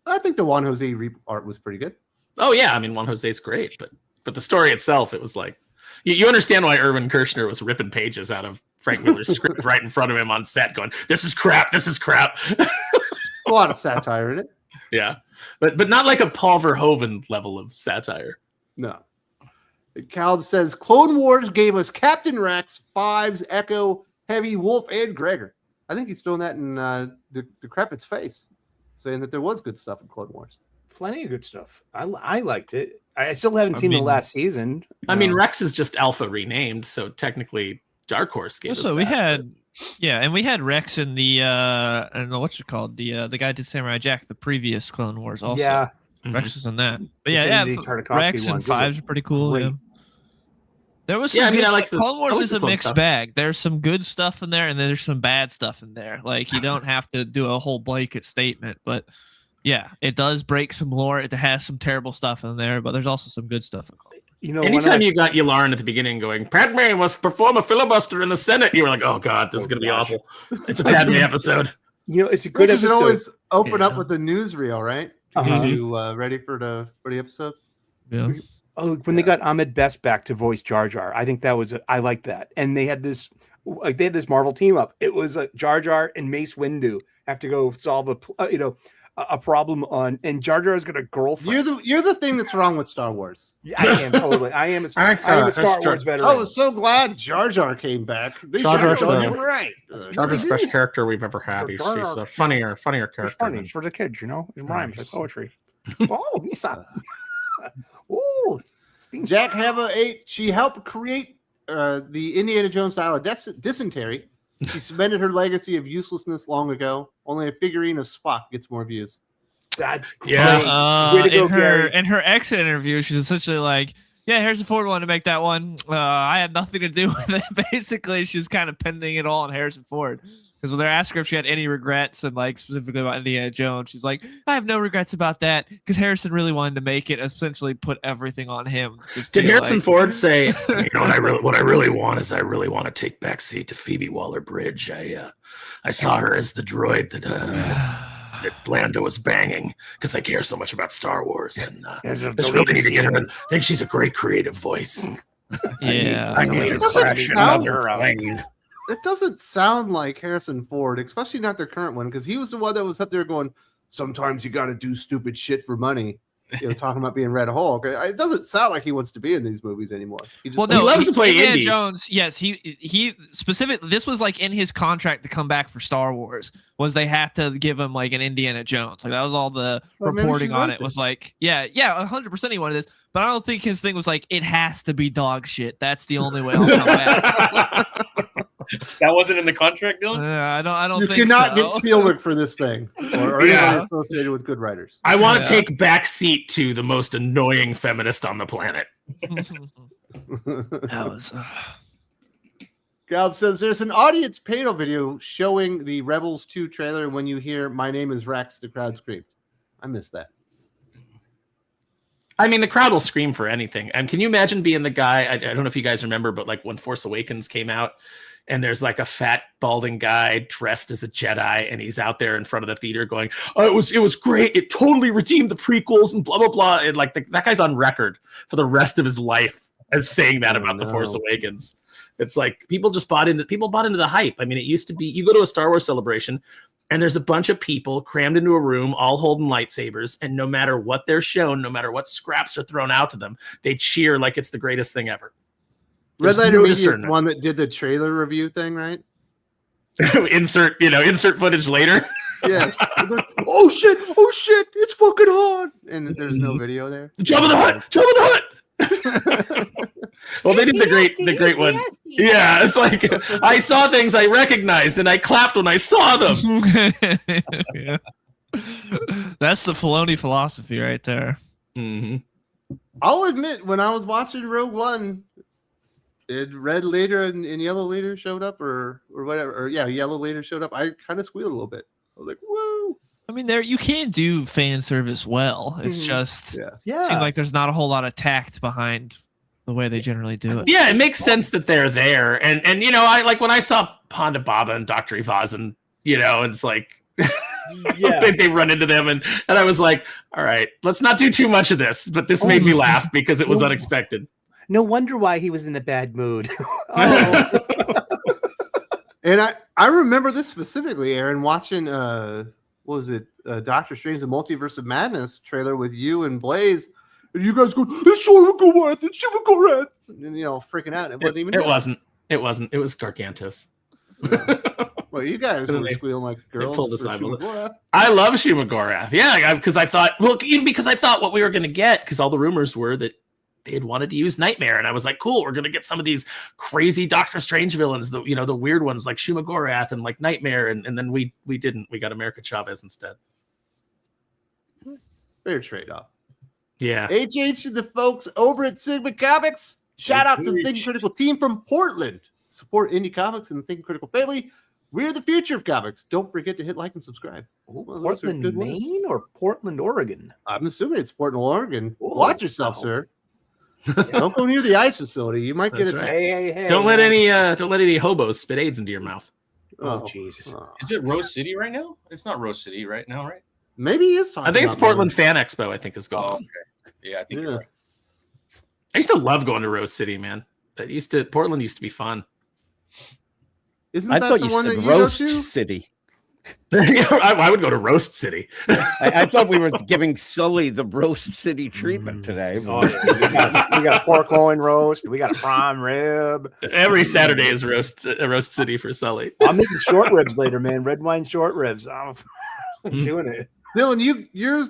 I think the Juan Jose art was pretty good. Oh yeah, I mean Juan Jose's great, but the story itself, it was like you understand why Irvin Kershner was ripping pages out of Frank Miller's script right in front of him on set, going, "This is crap. This is crap." A lot of satire in it. Yeah, but not like a Paul Verhoeven level of satire. No. Caleb says Clone Wars gave us Captain Rex, Fives, Echo, Heavy, Wolf, and Gregor. I think he's throwing that in Decrepit's face, saying that there was good stuff in Clone Wars. Plenty of good stuff. I liked it. I still haven't seen the last season. I mean, Rex is just Alpha renamed, so technically Dark Horse gave us that. We had, and we had Rex in the I don't know what's it called, the guy who did Samurai Jack, the previous Clone Wars. Also, yeah, Rex was in that. But Rex and Fives are pretty cool. Yeah. There was some Clone Wars is a mixed bag. There's some good stuff in there, and there's some bad stuff in there. Like you don't have to do a whole blanket statement, but. Yeah, it does break some lore. It has some terrible stuff in there, but there's also some good stuff in Clone Wars. Anytime you got Yularen at the beginning going, Padme must perform a filibuster in the Senate, you were like, oh god, this is going to be awful. It's a Padme episode. It's a good episode. You always open up with the newsreel, right? You ready for the episode? Yeah. Oh, when they got Ahmed Best back to voice Jar Jar, I think that was I like that. And they had this Marvel team up. It was Jar Jar and Mace Windu have to go solve a problem on, and Jar Jar is got a girlfriend. You're the thing that's wrong with Star Wars. Yeah, I am totally. I am a Star Wars veteran. I was so glad Jar Jar came back. Jar Jar's the best character we've ever had. He's a funnier character. He's funny for the kids, It rhymes like poetry. Oh, Misa. Oh, Jack Hava 8. She helped create the Indiana Jones style of dysentery. She cemented her legacy of uselessness long ago. Only a figurine of Spock gets more views. That's great. Yeah. In her exit interview, she's essentially like, yeah, Harrison Ford wanted to make that one. I had nothing to do with it. Basically, she's kind of pinning it all on Harrison Ford. Because when they're asking her if she had any regrets and like specifically about Indiana Jones, she's like, I have no regrets about that because Harrison really wanted to make it, essentially put everything on him. Did Harrison Ford say, what I really want is I really want to take back seat to Phoebe Waller-Bridge. I saw her as the droid that Lando was banging because I care so much about Star Wars and just really need to get her. I think she's a great creative voice. Yeah, I need to crash another plane. it doesn't sound like Harrison Ford, especially not their current one, because he was the one that was up there going, sometimes you got to do stupid shit for money. Talking about being Red Hulk. It doesn't sound like he wants to be in these movies anymore. He loves to play Indiana indie. Jones. Yes, he specifically. This was like in his contract to come back for Star Wars. Was they had to give him like an Indiana Jones? Like that was all the reporting on it. Was like, yeah, 100% he wanted this, but I don't think his thing was like it has to be dog shit. That's the only way I'll come back. That wasn't in the contract, Dylan? I don't you think cannot so. get Spielberg for this thing, or anybody associated with good writers. I want to take back seat to the most annoying feminist on the planet. That was. Galb says there's an audience panel video showing the Rebels 2 trailer. When you hear "My name is Rex," the crowd screamed. I missed that. I mean, the crowd will scream for anything. And can you imagine being the guy? I don't know if you guys remember, but like when Force Awakens came out, and there's like a fat balding guy dressed as a Jedi, and he's out there in front of the theater going, "Oh, it was great. It totally redeemed the prequels," and blah blah blah. And like that guy's on record for the rest of his life as saying that about the Force Awakens. It's like people bought into the hype. I mean, it used to be you go to a Star Wars celebration, and there's a bunch of people crammed into a room, all holding lightsabers, and no matter what they're shown, no matter what scraps are thrown out to them, they cheer like it's the greatest thing ever. Red Letter Media is the one that did the trailer review thing, right? insert footage later. Yes. Like, oh shit! It's fucking hot, and there's no video there. Jabba the Hutt. Well, they did the great one. Yeah, it's like I saw things I recognized, and I clapped when I saw them. Yeah. That's the Filoni philosophy right there. Mm-hmm. I'll admit, when I was watching Rogue One, did Red Leader and Yellow Leader showed up, or whatever, or Yellow Leader showed up, I kind of squealed a little bit. I was like, whoa. I mean, you can do fan service well. It's just seems like there's not a whole lot of tact behind the way they generally do it. Yeah, it makes sense that they're there, and I like when I saw Ponda Baba and Dr. Evazan, it's like they run into them, and I was like, all right, let's not do too much of this, but this made me laugh because it was unexpected. No wonder why he was in a bad mood. And I remember this specifically, Aaron, watching what was it, Doctor Strange: The Multiverse of Madness trailer with you and Blaze, and you guys go, "It's Shuma Gorath," and freaking out. It wasn't even. It wasn't. It was Gargantos. Well, you guys were squealing like girls. Pulled aside. I love Shuma Gorath. Yeah, because I thought, what we were going to get, because all the rumors were that they had wanted to use Nightmare, and I was like, cool, we're going to get some of these crazy Doctor Strange villains, the weird ones like Shuma Gorath and like Nightmare, and then we didn't. We got America Chavez instead. Fair trade-off. Yeah. HH to the folks over at Sigma Comics. Shout out to the Think Critical team from Portland. Support indie comics and the Think Critical family. We're the future of comics. Don't forget to hit like and subscribe. Portland, Maine, or Portland, Oregon? I'm assuming it's Portland, Oregon. Watch yourself, sir. Don't go near the ice facility. You might get attacked. Hey, don't let any hobos spit AIDS into your mouth. Oh, Jesus. Is it Rose City right now? It's not Rose City right now, right? Maybe he is talking. I think it's Portland Fan Expo. I think is going on. Okay. Yeah, I think you're right. I used to love going to Rose City, man. Portland used to be fun. I thought you said Roast City. I would go to Roast City. I thought we were giving Sully the Roast City treatment today. Oh, yeah. we got a pork loin roast. We got a prime rib. Every Saturday is Roast City for Sully. I'm making short ribs later, man. Red wine short ribs. I'm doing it. Dylan, your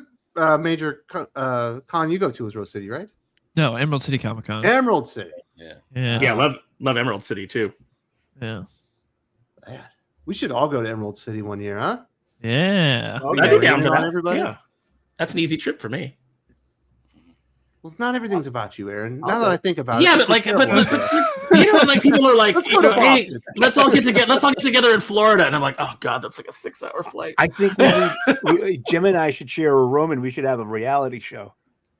major con you go to is Rose City, right? No, Emerald City Comic Con. Emerald City. Yeah. Love Emerald City too. Yeah. Man, we should all go to Emerald City one year, huh? Yeah. I'd be down for that. Everybody. Yeah. That's an easy trip for me. Well, it's not everything's about you, Aaron. Now that I think about it. Yeah, but like people are like, hey, let's all get together in Florida, and I'm like, oh god, that's like a 6-hour flight. I think Jim and I should share a room, and we should have a reality show.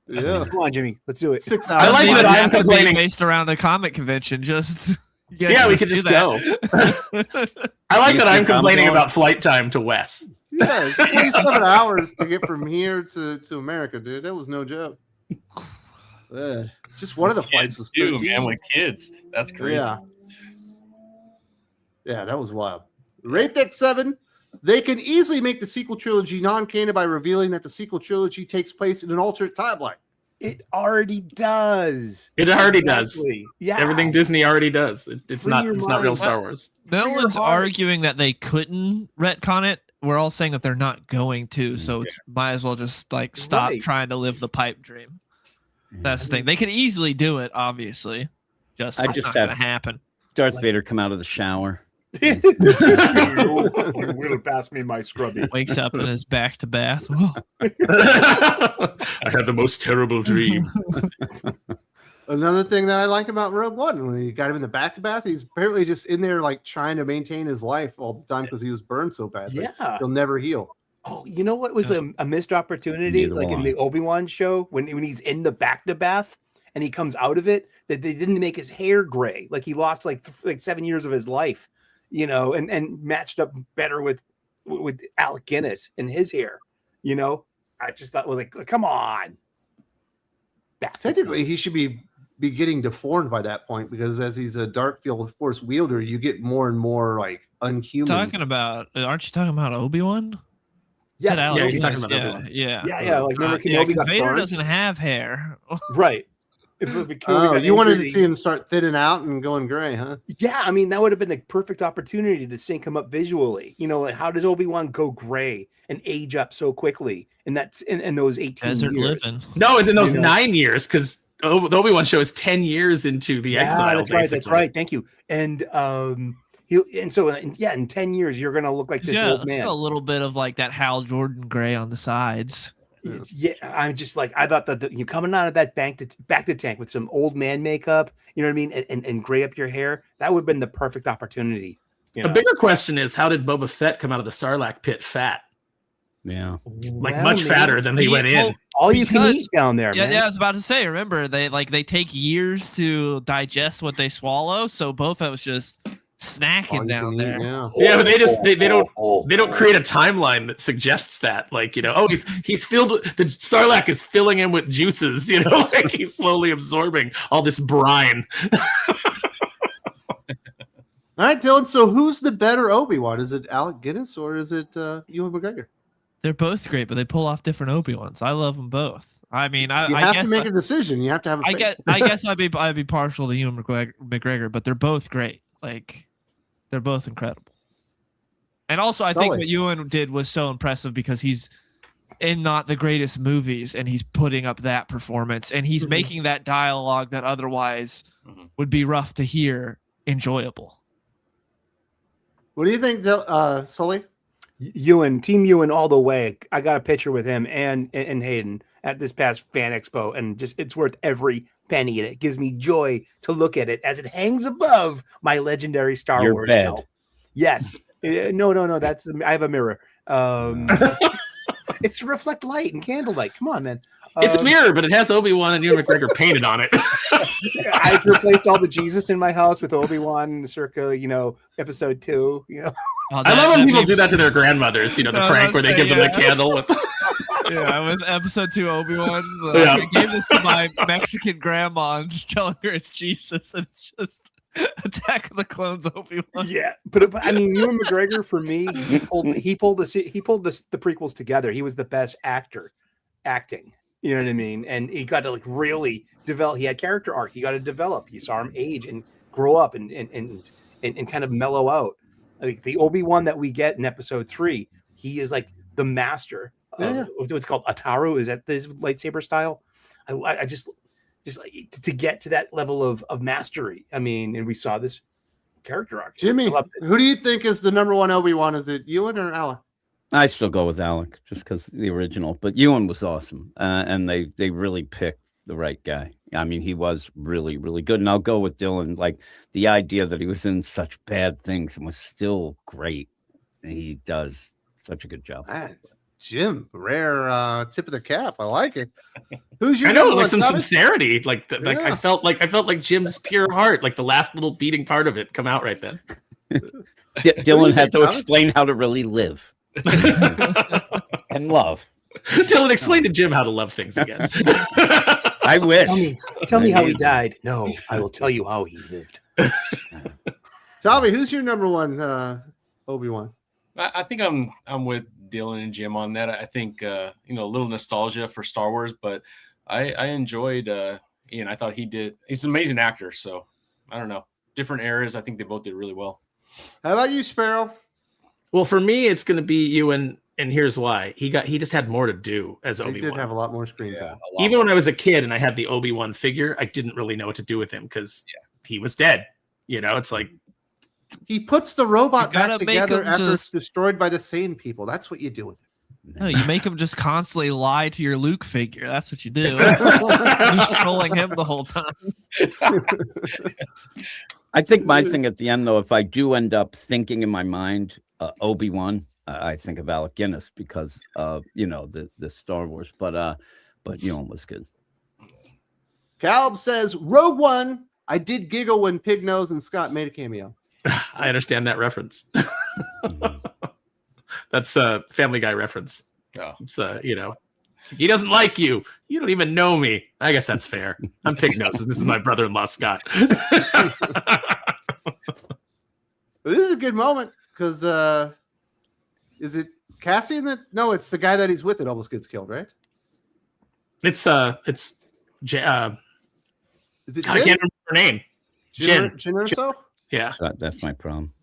Yeah, come on, Jimmy, let's do it. 6 hours. I like that I'm complaining based around the comic convention. Just we could just go. I like that I'm complaining about flight time to Wes. Yeah, it's 27 hours to get from here to America, dude. That was no joke. Just one of the flights was too, man, with kids. That's crazy. Yeah. Yeah, that was wild. Rate that 7. They can easily make the sequel trilogy non-canon by revealing that the sequel trilogy takes place in an alternate timeline. It already does. It already does. Yeah. Everything Disney already does. It's Free not. your It's not real mind. Star Wars. No Free your one's heart. arguing that they couldn't retcon it. We're all saying that they're not going to, so it's might as well just like stop Right. trying to live the pipe dream. That's the thing. They could easily do it, obviously. It's I not just gonna have- happen. Darth Vader come out of the shower. You will pass me my scrubby. Wakes up in his back to bath. I had the most terrible dream. Another thing that I like about Rogue One, when you got him in the back to bath, he's apparently just in there like trying to maintain his life all the time because he was burned so badly. Yeah. He'll never heal. Oh, you know what was a missed opportunity? Neither Like in will the Obi-Wan show, when he's in the back to bath and he comes out of it, that they didn't make his hair gray. Like he lost like 7 years of his life, you know, and matched up better with Alec Guinness and his hair. You know, I just thought, well, like, come on. Technically, he should be getting deformed by that point because as he's a dark field force wielder, you get more and more like aren't you unhuman. talking about Obi-Wan? Yeah, Said Alec he's talking Guinness, about Obi-Wan. yeah. Like remember Kenobi 'cause got Vader burned? doesn't have hair. Right. Oh, you wanted to see him start thinning out and going gray, huh? Yeah, I mean that would have been a perfect opportunity to sync him up visually. You know, like how does Obi-Wan go gray and age up so quickly? And that's in those 18 Desert years. living. No, in those You know. 9 years, because the Obi-Wan show is 10 years into the exile. That's right. That's right. Thank you. And in 10 years you're gonna look like this Yeah, old it's man. got a little bit of like that Hal Jordan gray on the sides. Yeah, I'm just like I thought that you coming out of that back to tank with some old man makeup, you know what I mean, and gray up your hair. That would have been the perfect opportunity. You A know? bigger question is, how did Boba Fett come out of the Sarlacc pit fat? Yeah. Like Well, much maybe fatter than he went in. all you can because- eat down there, Yeah, man. yeah, I was about to say. Remember, they take years to digest what they swallow, so Boba Fett was just snacking All you down can eat, there. yeah. Yeah, but they don't create a timeline that suggests that, like, you know, oh, he's filled the Sarlacc is filling him with juices, you know, like he's slowly absorbing all this brine. All right, Dylan. So who's the better Obi-Wan? Is it Alec Guinness or is it Ewan McGregor? They're both great, but they pull off different Obi-Wans. I love them both. I mean, You I have guess to make a decision. You have to have a I guess I'd be partial to Ewan McGregor, but they're both great. Like, they're both incredible. And also, I think Sully. what Ewan did was so impressive because he's in not the greatest movies, and he's putting up that performance, and he's making that dialogue that otherwise would be rough to hear enjoyable. What do you think, Sully? Team Ewan all the way. I got a picture with him and Hayden at this past fan expo, and just it's worth every penny, and it gives me joy to look at it as it hangs above my legendary Star Your Wars bed. shelf. Yes. No. That's I have a mirror. It's to reflect light and candlelight. Come on, man. It's a mirror, but it has Obi-Wan and Ewan McGregor painted on it. I've replaced all the Jesus in my house with Obi-Wan circa, episode 2, Oh, I love when people means- do that to their grandmothers, you know, the No, prank where they that's give them right, the candle with Yeah, with episode 2 Obi-Wan. Yeah. I gave this to my Mexican grandma and just telling her it's Jesus, and it's just Attack of the Clones Obi-Wan. Yeah, but I mean, Ewan McGregor for me, he pulled the prequels together. He was the best actor acting. You know what I mean? And he got to like really develop. He had character arc. He got to develop. You saw him age and grow up and kind of mellow out. Like the Obi-Wan that we get in episode 3, he is like the master. What's called Ataru? Is that his lightsaber style? I just like to get to that level of mastery. I mean, and we saw this character arc. Jimmy, I loved it. who do you think is the number one Obi-Wan? Is it Ewan or Alec? I still go with Alec just because the original, but Ewan was awesome, and they really picked the right guy. I mean, he was really, really good. And I'll go with Dylan. Like the idea that he was in such bad things and was still great. He does such a good job. Jim, rare tip of the cap. I like it. Who's your I know, number like one, some Thomas? sincerity. Like Yeah. I felt like Jim's pure heart, like the last little beating part of it come out right then. Dylan had to Thomas? explain how to really live and love. Dylan, explain to Jim how to love things again. I wish. Tell me how he died. No, I will tell you how he lived. Tommy, who's your number one Obi-Wan? I think I'm with Dylan and Jim on that. I think a little nostalgia for Star Wars, but I enjoyed Ian. I thought he's an amazing actor. So I don't know, different eras. I think they both did really well. How about you, Sparrow? Well, for me, it's going to be Ewan, and here's why. He just had more to do as Obi-Wan. He did have a lot more screen time. Even when I was a kid and I had the Obi-Wan figure, I didn't really know what to do with him because he was dead. It's like he puts the robot You gotta back make together him after it's just- destroyed by the same people. That's what you do with it. No, you make him just constantly lie to your Luke figure. That's what you do. Just trolling him the whole time. I think my thing at the end, though, if I do end up thinking in my mind Obi-Wan, I think of Alec Guinness because of the Star Wars, but Ewan was good. Caleb says Rogue One. I did giggle when Pig Nose and Scott made a cameo. I understand that reference. That's a Family Guy reference. Yeah. It's he doesn't like you. You don't even know me. I guess that's fair. I'm Pig Nose. This is my brother-in-law Scott. But this is a good moment because is it Cassian that? No, it's the guy that he's with that almost gets killed, right? It's Is it God, I Jin? can't remember her name. Jin. Jin or so? Yeah. So that's my problem.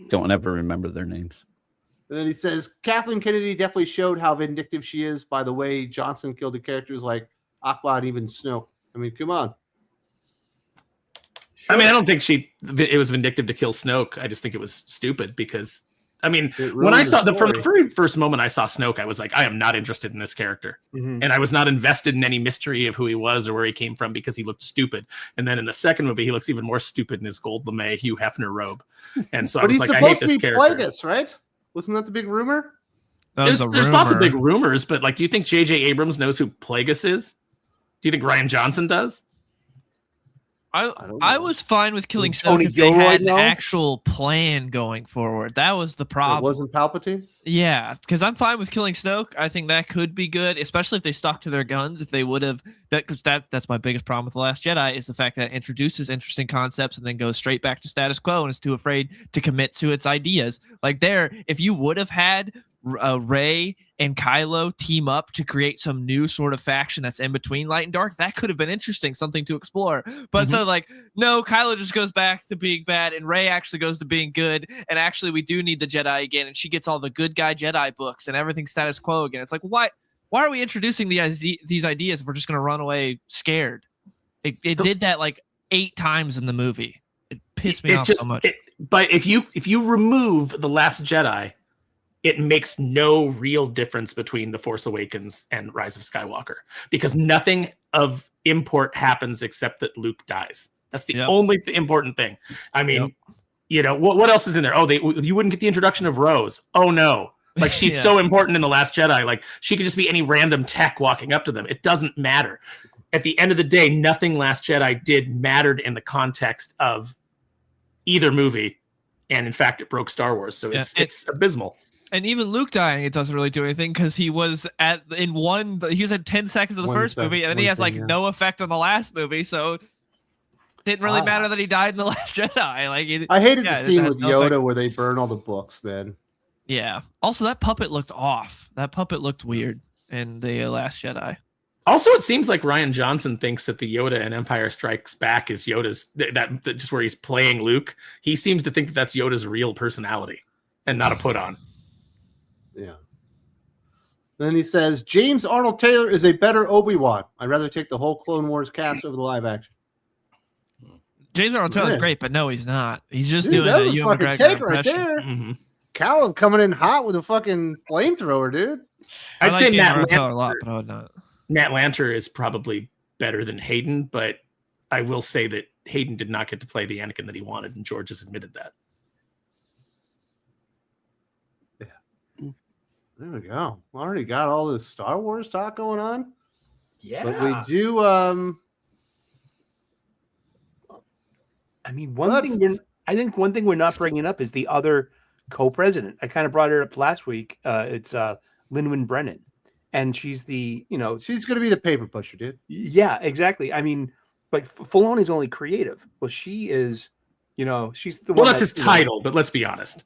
Don't ever remember their names. And then he says Kathleen Kennedy definitely showed how vindictive she is by the way Johnson killed the characters like Aqua and even Snoke. I mean, come on. I mean, I don't think it was vindictive to kill Snoke. I just think it was stupid because, I mean, It when I ruined saw the from the story. very first moment I saw Snoke, I was like, I am not interested in this character. Mhm. And I was not invested in any mystery of who he was or where he came from because he looked stupid. And then in the second movie, he looks even more stupid in his gold lame Hugh Hefner robe. And so I But was he's like, I hate supposed to this be character. Plagueis, right? Wasn't that the big rumor? That was There's a lots of rumor. big rumors, but like, do you think J.J. Abrams knows who Plagueis is? Do you think Rian Johnson does? don't I know. was fine with killing Does Snoke Tony if they Gilroy had an know? actual plan going forward. That was the It problem. wasn't Palpatine? Yeah, because I'm fine with killing Snoke. I think that could be good, especially if they stuck to their guns. If they would have, because that's my biggest problem with The Last Jedi is the fact that it introduces interesting concepts and then goes straight back to status quo and is too afraid to commit to its ideas. Like if you would have had Rey and Kylo team up to create some new sort of faction that's in between light and dark, that could have been interesting, something to explore. But instead of like, no, Kylo just goes back to being bad and Rey actually goes to being good, and actually we do need the Jedi again, and she gets all the good guy Jedi books and everything's status quo again. It's like, why are we introducing these ideas if we're just going to run away scared? It did that like 8 times in the movie. It pissed me off so much. But if you remove The Last Jedi, it makes no real difference between The Force Awakens and Rise of Skywalker because nothing of import happens except that Luke dies. That's the only important thing. I mean, what else is in there? Oh, you wouldn't get the introduction of Rose. Oh no. Like she's so important in The Last Jedi. Like she could just be any random tech walking up to them. It doesn't matter. At the end of the day, nothing Last Jedi did mattered in the context of either movie. And in fact, it broke Star Wars. So it's abysmal. And even Luke dying, it doesn't really do anything because he was he was at 10 seconds of the first movie, and then he has no effect on the last movie, so it didn't really matter that he died in The Last Jedi. Like I hated the scene with no Yoda effect. where they burn all the books, man. Yeah. Also, that puppet looked off. That puppet looked weird in The Last Jedi. Also, it seems like Rian Johnson thinks that the Yoda in Empire Strikes Back is Yoda's that just where he's playing Luke. He seems to think that that's Yoda's real personality and not a put on. Yeah. Then he says, James Arnold Taylor is a better Obi-Wan. I'd rather take the whole Clone Wars cast over the live action. James Arnold Taylor's Man. great, but no, he's not. He's just Dude, doing that the was a Ewan fucking McGregor take right impression. there. Mm-hmm. Callum coming in hot with a fucking flamethrower, dude. I I'd like say James Matt Arnold Taylor a Lanter, lot, but I would not. Matt Lanter is probably better than Hayden, but I will say that Hayden did not get to play the Anakin that he wanted, and George has admitted that. There we go. Already got all this Star Wars talk going on. Yeah. But we do I mean, one thing we're not bringing up is the other co-president. I kind of brought her up last week. It's Lynwen Brennan, and she's she's gonna be the paper pusher, dude. Yeah, exactly. I mean, but Filoni's only creative. Well, she is You know, she's the Well, one. that's his title, but let's be honest.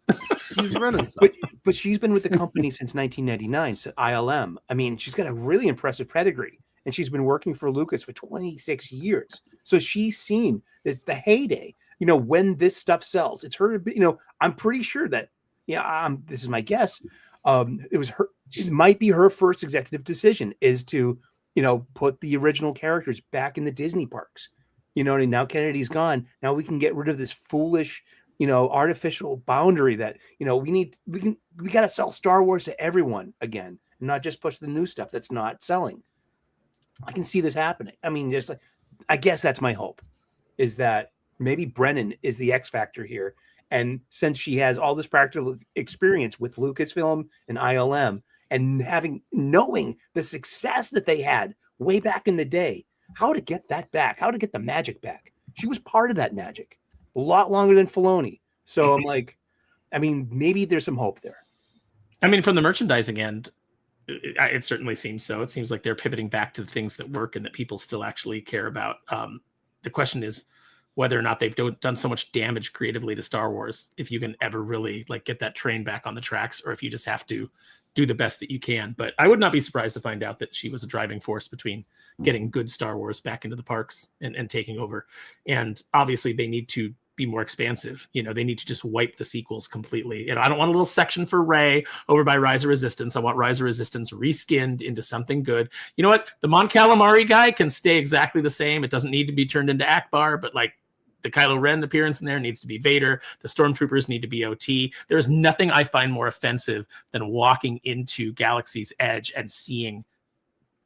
He's running something. But she's been with the company since 1999, so ILM. I mean, she's got a really impressive pedigree, and she's been working for Lucas for 26 years. So she's seen the heyday. You know, when this stuff sells, it's her. You know, I'm pretty sure that. Yeah, this is my guess. It was her. It might be her first executive decision is to, you know, put the original characters back in the Disney parks. You know, and now Kennedy's gone. Now we can get rid of this foolish, you know, artificial boundary that, you know, we got to sell Star Wars to everyone again, and not just push the new stuff that's not selling. I can see this happening. I mean, just like, I guess that's my hope, is that maybe Brennan is the X factor here. And since she has all this practical experience with Lucasfilm and ILM, and knowing the success that they had way back in the day, how to get that back, how to get the magic back. She was part of that magic a lot longer than Filoni. So I'm like, I mean, maybe there's some hope there. I mean, from the merchandising end, it certainly seems so. It seems like they're pivoting back to the things that work and that people still actually care about. The question is whether or not they've done so much damage creatively to Star Wars, if you can ever really like get that train back on the tracks, or if you just have to do the best that you can. But I would not be surprised to find out that she was a driving force between getting good Star Wars back into the parks and taking over. And obviously they need to be more expansive. You know, they need to just wipe the sequels completely. You know, I don't want a little section for Rey over by Rise of Resistance. I want Rise of Resistance reskinned into something good. You know what? The Mon Calamari guy can stay exactly the same. It doesn't need to be turned into Akbar, but like, the Kylo Ren appearance in there needs to be Vader. The Stormtroopers need to be OT. There is nothing I find more offensive than walking into Galaxy's Edge and seeing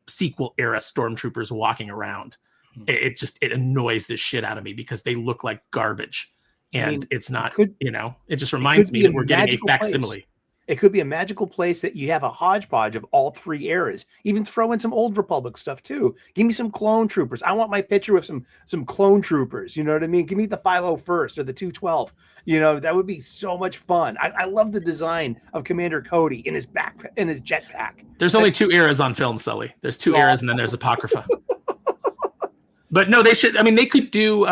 sequel era Stormtroopers walking around. It annoys the shit out of me because they look like garbage. And I mean, it's not, it just reminds me that we're getting a facsimile. It could be a magical place that you have a hodgepodge of all three eras. Even throw in some Old Republic stuff too. Give me some clone troopers. I want my picture with some clone troopers. You know what I mean? Give me the 501st or the 212. You know, that would be so much fun. I love the design of Commander Cody in his jetpack. There's only two eras on film, Sully. There's two eras and then there's Apocrypha. But no, they should. I mean, they could do.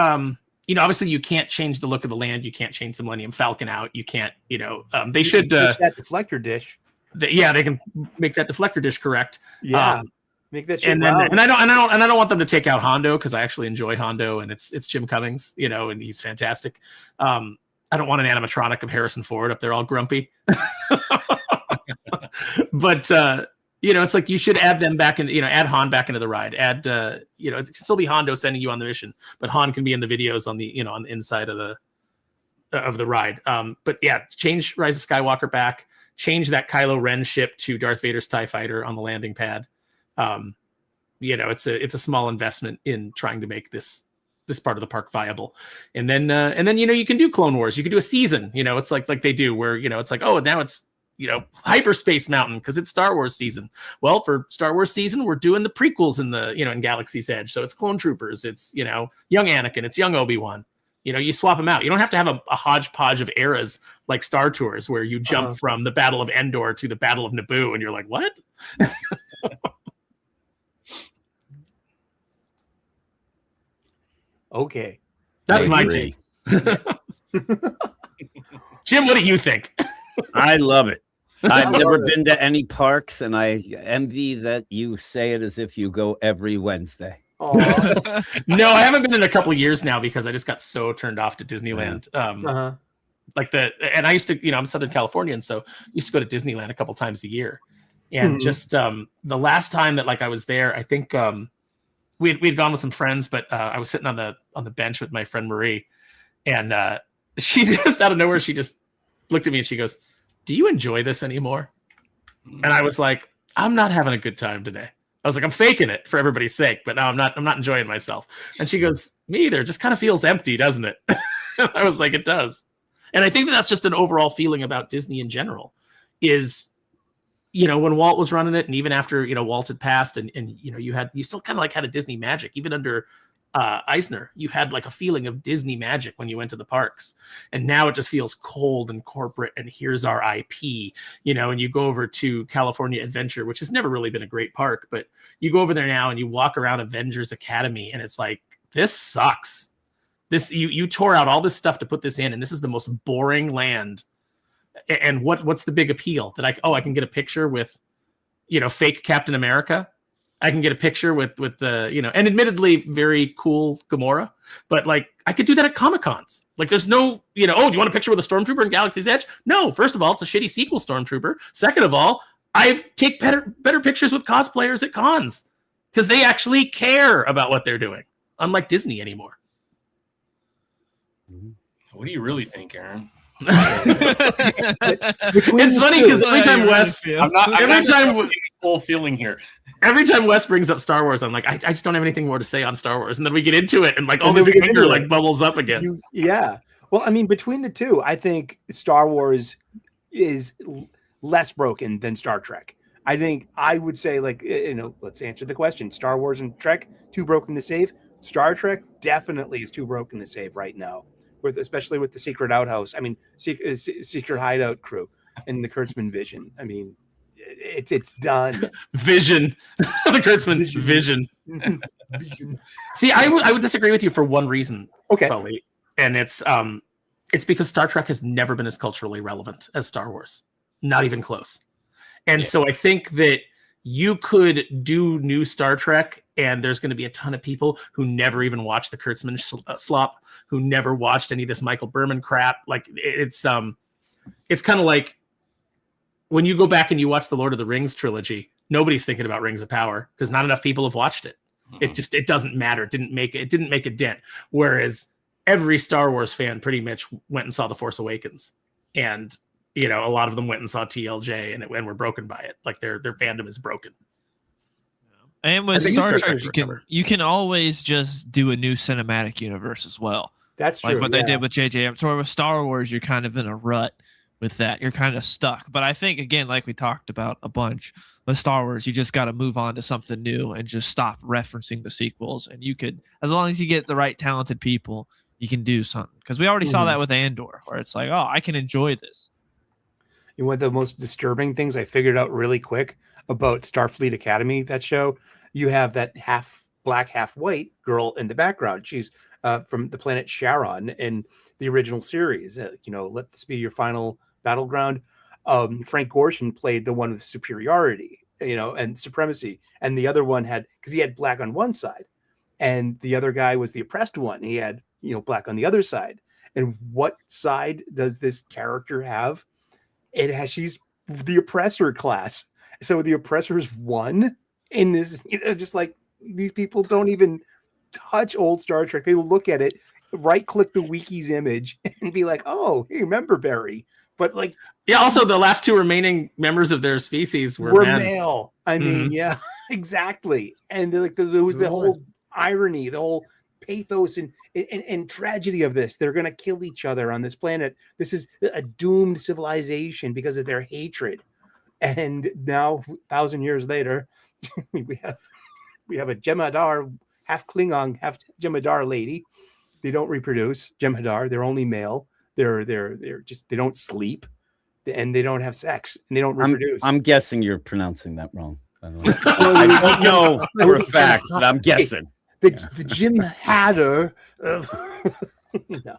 Obviously you can't change the look of the land. You can't change the Millennium Falcon out. You can't, they should push that deflector dish. They can make that deflector dish correct. Yeah. Make that shit. And I don't want them to take out Hondo, because I actually enjoy Hondo, and it's Jim Cummings, and he's fantastic. I don't want an animatronic of Harrison Ford up there all grumpy. But it's like you should add them back in, add Han back into the ride. Add, it can still be Hondo sending you on the mission, but Han can be in the videos on the, on the inside of the ride. But yeah, change Rise of Skywalker back, change that Kylo Ren ship to Darth Vader's TIE fighter on the landing pad. It's a small investment in trying to make this part of the park viable. And then, you can do Clone Wars. You can do a season, it's like they do where, it's like, oh, now it's, Hyperspace Mountain because it's Star Wars season. Well, for Star Wars season, we're doing the prequels in the, in Galaxy's Edge. So it's Clone Troopers. It's, young Anakin. It's young Obi-Wan. You swap them out. You don't have to have a hodgepodge of eras like Star Tours where you jump from the Battle of Endor to the Battle of Naboo. And you're like, what? Okay. That's my take. Jim, what do you think? I love it. I've never been to any parks, and I envy that you say it as if you go every Wednesday. No, I haven't been in a couple of years now because I just got so turned off to Disneyland. And I used to, I'm Southern Californian, so I used to go to Disneyland a couple times a year. And just the last time that I was there, I think we'd gone with some friends, but I was sitting on the bench with my friend Marie, and she just out of nowhere, she just looked at me and she goes, "Do you enjoy this anymore?" And I was like, "I'm not having a good time today." I was like, "I'm faking it for everybody's sake, but no, I'm not enjoying myself." And she goes, "Me either. It just kind of feels empty, doesn't it?" I was like, "It does." And I think that's just an overall feeling about Disney in general is, when Walt was running it, and even after, Walt had passed and you still kind of had a Disney magic, even under Eisner, you had a feeling of Disney magic when you went to the parks. And now it just feels cold and corporate, and here's our IP, and you go over to California Adventure, which has never really been a great park, but you go over there now and you walk around Avengers Academy and it's like, this sucks. This you tore out all this stuff to put this in, and this is the most boring land. And what's the big appeal? That I can get a picture with, fake Captain America. I can get a picture with the, and admittedly very cool Gamora, but like I could do that at Comic-Cons. Like there's no, do you want a picture with a Stormtrooper in Galaxy's Edge? No, first of all, it's a shitty sequel Stormtrooper. Second of all, I take better pictures with cosplayers at cons because they actually care about what they're doing, unlike Disney anymore. What do you really think, Aaron? It's funny because every time Wes, full feeling here. Every time Wes brings up Star Wars, I'm like, I just don't have anything more to say on Star Wars, and then we get into it, and like all this anger like bubbles up again. Well, I mean, between the two, I think Star Wars is less broken than Star Trek. I would say, like, let's answer the question: Star Wars and Trek too broken to save. Star Trek definitely is too broken to save right now. Especially with the secret outhouse. I mean, secret hideout crew and the Kurtzman vision. I mean, it's done. Vision, the Kurtzman vision. See, I would disagree with you for one reason, Sully, and it's because Star Trek has never been as culturally relevant as Star Wars, not even close. And so I think that you could do new Star Trek, and there's going to be a ton of people who never even watched the Kurtzman slop, who never watched any of this Michael Berman crap. Like it's kind of like when you go back and you watch the Lord of the Rings trilogy, nobody's thinking about Rings of Power because not enough people have watched it. Mm-hmm. It doesn't matter. It didn't make a dent. Whereas every Star Wars fan pretty much went and saw The Force Awakens, and a lot of them went and saw TLJ and were broken by it. Like their fandom is broken. And with Star Trek, you can always just do a new cinematic universe as well. That's true. Like what they did with JJ. So with Star Wars, you're kind of in a rut with that. You're kind of stuck. But I think, again, like we talked about a bunch, with Star Wars, you just got to move on to something new and just stop referencing the sequels. And you could, as long as you get the right talented people, you can do something. Because we already saw that with Andor, where it's like, oh, I can enjoy this. One of the most disturbing things I figured out really quick about Starfleet Academy, that show, you have that half black, half white girl in the background. She's from the planet Charon in the original series. Let this be your final battleground. Frank Gorshin played the one with superiority, and supremacy. And the other one because he had black on one side, and the other guy was the oppressed one. He had, black on the other side. And what side does this character have? She's the oppressor class. So the oppressors won in this, just like these people don't even touch old Star Trek. They will look at it, right click the wiki's image and be like, oh, hey, remember Barry. But like, yeah, also the last two remaining members of their species were male. I mean, yeah, exactly. And like there was the whole irony, the whole pathos and tragedy of this. They're going to kill each other on this planet. This is a doomed civilization because of their hatred. And now, 1,000 years later, we have a Jem'Hadar, half Klingon, half Jem'Hadar lady. They don't reproduce. Jem'Hadar, they're only male. They're they don't sleep, and they don't have sex, and they don't reproduce. I'm guessing you're pronouncing that wrong. By the way. I don't know for a fact, but I'm guessing. The Jem'Hadar. No.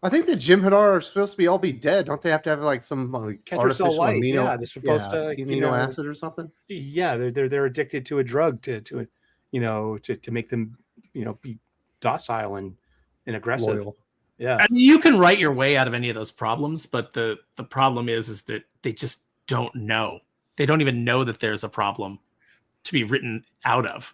I think the Jem'Hadar are supposed to all be dead. Don't they have to have like some artificial amino? They're supposed to amino acid or something. Yeah, they're addicted to a drug to make them be docile and aggressive. Loyal. Yeah, I mean, you can write your way out of any of those problems, but the problem is that they just don't know. They don't even know that there's a problem to be written out of.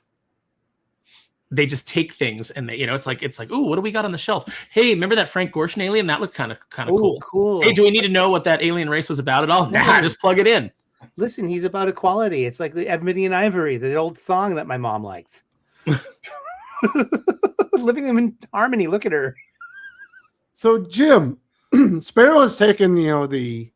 They just take things and they, it's like, oh, what do we got on the shelf? Hey, remember that Frank Gorshin alien? That looked kind of cool. Cool. Hey, do we need to know what that alien race was about at all? Nah, just plug it in. Listen, he's about equality. It's like the Ebony and Ivory, the old song that my mom liked. Living in harmony. Look at her. So, Jim, Sparrow has taken, the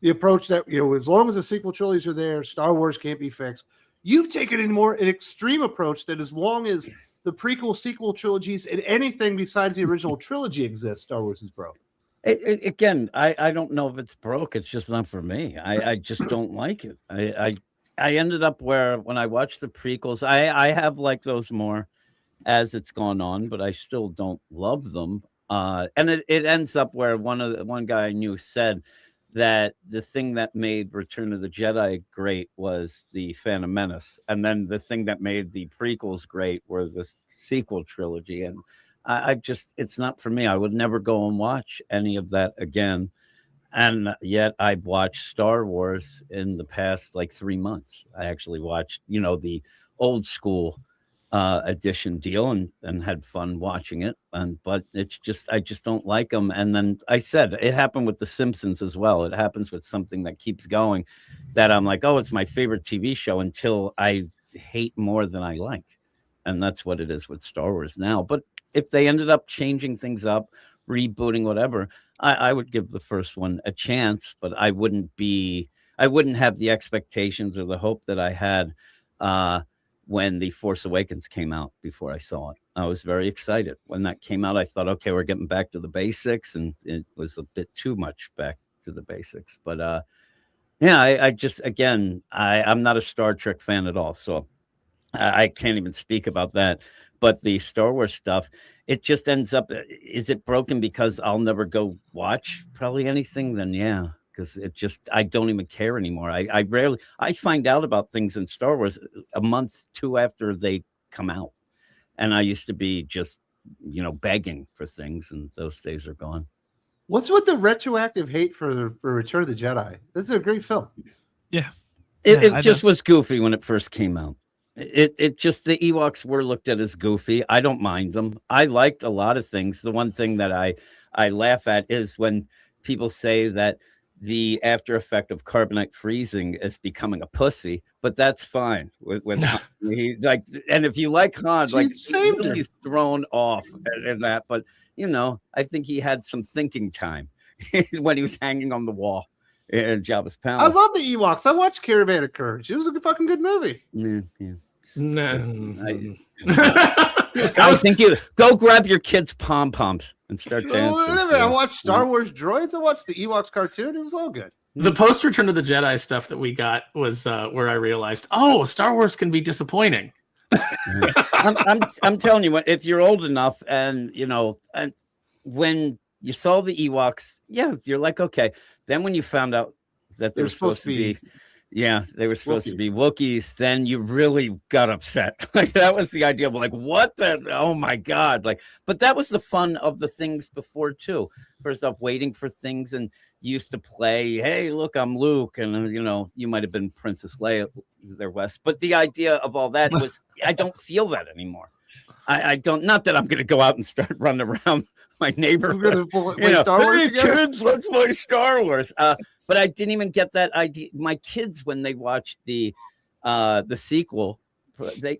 approach that, as long as the sequel trilogies are there, Star Wars can't be fixed. You've taken an extreme approach that as long as the prequel, sequel trilogies and anything besides the original trilogy exists, Star Wars is broke. Again, I don't know if it's broke. It's just not for me. I just don't like it. I ended up where when I watched the prequels, I have like those more as it's gone on, but I still don't love them. And it ends up where one guy I knew said that the thing that made Return of the Jedi great was the Phantom Menace, and then the thing that made the prequels great were the sequel trilogy. And I just, it's not for me. I would never go and watch any of that again. And yet I've watched Star Wars in the past like 3 months. I actually watched, the old school edition deal and had fun watching it. But it's just, I just don't like them. And then I said it happened with The Simpsons as well. It happens with something that keeps going that I'm like, oh, it's my favorite TV show until I hate more than I like. And that's what it is with Star Wars now. But if they ended up changing things up, rebooting, whatever, I would give the first one a chance, but I wouldn't have the expectations or the hope that I had when The Force Awakens came out before I saw it. I was very excited. When that came out, I thought, okay, we're getting back to the basics, and it was a bit too much back to the basics. But I just, again, I'm not a Star Trek fan at all, so I can't even speak about that. But the Star Wars stuff, it just ends up, is it broken because I'll never go watch probably anything? Then yeah, because it just, I don't even care anymore. I find out about things in Star Wars a month, 2 after they come out. And I used to be just, begging for things, and those days are gone. What's with the retroactive hate for Return of the Jedi? This is a great film. Yeah. It just was goofy when it first came out. It just, the Ewoks were looked at as goofy. I don't mind them. I liked a lot of things. The one thing that I laugh at is when people say that the after effect of carbonite freezing is becoming a pussy, but that's fine with he, like, and if you like Han, like, he's thrown off in that, but I think he had some thinking time when he was hanging on the wall in Jabba's palace. I love the Ewoks. I watched Caravan of Courage. It was a fucking good movie. Yeah. No. I think you go grab your kids' pom-poms and start dancing. I watched Star Wars Droids. I watched the Ewoks cartoon. It was all good. The post Return of the Jedi stuff that we got was where I realized, Star Wars can be disappointing. I'm telling you, if you're old enough, and and when you saw the Ewoks, you're like, okay. Then when you found out that they were supposed to be they were supposed to be Wookiees, then you really got upset. Like, that was the idea. Like, what the, oh my God. Like, but that was the fun of the things before too. First off, waiting for things, and you used to play, hey, look, I'm Luke. And you might have been Princess Leia there, West. But the idea of all that was, I don't feel that anymore. I don't, not that I'm going to go out and start running around my neighborhood. Star Wars kids, let's play Star Wars. But I didn't even get that idea. My kids, when they watched the sequel,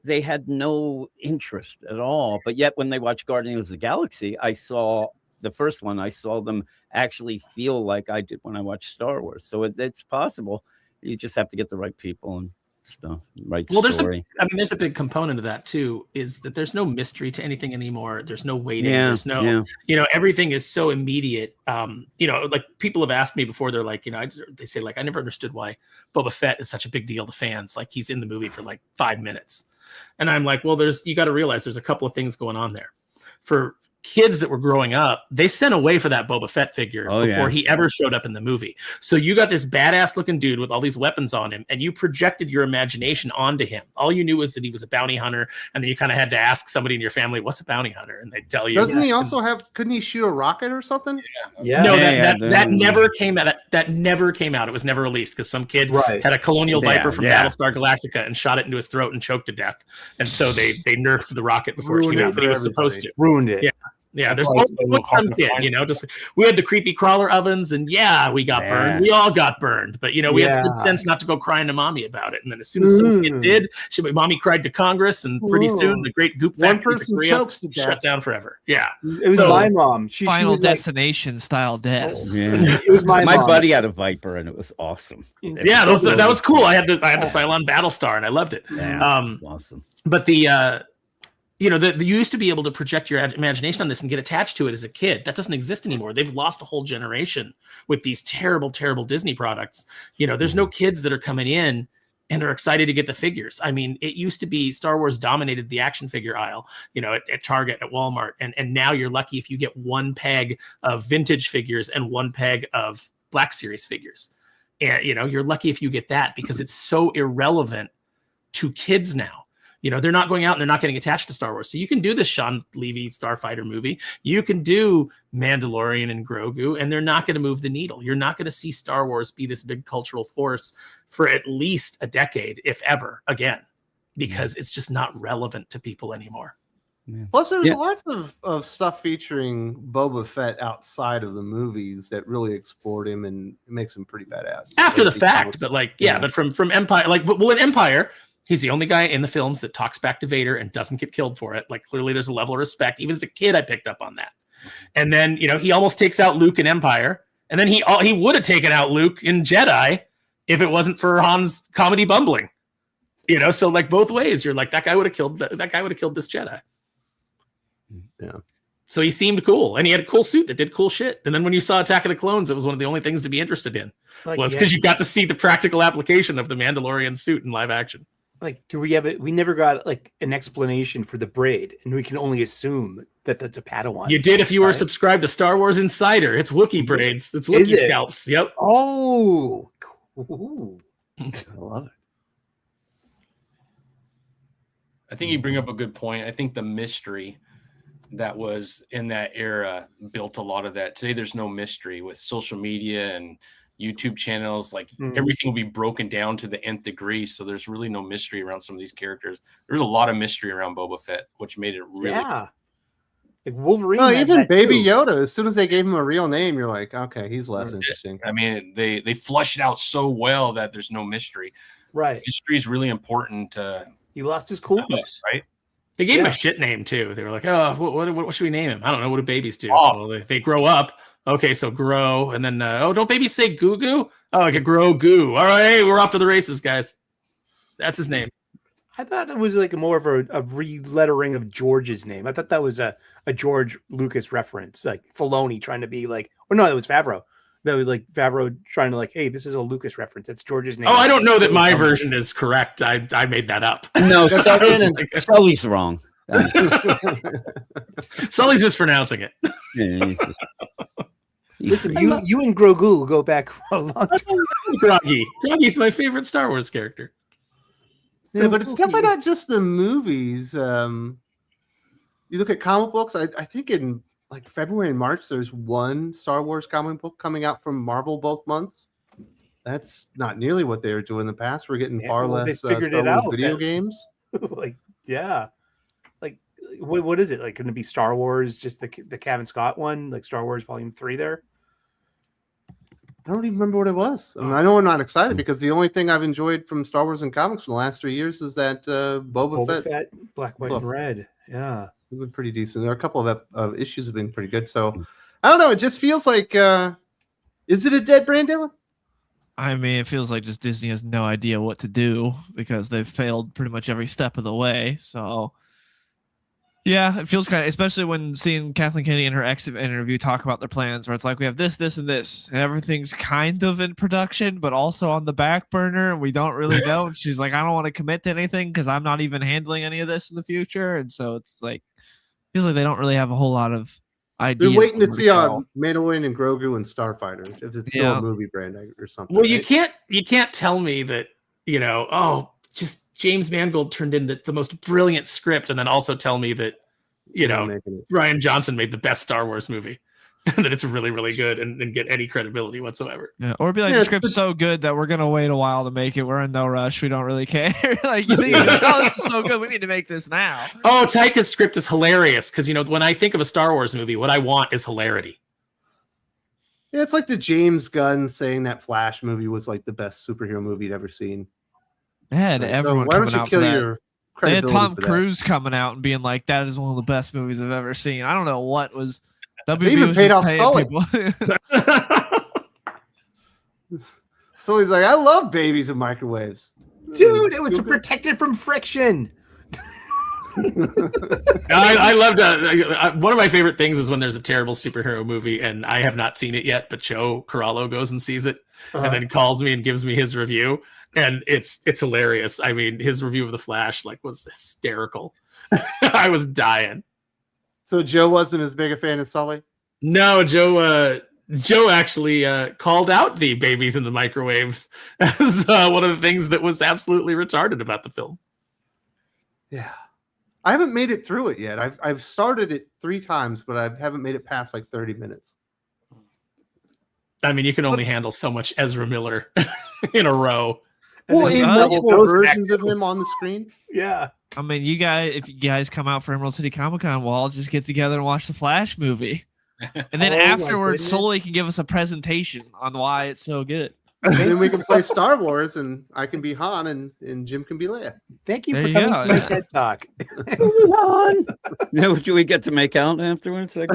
they had no interest at all. But yet, when they watched Guardians of the Galaxy, I saw the first one. I saw them actually feel like I did when I watched Star Wars. So it's possible. You just have to get the right people and stuff, right? Well, story. there's a big component of that too, is that there's no mystery to anything anymore. There's no waiting. There's no, everything is so immediate. Like, people have asked me before, they're like, they say, like, I never understood why Boba Fett is such a big deal to fans. Like, he's in the movie for like 5 minutes. And I'm like, well, you got to realize there's a couple of things going on there. For kids that were growing up, they sent away for that Boba Fett figure before he ever showed up in the movie. So you got this badass looking dude with all these weapons on him, and you projected your imagination onto him. All you knew was that he was a bounty hunter, and then you kind of had to ask somebody in your family, what's a bounty hunter? And they'd tell you. Doesn't he also couldn't he shoot a rocket or something? That never came out. That never came out. It was never released because some kid had a Colonial Viper from Battlestar Galactica and shot it into his throat and choked to death. And so they nerfed the rocket before it came out, but he was supposed to. Ruined it. Yeah, there's some kid, just we had the creepy crawler ovens, and we got burned. We all got burned, but we had the sense not to go crying to mommy about it. And then as soon as some kid did, mommy cried to Congress, and pretty soon the great goop factory shut down forever. Yeah, it was my mom. Final was Destination style death. Yeah. It was my buddy had a Viper, and it was awesome. That was cool. I had the Cylon Battlestar, and I loved it. Yeah, awesome. But you used to be able to project your imagination on this and get attached to it as a kid. That doesn't exist anymore. They've lost a whole generation with these terrible, terrible Disney products. There's no kids that are coming in and are excited to get the figures. I mean, it used to be Star Wars dominated the action figure aisle, at Target, at Walmart. And now you're lucky if you get one peg of vintage figures and one peg of Black Series figures. And, you're lucky if you get that, because it's so irrelevant to kids now. They're not going out and they're not getting attached to Star Wars. So you can do this Sean Levy Starfighter movie. You can do Mandalorian and Grogu, and they're not going to move the needle. You're not going to see Star Wars be this big cultural force for at least a decade, if ever, again, because it's just not relevant to people anymore. Yeah. Plus, there's lots of stuff featuring Boba Fett outside of the movies that really explored him and makes him pretty badass. After the fact, but but from Empire, in Empire, he's the only guy in the films that talks back to Vader and doesn't get killed for it. Clearly there's a level of respect. Even as a kid, I picked up on that. And then, he almost takes out Luke in Empire. And then he would have taken out Luke in Jedi if it wasn't for Han's comedy bumbling. So both ways, you're like, that guy would have killed this Jedi. Yeah. So he seemed cool, and he had a cool suit that did cool shit. And then when you saw Attack of the Clones, it was one of the only things to be interested in, because you got to see the practical application of the Mandalorian suit in live action. Do we have it? We never got an explanation for the braid, and we can only assume that that's a Padawan. You did if you were subscribed to Star Wars Insider. It's Wookiee braids. It's Wookiee scalps. Yep. Oh, cool. I love it. I think you bring up a good point. I think the mystery that was in that era built a lot of that. Today, there's no mystery with social media and YouTube channels. Everything will be broken down to the nth degree. So there's really no mystery around some of these characters. There's a lot of mystery around Boba Fett, which made it really Wolverine. No, even Baby Yoda, as soon as they gave him a real name, you're like, okay, he's less interesting. I mean, they flush it out so well that there's no mystery. Right. Mystery is really important. He lost his coolness. Right. They gave him a shit name too. They were like, oh, what should we name him? I don't know. What do babies do? Oh. Well, they grow up. Okay, so grow, and then don't babies say goo goo? Oh, I could grow goo. All right, we're off to the races, guys. That's his name. I thought it was more of a re-lettering of George's name. I thought that was a George Lucas reference, like Filoni trying to be it was Favreau. That was Favreau trying to hey, this is a Lucas reference. That's George's name. Oh, I don't know that my version is correct. I made that up. No, Sully's wrong. Sully's mispronouncing it. Listen, you and Grogu go back for a long time. Groggy's my favorite Star Wars character. Yeah, but it's definitely not just the movies. You look at comic books. I think in February and March, there's one Star Wars comic book coming out from Marvel both months. That's not nearly what they were doing in the past. We're getting far less Star Wars video games. What is it? Going to be Star Wars, just the Kevin Scott one, Star Wars Volume 3 there? I don't even remember what it was. I know I'm not excited because the only thing I've enjoyed from Star Wars and comics for the last 3 years is that Boba Fett, Black, White, and Red. Yeah. It's been pretty decent. There are a couple of issues have been pretty good. So I don't know. It just feels like, is it a dead brand, Dylan? I mean, it feels like just Disney has no idea what to do because they've failed pretty much every step of the way. So yeah, it feels kind of, especially when seeing Kathleen Kennedy in her exit interview talk about their plans, where it's we have this, this, and this, and everything's kind of in production, but also on the back burner, and we don't really know. She's like, I don't want to commit to anything because I'm not even handling any of this in the future, and so it's feels like they don't really have a whole lot of ideas. They're waiting to see on Mandalorian and Grogu and Starfighter if it's still a movie brand or something. Well, you can't tell me that just James Mangold turned in the most brilliant script, and then also tell me that Rian Johnson made the best Star Wars movie, and that it's really, really good, and get any credibility whatsoever. Yeah, or be the script's so good that we're gonna wait a while to make it. We're in no rush. We don't really care. You think, oh, this is so good, we need to make this now. Oh, Taika's script is hilarious because when I think of a Star Wars movie, what I want is hilarity. Yeah, it's like the James Gunn saying that Flash movie was the best superhero movie you'd ever seen. Yeah, everyone why don't you kill your They had Tom Cruise coming out and being like, that is one of the best movies I've ever seen. I don't know what was. They even paid off Sully. Sully's like, I love babies and microwaves. Dude, it was protected from friction. I loved one of my favorite things is when there's a terrible superhero movie and I have not seen it yet, but Joe Corallo goes and sees it and then calls me and gives me his review. and it's hilarious. I mean, his review of The Flash was hysterical. I was dying. So Joe wasn't as big a fan as Sully? No, Joe actually called out the babies in the microwaves as one of the things that was absolutely retarded about the film. Yeah. I haven't made it through it yet. I've started it 3 times, but I haven't made it past 30 minutes. I mean, you can only handle so much Ezra Miller in a row. Well, in multiple goes back versions of him on the screen. Yeah. I mean, if you guys come out for Emerald City Comic Con, we'll all just get together and watch the Flash movie. And then Oh, my afterwards, goodness. Sully can give us a presentation on why it's so good. And then we can play Star Wars, and I can be Han, and Jim can be Leia. Thank you There for you coming go, to my yeah. TED Talk. Now, do we get to make out afterwards? No,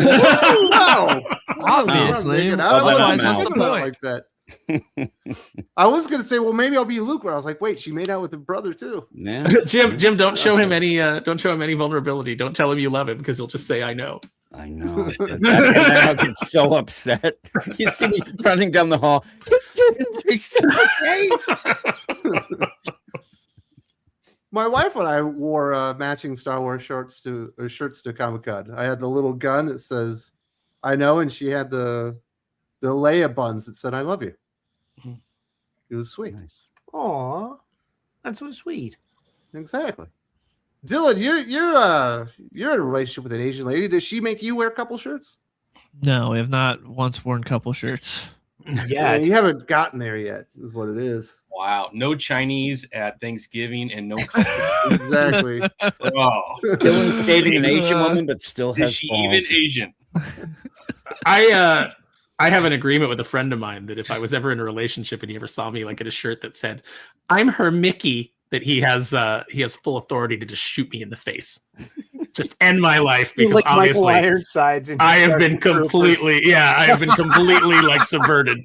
Obviously. Otherwise, Otherwise, what's what's the point? like that. I was gonna say, well, maybe I'll be Luke, but I was like, wait, she made out with her brother too. Yeah. Jim, don't show him any vulnerability. Don't tell him you love him because he'll just say I know. I know. And I get so upset. You see me running down the hall. My wife and I wore matching Star Wars shirts to Comic-Con. I had the little gun that says "I know," and she had the Leia buns that said "I love you." It was sweet. Aw, that's so sweet. Exactly. Dylan, you're in a relationship with an Asian lady. Does she make you wear a couple shirts? No, we have not once worn couple shirts. Yeah, you haven't gotten there yet, is what it is. Wow. No Chinese at Thanksgiving and no. Exactly. Oh, Dylan's dating an Asian woman, but still is has she balls. even Asian? I have an agreement with a friend of mine that if I was ever in a relationship and he ever saw me in a shirt that said "I'm her Mickey," that he has full authority to just shoot me in the face, just end my life, because like obviously Michael Ironsides and I have been completely subverted.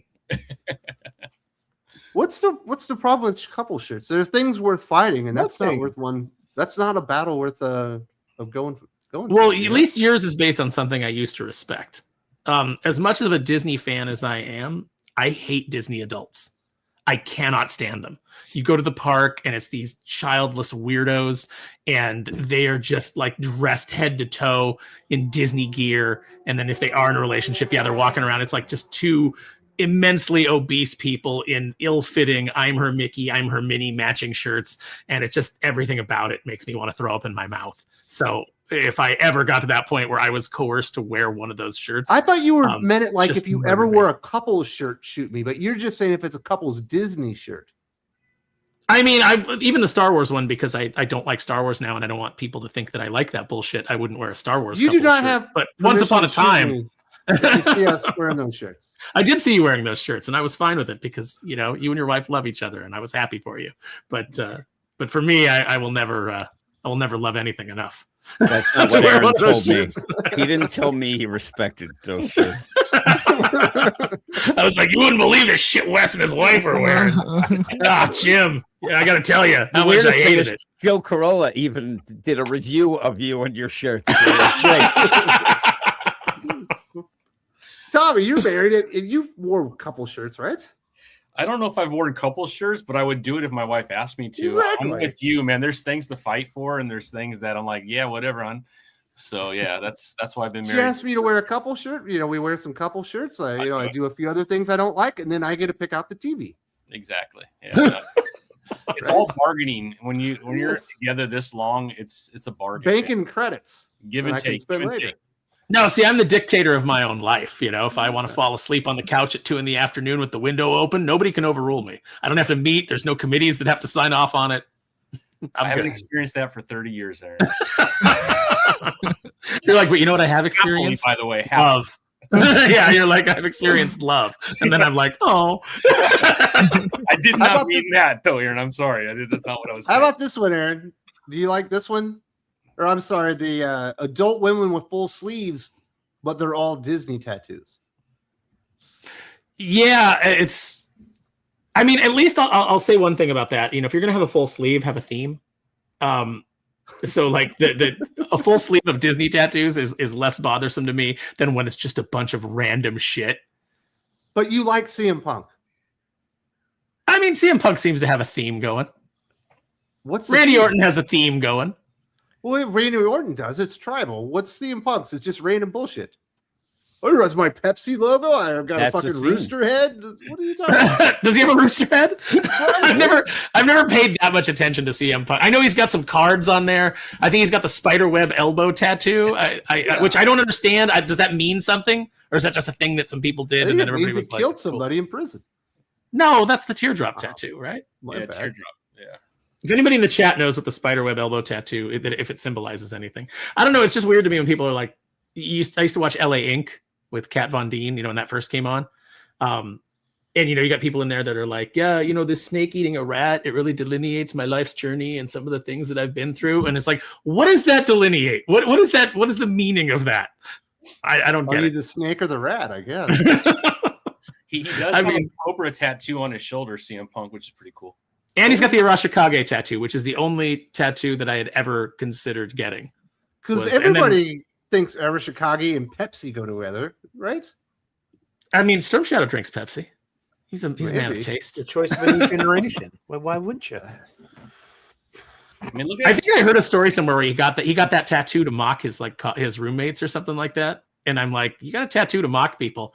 What's the problem with couple shirts? There's things worth fighting, and that's not Nothing. worth one. That's not a battle worth of going. Well, to, at least yours is based on something I used to respect. As much of a Disney fan as I am, I hate Disney adults. I cannot stand them. You go to the park and it's these childless weirdos, and they are just dressed head to toe in Disney gear. And then if they are in a relationship, they're walking around. It's just two immensely obese people in ill-fitting "I'm her Mickey, I'm her Minnie" matching shirts. And it's just everything about it makes me want to throw up in my mouth. So if I ever got to that point where I was coerced to wear one of those shirts, I thought you were meant it just if you murder ever me. wore a couple's shirt, shoot me. But you're just saying if it's a couple's Disney shirt. I mean, even the Star Wars one, because I don't like Star Wars now, and I don't want people to think that I like that bullshit. I wouldn't wear a Star Wars. You do couple not shirt. have. But once upon a permission to shoot time, me if you see us wearing those shirts. I did see you wearing those shirts, and I was fine with it because you and your wife love each other, and I was happy for you. But for me, I will never love anything enough. That's not To what wear Aaron one of those told me. shirts. He didn't tell me he respected those shirts. I was like, you wouldn't believe this shit Wes and his wife are wearing. Jim, I got to tell you how much I weirdest thing hated is it. Joe Corolla even did a review of you and your shirts. It was great. Tommy, you're married and you wore a couple shirts, right? I don't know if I've worn couple shirts, but I would do it if my wife asked me to. Exactly. I'm with you, man. There's things to fight for, and there's things that I'm like, yeah, whatever, hon. So yeah, that's why I've been She married. asked me to wear a couple shirt. We wear some couple shirts. I do a few other things I don't like, and then I get to pick out the TV. Exactly. Yeah. It's all bargaining when you're Yes. together this long. It's a bargain. Banking credits. Give that and I can take. spend Give and later. take. No, see, I'm the dictator of my own life. If I want to fall asleep on the couch at 2 p.m. with the window open, nobody can overrule me. I don't have to meet. There's no committees that have to sign off on it. I haven't good. experienced that for 30 years, Aaron. You're like, but you know what I have Happily, experienced? by the way. Happily. Love. Yeah, you're like, I've experienced love. And then I'm like, oh. I did How not about mean that, though, Aaron. I'm sorry. That's not what I was How saying. about this one, Aaron? Do you like this one? Or I'm sorry, the adult women with full sleeves, but they're all Disney tattoos. Yeah, I mean, at least I'll say one thing about that. If you're going to have a full sleeve, have a theme. So a full sleeve of Disney tattoos is less bothersome to me than when it's just a bunch of random shit. But you like CM Punk. I mean, CM Punk seems to have a theme going. What's Randy theme? Orton has a theme going. Well, Randy Orton does. It's tribal. What's CM Punk's? It's just random bullshit. Oh, that's my Pepsi logo. I've got That's a the fucking theme. rooster head. What are you talking about? Does he have a rooster head? I've never paid that much attention to CM Punk. I know he's got some cards on there. I think he's got the spider web elbow tattoo, which I don't understand. Does that mean something, or is that just a thing that some people I did think and then it everybody means was he like, killed cool. somebody in prison. No, that's the teardrop tattoo, right? My Yeah, bad. teardrop. Yeah. If anybody in the chat knows what the spiderweb elbow tattoo, if it symbolizes anything, I don't know. It's just weird to me when people are like, I used to watch LA Inc. with Kat Von D, when that first came on. And, you got people in there that are like, yeah, this snake eating a rat, it really delineates my life's journey and some of the things that I've been through. And it's like, what does that delineate? What is that? What is the meaning of that? I don't get Are you it. the snake or the rat? I guess. He does have a Cobra tattoo on his shoulder, CM Punk, which is pretty cool. And he's got the Arashikage tattoo, which is the only tattoo that I had ever considered getting. Because everybody thinks Arashikage and Pepsi go together, right? I mean, Storm Shadow drinks Pepsi. He's a man of Maybe. taste. The choice of a new generation. Well, why wouldn't you? I mean, look I at think I heard a story somewhere where he got that tattoo to mock his his roommates or something like that. And I'm like, you got a tattoo to mock people.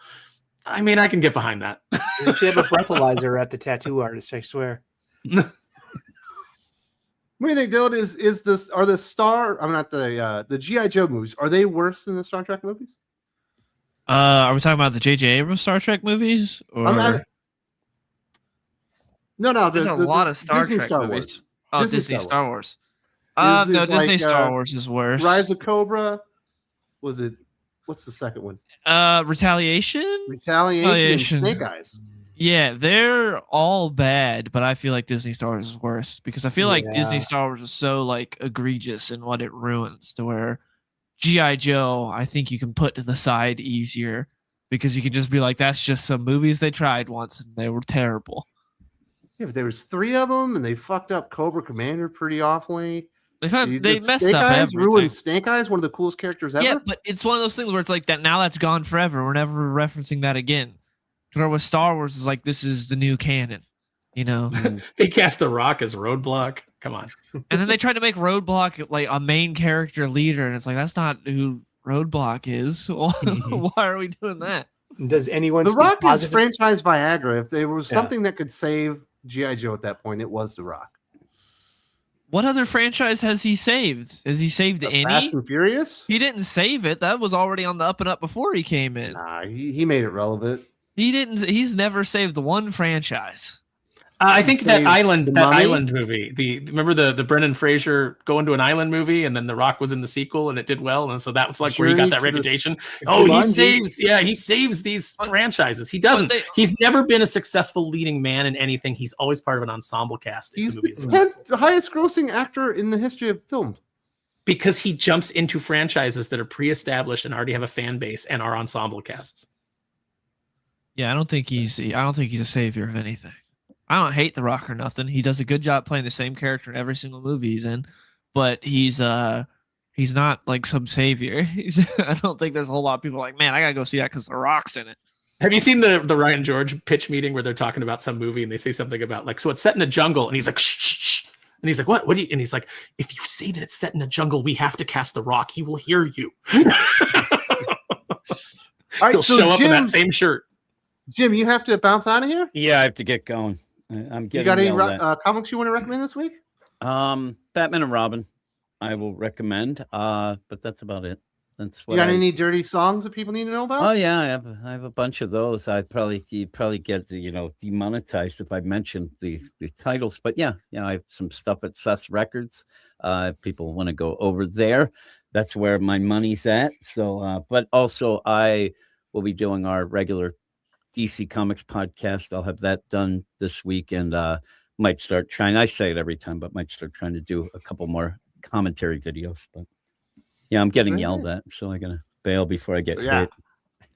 I mean, I can get behind that. You should have a breathalyzer at the tattoo artist, I swear. What do you think, Dylan? Are the G.I. Joe movies, are they worse than the Star Trek movies? Are we talking about the J.J. Abrams Star Trek movies? Or No. there's a lot of Star Disney Trek Star movies. Wars. Oh, Disney Disney Star Star Wars. Is No, Disney like, Star Wars is worse. Rise of Cobra. Was it? What's the second one? Retaliation? Retaliation. And Snake Eyes. Yeah, they're all bad, but I feel like Disney Star Wars is worse because I feel like Disney Star Wars is so like egregious in what it ruins to where G.I. Joe, I think you can put to the side easier because you can just be like, that's just some movies they tried once and they were terrible. Yeah, but there was 3 of them, and they fucked up Cobra Commander pretty awfully. They messed Snake up Eyes everything. ruined Snake Eyes, one of the coolest characters ever. Yeah, but it's one of those things where it's like that. Now that's gone forever. We're never referencing that again. Where with Star Wars is like this is the new canon, They cast The Rock as Roadblock. Come on. And then they tried to make Roadblock like a main character leader, and it's like that's not who Roadblock is. Why are we doing that? Does anyone? The speak Rock is positive- franchise Viagra. If there was Yeah. something that could save G.I. Joe at that point, it was The Rock. What other franchise has he saved? Has he saved any? Fast and Furious? He didn't save it. That was already on the up and up before he came in. Nah, he made it relevant. He didn't. He's never saved the one franchise. I think that Saved island the Mummy? movie. Remember the Brendan Fraser going to an island movie, and then The Rock was in the sequel, and it did well, and so that was like where he got that Journey to the- reputation. Oh, he Jumanji. saves these franchises. He doesn't. He's never been a successful leading man in anything. He's always part of an ensemble cast. He's If the movie is the successful. 10th highest grossing actor in the history of film. Because he jumps into franchises that are pre-established and already have a fan base and are ensemble casts. Yeah, I don't think he's a savior of anything. I don't hate The Rock or nothing. He does a good job playing the same character in every single movie he's in, but he's not like some savior. I don't think there's a whole lot of people like, man, I gotta go see that because The Rock's in it. Have you seen the Ryan George pitch meeting where they're talking about some movie and they say something about like, so it's set in a jungle, and he's like, shh, shh, shh. And he's like, what do you? And he's like, if you say that it's set in a jungle, we have to cast The Rock. He will hear you. All right, He'll so show up in Jim, that same shirt. Jim, you have to bounce out of here. Yeah, I have to get going. I'm getting You got any yelled at. comics you want to recommend this week? Batman and Robin, I will recommend. But that's about it. That's what You got any dirty songs that people need to know about? Oh yeah, I have a bunch of those. You'd probably get demonetized if I mentioned the titles. But yeah, I have some stuff at Sus Records. If people want to go over there, that's where my money's at. So, but also I will be doing our regular DC Comics podcast. I'll have that done this week, and might start trying. I say it every time, but might start trying to do a couple more commentary videos. But yeah, I'm getting yelled at, so I'm gonna bail before I get hit.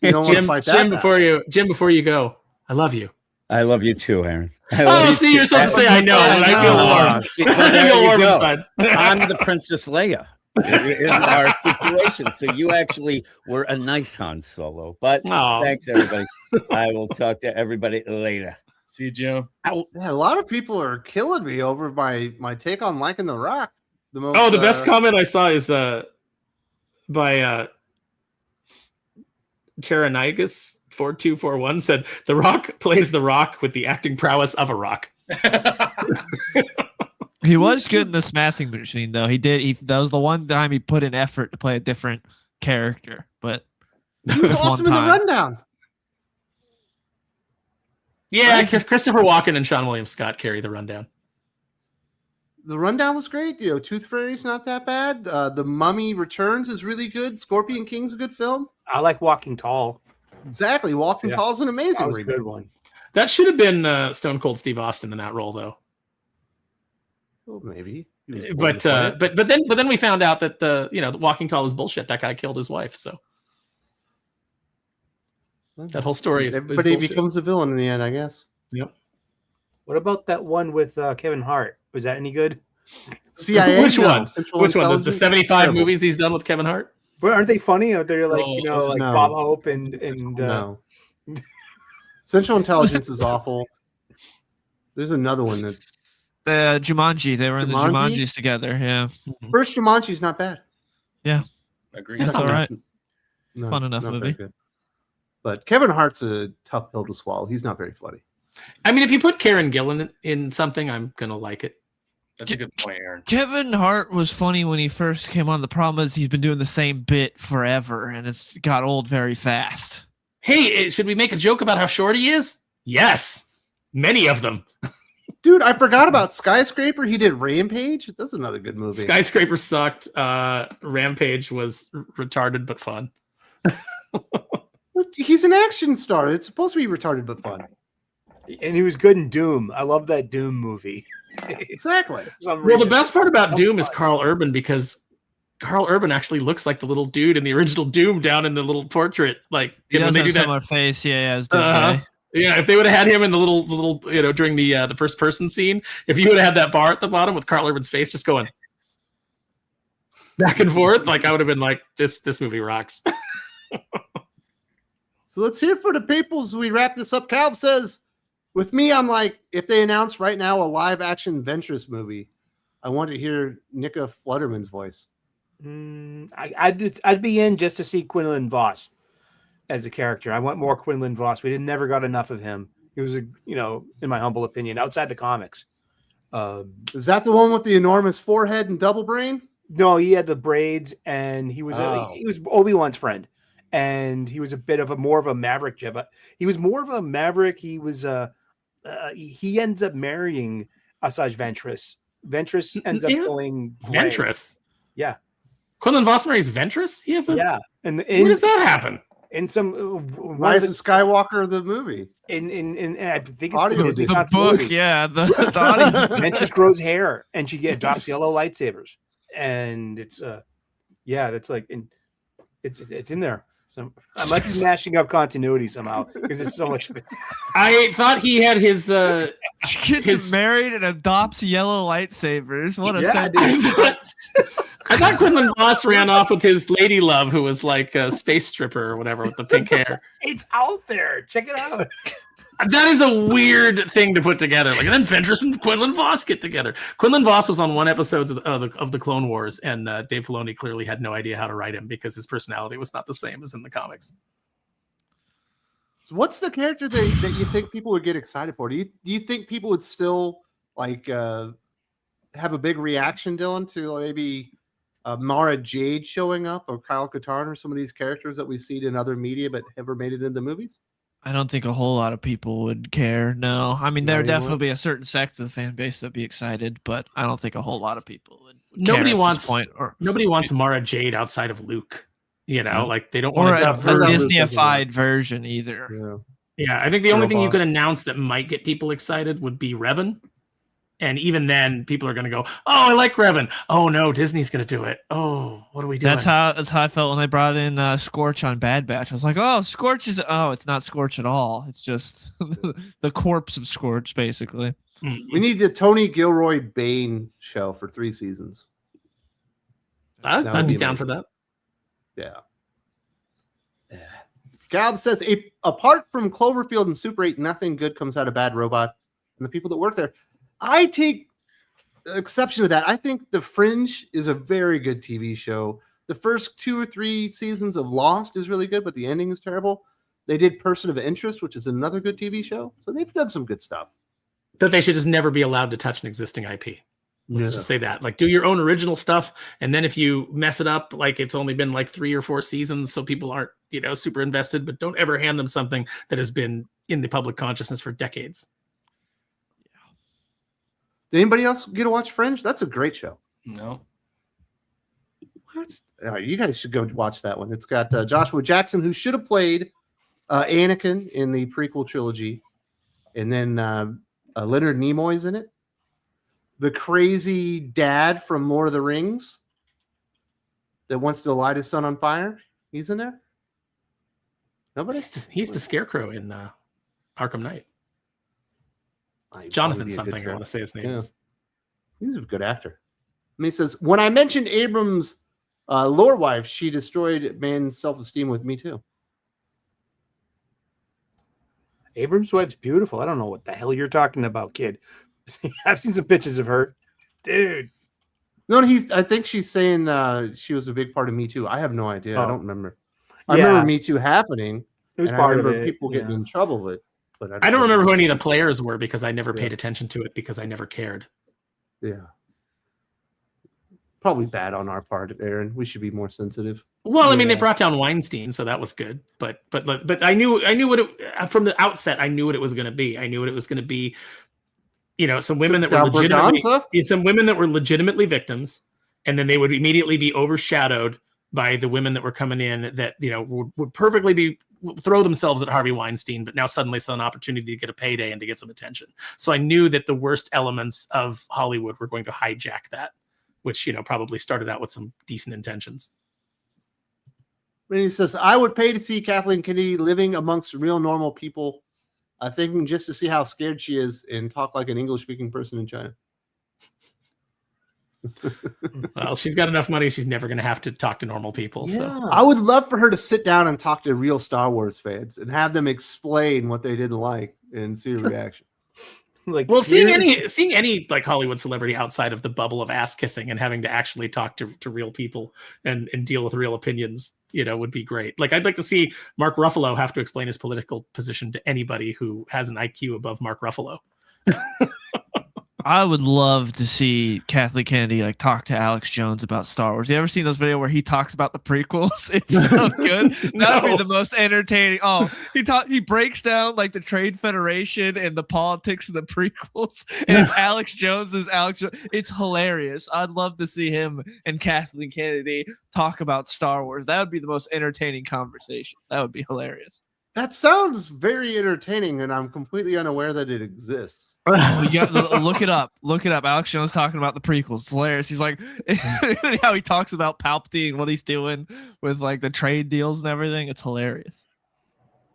You don't want to fight that. Jim, before you go, I love you. I love you too, Aaron. Oh, see, you're supposed to say I know, but I feel warm. I feel warm inside. I'm the Princess Leia in our situation, so you actually were a nice Han Solo. But thanks, everybody. I will talk to everybody later. See you, Jim. Yeah, a lot of people are killing me over my take on liking The Rock. The most, Oh, the best comment I saw is by Terranigus 4241 said The Rock plays The Rock with the acting prowess of a rock. He was good in the Smashing Machine, though. That was the one time he put in effort to play a different character. But he was awesome in The Rundown. Yeah, right? Christopher Walken and Sean William Scott carry The Rundown. The Rundown was great. Tooth Fairy's not that bad. The Mummy Returns is really good. Scorpion King's a good film. I like Walking Tall. Exactly. Walking Tall is an amazing good one. That should have been Stone Cold Steve Austin in that role, though. Well, maybe. But then we found out that the Walking Tall is bullshit. That guy killed his wife, so that whole story is but he becomes a villain in the end, I guess. Yep. What about that one with Kevin Hart? Was that any good? CIA. Which one? Central Which one? The 75 movies he's done with Kevin Hart? But aren't they funny? They're like like no. Bob Hope and no. Central Intelligence is awful. There's another one that Jumanji. They were in the Jumanjis together. Yeah. First Jumanji's not bad. Yeah. Agreed. That's all right. No, fun enough movie. But Kevin Hart's a tough pill to swallow. He's not very funny. I mean, if you put Karen Gillan in something, I'm gonna like it. That's a good point, Aaron. Kevin Hart was funny when he first came on. The problem is he's been doing the same bit forever, and it's got old very fast. Hey, should we make a joke about how short he is? Yes. Many of them. Dude, I forgot about Skyscraper. He did Rampage. That's another good movie. Skyscraper sucked. Rampage was retarded but fun. He's an action star. It's supposed to be retarded but fun. And he was good in Doom. I love that Doom movie. Exactly. Well, the best part about Doom is Carl Urban, because Carl Urban actually looks like the little dude in the original Doom down in the little portrait. Like he when does they have do similar that face. Yeah, yeah. If they would have had him in the little during the first person scene, if you would have had that bar at the bottom with Carl Urban's face just going back and forth, like I would have been like, this movie rocks. So let's hear for the people as we wrap this up. Calb says, with me, I'm like, if they announce right now a live action Ventress movie, I want to hear Nika Flutterman's voice. I'd be in just to see Quinlan Voss as a character. I want more Quinlan Voss. We never got enough of him. He was in my humble opinion, outside the comics. Is that the one with the enormous forehead and double brain? No, he had the braids, and he was he was Obi-Wan's friend, and he was a bit of more of a maverick. He was more of a maverick. He was he ends up marrying Asajj Ventress. Ventress ends up going gray. Ventress. Yeah. Quinlan Voss marries Ventress? He has And where does that happen? In some Rise of Skywalker, the movie. In I think it's audio the book. Yeah, the audio. Ventress grows hair, and she adopts yellow lightsabers, and it's that's like it's in there. So I might be mashing up continuity somehow because it's so much. I thought he had his gets married and adopts yellow lightsabers. What a sentence. I thought Quinlan Voss ran off with his lady love, who was like a space stripper or whatever with the pink hair. It's out there. Check it out. That is a weird thing to put together. Like, and then Ventress and Quinlan Voss get together. Quinlan Voss was on one episode of the Clone Wars, and Dave Filoni clearly had no idea how to write him because his personality was not the same as in the comics. So what's the character that you think people would get excited for? Do you think people would still like have a big reaction, Dylan, to maybe Mara Jade showing up, or Kyle Katarn, or some of these characters that we've seen in other media but never made it in the movies? I don't think a whole lot of people would care. No, I mean there would definitely be a certain sect of the fan base that'd be excited, but I don't think a whole lot of people would. Nobody wants Mara Jade outside of Luke. Like they don't want a Disney-ified version either. Yeah, I think the only thing you could announce that might get people excited would be Revan. And even then, people are going to go, "Oh, I like Revan." Oh no, Disney's going to do it. Oh, what are we doing? That's how I felt when they brought in Scorch on Bad Batch. I was like, "Oh, Scorch is it's not Scorch at all. It's just the corpse of Scorch, basically." We need the Tony Gilroy Bane show for 3 seasons. I'd be down for that. Yeah. Galb says, apart from Cloverfield and Super 8, nothing good comes out of Bad Robot and the people that work there. I take exception to that. I think The Fringe is a very good TV show. The first 2 or 3 seasons of Lost is really good, but the ending is terrible. They did Person of Interest, which is another good TV show. So they've done some good stuff. But they should just never be allowed to touch an existing IP. Let's just say that. Like, do your own original stuff, and then if you mess it up, like it's only been like 3 or 4 seasons, so people aren't, super invested, but don't ever hand them something that has been in the public consciousness for decades. Did anybody else get to watch Fringe? That's a great show. No. What? You guys should go watch that one. It's got Joshua Jackson, who should have played Anakin in the prequel trilogy, and then Leonard Nimoy's in it. The crazy dad from Lord of the Rings that wants to light his son on fire. He's in there. Nobody. He's the Scarecrow in Arkham Knight. Jonathan something. I want to say his name. Yeah. He's a good actor. I mean, he says, when I mentioned Abrams' lore wife, she destroyed man's self-esteem with me too. Abrams' wife's beautiful. I don't know what the hell you're talking about, kid. I've seen some pictures of her, dude. No, I think she's saying she was a big part of Me Too. I have no idea. I don't remember. I remember Me Too happening. It was part of it. People getting in trouble with it. But I don't remember who any of the players were because I never paid attention to it because I never cared. Yeah. Probably bad on our part, Aaron. We should be more sensitive. Well, I mean, they brought down Weinstein, so that was good. But I knew what it from the outset. I knew what it was going to be. I knew what it was going to be. Some women that were legitimately victims, and then they would immediately be overshadowed by the women that were coming in that would perfectly throw themselves at Harvey Weinstein, but now suddenly saw an opportunity to get a payday and to get some attention. So I knew that the worst elements of Hollywood were going to hijack that, which probably started out with some decent intentions. And he says, I would pay to see Kathleen Kennedy living amongst real normal people, thinking just to see how scared she is and talk like an English-speaking person in China. Well, she's got enough money. She's never going to have to talk to normal people. Yeah. So I would love for her to sit down and talk to real Star Wars fans and have them explain what they didn't like and see a reaction. Seeing any like Hollywood celebrity outside of the bubble of ass kissing and having to actually talk to real people and deal with real opinions, would be great. Like, I'd like to see Mark Ruffalo have to explain his political position to anybody who has an IQ above Mark Ruffalo. I would love to see Kathleen Kennedy talk to Alex Jones about Star Wars. You ever seen those videos where he talks about the prequels? It's so good. That would be the most entertaining. Oh, he breaks down the Trade Federation and the politics of the prequels, and it's Alex Jones as Alex Jones. It's hilarious. I'd love to see him and Kathleen Kennedy talk about Star Wars. That would be the most entertaining conversation. That would be hilarious. That sounds very entertaining, and I'm completely unaware that it exists. Oh, you got look it up. Look it up. Alex Jones talking about the prequels. It's hilarious. He's like, how he talks about Palpatine, what he's doing with the trade deals and everything. It's hilarious.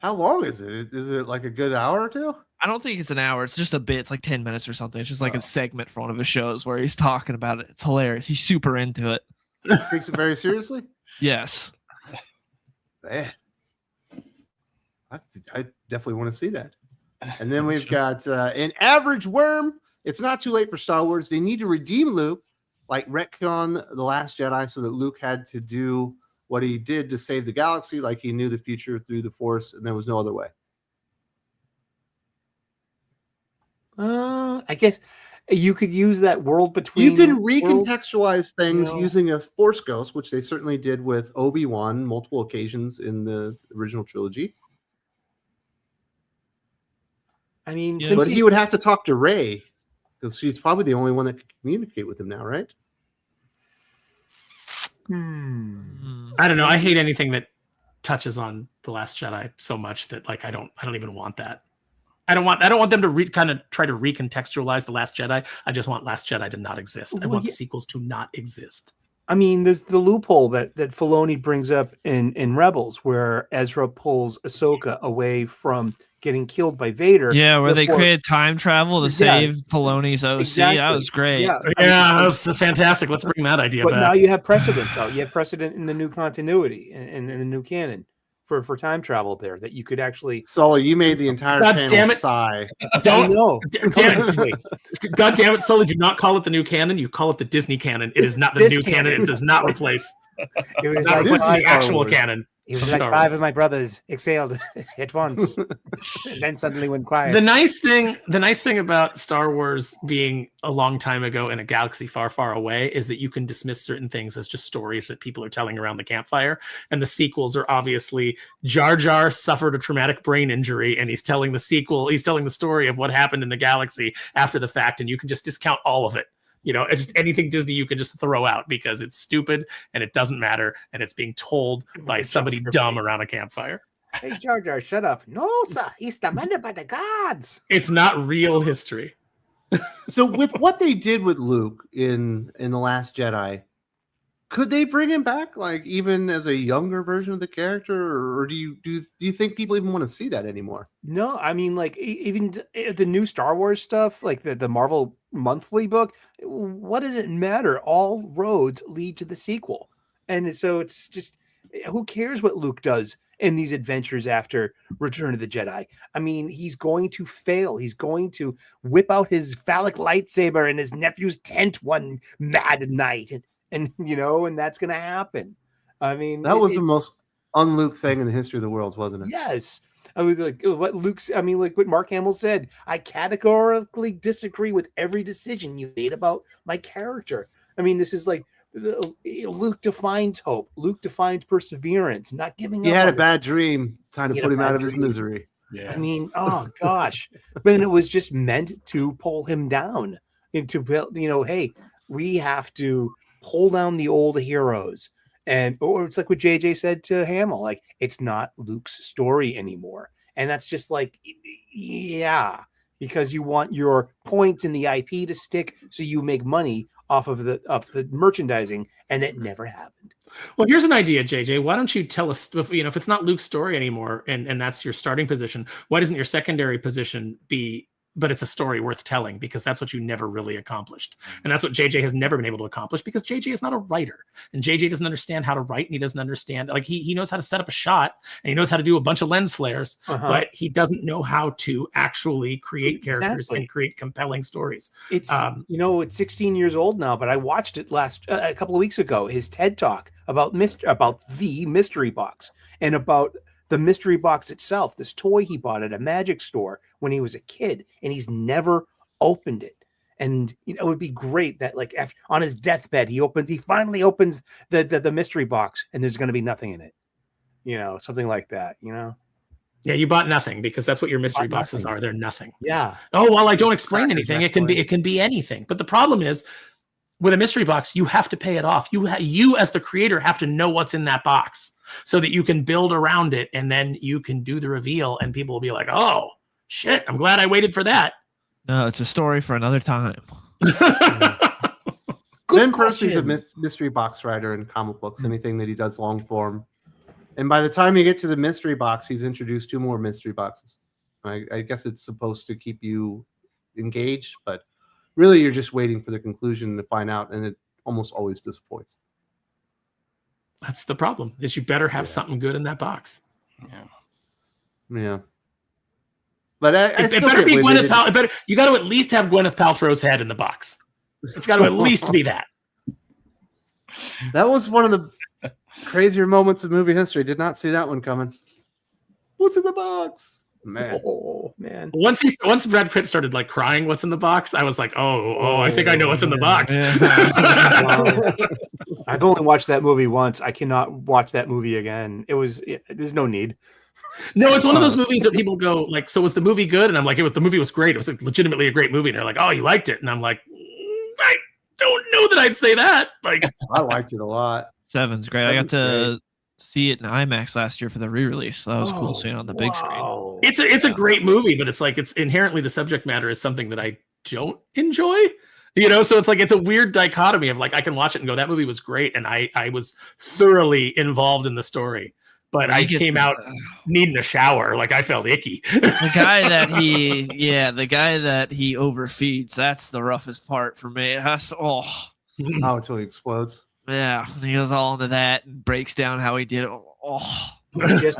How long is it? Is it a good hour or two? I don't think it's an hour. It's just a bit. It's 10 minutes or something. It's just a segment for one of his shows where he's talking about it. It's hilarious. He's super into it. Takes it very seriously? Yes. Man. I definitely want to see that. And then we've got an average worm. It's not too late for Star Wars. They need to redeem Luke, retcon The Last Jedi, so that Luke had to do what he did to save the galaxy, like he knew the future through the Force, and there was no other way. I guess you could use that world between. You can recontextualize things using a Force Ghost, which they certainly did with Obi-Wan multiple occasions in the original trilogy. I mean, but he would have to talk to Rey because she's probably the only one that can communicate with him now, right? I don't know. I hate anything that touches on The Last Jedi so much that I don't even want that. I don't want them to kind of try to recontextualize The Last Jedi. I just want Last Jedi to not exist. I want the sequels to not exist. I mean, there's the loophole that Filoni brings up in Rebels, where Ezra pulls Ahsoka away from getting killed by Vader. Yeah, where they created time travel to save Filoni's OC. Exactly. That was great. Yeah, that was fantastic. Let's bring that idea back. But now you have precedent, though. You have precedent in the new continuity and in the new canon for time travel there that you could actually. Sully, you made the entire God panel damn it. sigh. Don't know. damn it. God damn it, Sully, do not call it the new canon. You call it the Disney canon. It is not the new canon. It does not replace. It was Not like replace the Star actual Wars. canon. it was of like Star 5 Wars. of my brothers exhaled at once, and then suddenly went quiet. The nice thing about Star Wars being a long time ago in a galaxy far, far away is that you can dismiss certain things as just stories that people are telling around the campfire. And the sequels are obviously Jar Jar suffered a traumatic brain injury, and he's telling the story of what happened in the galaxy after the fact, and you can just discount all of it. You know, it's just anything Disney you can just throw out because it's stupid and it doesn't matter, and it's being told by somebody dumb around a campfire. Hey, Jar Jar, shut up. No, sir. He's demanded by the gods. It's not real history. So with what they did with Luke in The Last Jedi, could they bring him back, like even as a younger version of the character, or do you think people even want to see that anymore? No, I mean, like even the new Star Wars stuff, like the Marvel monthly book, what does it matter? All roads lead to the sequel. And so it's just, who cares what Luke does in these adventures after Return of the Jedi? I mean, he's going to fail. He's going to whip out his phallic lightsaber in his nephew's tent one mad night. And you know, and that's going to happen. I mean, That was the most un-Luke thing in the history of the world, wasn't it? yes. I was like, what what Mark Hamill said. I categorically disagree with every decision you made about my character. I mean, this is like Luke defines hope. Luke defines perseverance, not giving He up. had a on bad dream trying He to had put a him out bad of his dream. misery. Yeah. I mean, oh gosh, but it was just meant to pull him down into, you know, hey, we have to pull down the old heroes. And or it's like what JJ said to Hamill, like it's not Luke's story anymore. And that's just like, yeah, because you want your points in the IP to stick, so you make money off of the merchandising, and it never happened. Well, here's an idea, JJ. Why don't you tell us, you know, if it's not Luke's story anymore, and that's your starting position, why doesn't your secondary position be, but it's a story worth telling? Because that's what you never really accomplished. And that's what JJ has never been able to accomplish, because JJ is not a writer, and JJ doesn't understand how to write, and he doesn't understand, like he knows how to set up a shot, and he knows how to do a bunch of lens flares, but he doesn't know how to actually create characters and create compelling stories. It's you know, it's 16 years old now, but I watched it a couple of weeks ago, his TED talk about the mystery box, and about the mystery box itself, this toy he bought at a magic store when he was a kid, and he's never opened it. And you know, it would be great that, like, after, on his deathbed, he finally opens the mystery box, and there's going to be nothing in it. You know, something like that. You know. Yeah, you bought nothing, because that's what your mystery boxes are. They're nothing. Yeah. Oh, well, I don't explain anything. It can be anything. But the problem is, with a mystery box, you have to pay it off. You as the creator have to know what's in that box, so that you can build around it, and then you can do the reveal, and people will be like, "Oh shit, I'm glad I waited for that." No, it's a story for another time. Ben Percy's a mystery box writer in comic books, anything that he does long form. And by the time you get to the mystery box, he's introduced 2 more mystery boxes. I guess it's supposed to keep you engaged, but really you're just waiting for the conclusion to find out, and it almost always disappoints. That's the problem, is you better have something good in that box. Yeah. But it better be Gwyneth Paltrow. You got to at least have Gwyneth Paltrow's head in the box. It's got to at least be that. That was one of the crazier moments of movie history. Did not see that one coming. What's in the box? Man. Oh man. Once Brad Pitt started like crying, "What's in the box?" I was like, oh, I think I know what's in the box. Yeah. I've only watched that movie once. I cannot watch that movie again. There's no need. No, it's one of those movies that people go like, "So was the movie good?" And I'm like, the movie was great. It was like legitimately a great movie. And they're like, "Oh, you liked it?" And I'm like, I don't know that I'd say that. Like, I liked it a lot. Seven's great. I got to see it in IMAX last year for the re-release. So that was cool seeing it on the big screen. It's a great movie, but it's inherently the subject matter is something that I don't enjoy. You know, so it's like it's a weird dichotomy of like I can watch it and go, that movie was great, and I was thoroughly involved in the story. But I came out needing a shower. Like I felt icky. The guy that he overfeeds, that's the roughest part for me. That's Until he explodes. yeah. He goes all into that and breaks down how he did it. Oh, just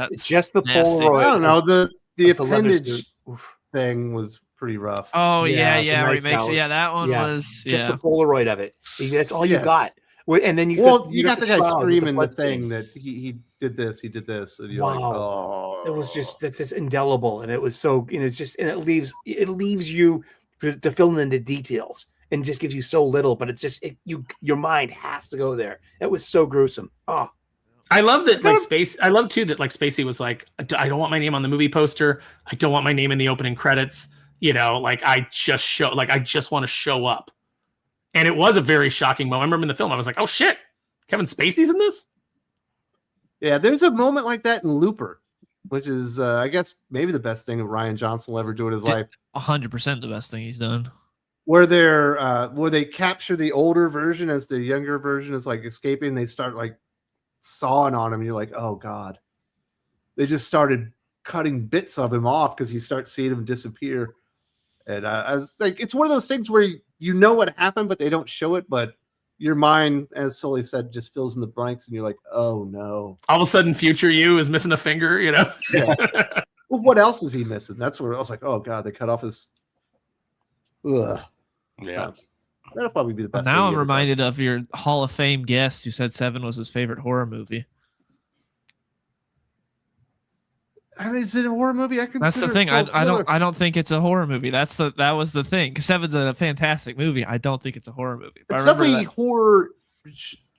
the nasty. Polaroid. I don't know. The of the leather appendage suit. Oof. thing was pretty rough. Oh Yeah, yeah, the where he knife makes that yeah, was- that one yeah, was Just the Polaroid of it. That's all you Yes. got. And then you got the guy shroud with screaming the blood thing stain. that he did this, and you're like, Wow. oh, It was that's just indelible, and it was so it's just and it leaves you to fill in the details and just gives you so little, but it's just your mind has to go there. It was so gruesome. Oh, I love that, like Space. I love too that like Spacey was like, I don't want my name on the movie poster. I don't want my name in the opening credits. You know, like I just want to show up. And it was a very shocking moment. I remember in the film, I was like, oh shit, Kevin Spacey's in this? yeah. There's a moment like that in Looper, which is, I guess, maybe the best thing that Rian Johnson will ever do in his life, 100% the best thing he's done. where they capture the older version as the younger version is like escaping. They start like sawing on him, and you're like, oh god. They just started cutting bits of him off because you start seeing him disappear. And I was like, it's one of those things where you know what happened, but they don't show it. But your mind, as Sully said, just fills in the blanks, and you're like, oh no. All of a sudden, future you is missing a finger, you know? Yes. Well, what else is he missing? That's where I was like, oh god, they cut off his. Ugh. Yeah. That'll probably be the best. Now thing I'm he ever reminded does. of your Hall of Fame guest who said Seven was his favorite horror movie. I mean, is it a horror movie? That's the thing. I don't think it's a horror movie. That was the thing. 'Cause Seven's a fantastic movie. I don't think it's a horror movie. But It's I remember definitely horror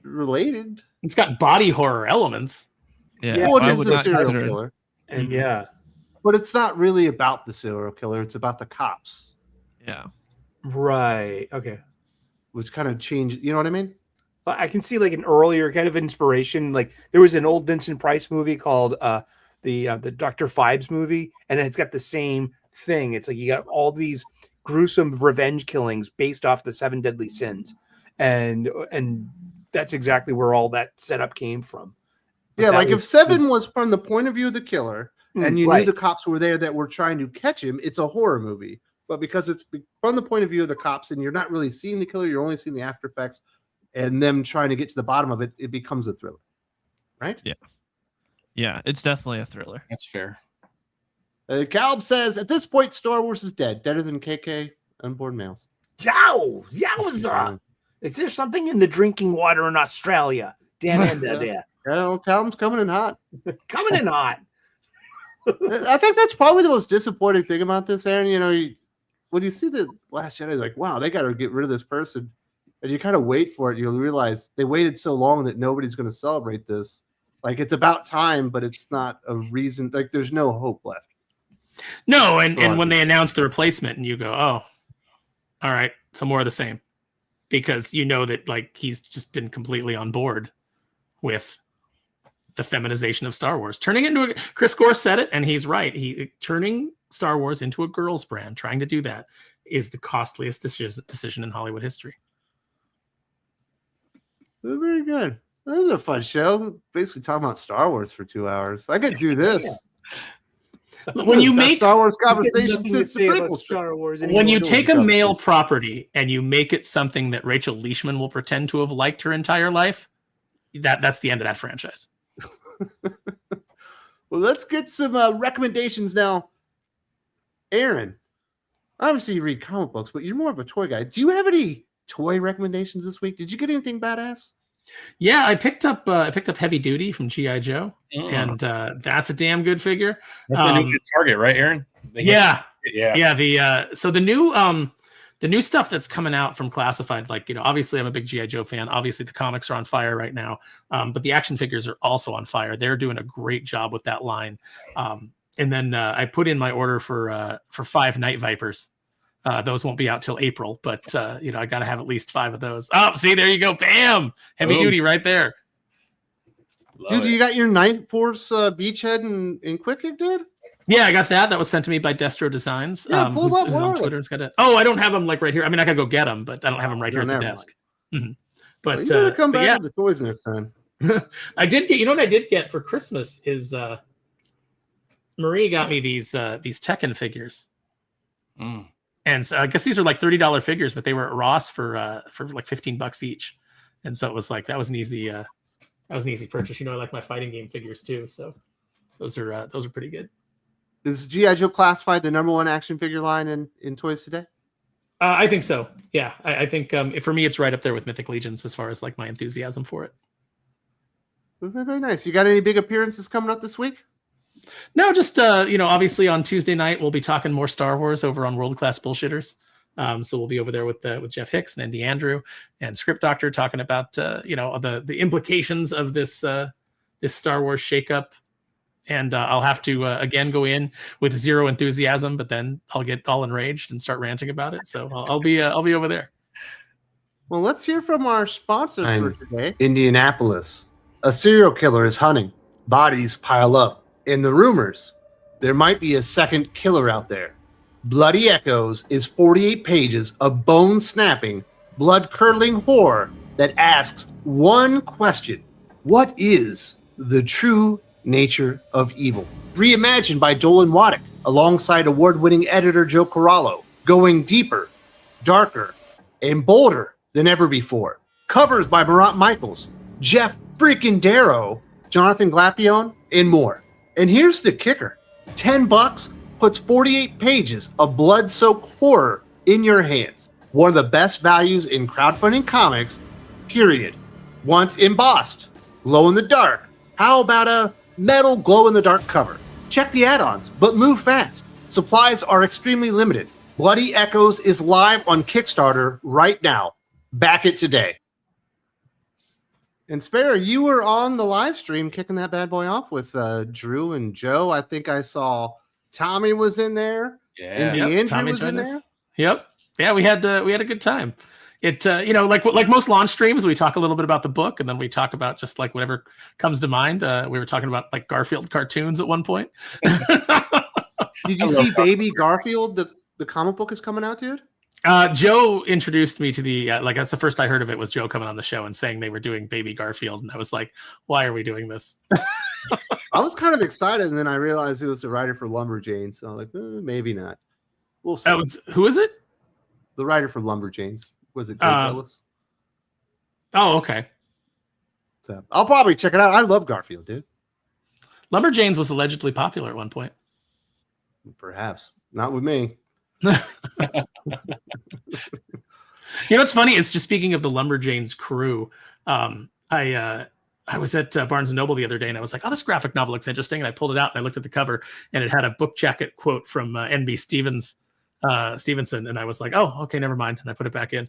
related. It's got body horror elements. yeah, Well, I it would is a not serial consider it. killer, and yeah, but it's not really about the serial killer. It's about the cops, Yeah. right. Okay. which kind of changed. You know what I mean? But I can see like an earlier kind of inspiration. Like there was an old Vincent Price movie called the Dr. Phibes movie, and it's got the same thing. It's like you got all these gruesome revenge killings based off the 7 deadly sins, and that's exactly where all that setup came from. But Yeah, that like if was- Seven was from the point of view of the killer, and you knew right. the cops were there that were trying to catch him, it's a horror movie. But because it's from the point of view of the cops, and you're not really seeing the killer, you're only seeing the after effects and them trying to get to the bottom of it, it becomes a thriller, right? Yeah, it's definitely a thriller. That's fair. Caleb says, at this point, Star Wars is dead. Deader than KK unborn males. Yowza! Is there something in the drinking water in Australia? Dan Enda there. Well, Caleb's coming in hot. Coming in hot. I think that's probably the most disappointing thing about this, Aaron. You know, when you see the Last Jedi, it's like, wow, they got to get rid of this person. And you kind of wait for it. You'll realize they waited so long that nobody's going to celebrate this. Like, it's about time, but it's not a reason. Like, there's no hope left. No, and when they announced the replacement, and you go, oh, all right, some more of the same. Because you know that, like, he's just been completely on board with the feminization of Star Wars. Chris Gore said it, and he's right. Turning Star Wars into a girls' brand, trying to do that, is the costliest decision in Hollywood history. Very good. This is a fun show. Basically talking about Star Wars for 2 hours. I could do this. When you Best make Star Wars conversation Nothing to since the say about prequel Star Wars. when you anymore. take a male property and you make it something that Rachel Leishman will pretend to have liked her entire life, that's the end of that franchise. Well, let's get some recommendations now. Aaron, obviously you read comic books, but you're more of a toy guy. Do you have any toy recommendations this week? Did you get anything badass? Yeah, I picked up Heavy Duty from G.I. Joe, and that's a damn good figure. That's the new Target, right, Aaron? Yeah. Yeah. So the new stuff that's coming out from Classified, like, you know, obviously I'm a big G.I. Joe fan. Obviously the comics are on fire right now, but the action figures are also on fire. They're doing a great job with that line. And then I put in my order for 5 Night Vipers. Those won't be out till April, but you know, I got to have at least 5 of those. Oh, see, there you go. Bam! Heavy Duty right there. Dude, you got your Ninth Force Beachhead and Quick Kick, dude? Yeah, I got that. That was sent to me by Destro Designs. Yeah, pull them up. who's What on are they? Twitter. It's got I don't have them like right here. I mean, I gotta go get them, but I don't have them right here at the never desk. But You gotta come but back yeah, with the toys next time. I did get. You know what I did get for Christmas is Marie got me these Tekken figures. And so I guess these are like $30 figures, but they were at Ross for like $15 each. And so it was like that was an easy purchase. You know, I like my fighting game figures too. So those are pretty good. Is G.I. Joe classified the #1 action figure line in toys today? I think so. Yeah, I think for me it's right up there with Mythic Legions as far as like my enthusiasm for it. Very, very nice. You got any big appearances coming up this week? No, just obviously on Tuesday night we'll be talking more Star Wars over on World Class Bullshitters. So we'll be over there with Jeff Hicks and Andy Andrew and Script Doctor talking about the implications of this Star Wars shakeup. And I'll have to again go in with zero enthusiasm, but then I'll get all enraged and start ranting about it. So I'll be over there. Well, let's hear from our sponsor for today, Indianapolis. A serial killer is hunting. Bodies pile up. In the rumors, there might be a second killer out there. Bloody Echoes is 48 pages of bone-snapping, blood-curdling horror that asks one question: what is the true nature of evil? Reimagined by Dolan Waddick, alongside award-winning editor Joe Corallo, going deeper, darker, and bolder than ever before. Covers by Marant Michaels, Jeff freaking Darrow, Jonathan Glapion, and more. And here's the kicker: $10 puts 48 pages of blood-soaked horror in your hands. One of the best values in crowdfunding comics, period. Once embossed, glow in the dark. How about a metal glow-in-the-dark cover? Check the add-ons, but move fast. Supplies are extremely limited. Bloody Echoes is live on Kickstarter right now. Back it today. And Spare, you were on the live stream kicking that bad boy off with Drew and Joe. I think I saw Tommy was in there. Yeah, Andrew was in there. Yep. Yeah, we had a good time. It like most launch streams, we talk a little bit about the book, and then we talk about just like whatever comes to mind. We were talking about like Garfield cartoons at one point. Did you see Baby Garfield? The comic book is coming out, dude. Joe introduced me to the that's the first I heard of it was Joe coming on the show and saying they were doing Baby Garfield, and I was like, why are we doing this? I was kind of excited, and then I realized it was the writer for Lumberjanes, so I'm like, maybe not. We'll see. Who is it? The writer for Lumberjanes. Was it Grace Ellis? Oh, okay. So I'll probably check it out. I love Garfield, dude. Lumberjanes was allegedly popular at one point. Perhaps. Not with me. What's funny is, just speaking of the Lumberjanes crew, I was at Barnes & Noble the other day, and I was like, oh, this graphic novel looks interesting. And I pulled it out, and I looked at the cover, and it had a book jacket quote from N.B. Stevenson, and I was like, oh, okay, never mind. And I put it back in.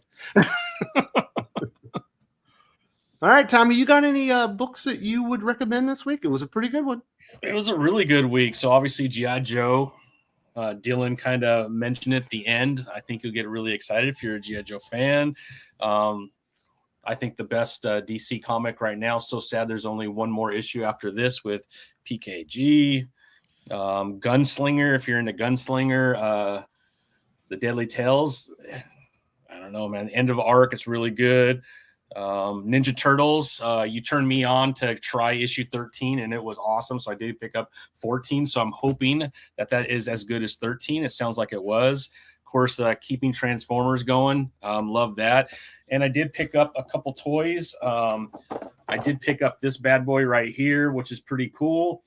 All right, Tommy, you got any books that you would recommend this week? It was a pretty good one. It was a really good week. So obviously G.I. Joe, Dylan kind of mentioned at the end. I think you'll get really excited if you're a G.I. Joe fan. I think the best DC comic right now. So sad there's only one more issue after this with PKG. Gunslinger, if you're into Gunslinger, The Deadly Tales. I don't know, man. End of arc, it's really good. Ninja Turtles, you turned me on to try issue 13, and it was awesome. So I did pick up 14. So I'm hoping that is as good as 13. It sounds like it was. Of course, keeping Transformers going. Love that. And I did pick up a couple toys. I did pick up this bad boy right here, which is pretty cool.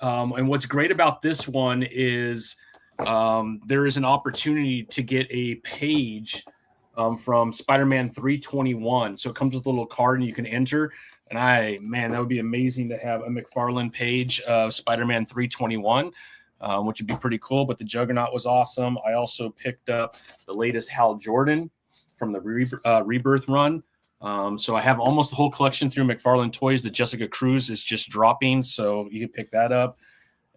And what's great about this one is there is an opportunity to get a page from Spider-Man 321. So it comes with a little card and you can enter. And that would be amazing to have a McFarlane page of Spider-Man 321, which would be pretty cool. But the Juggernaut was awesome. I also picked up the latest Hal Jordan from the Rebirth run. So I have almost the whole collection through McFarlane Toys. The Jessica Cruz is just dropping, so you can pick that up.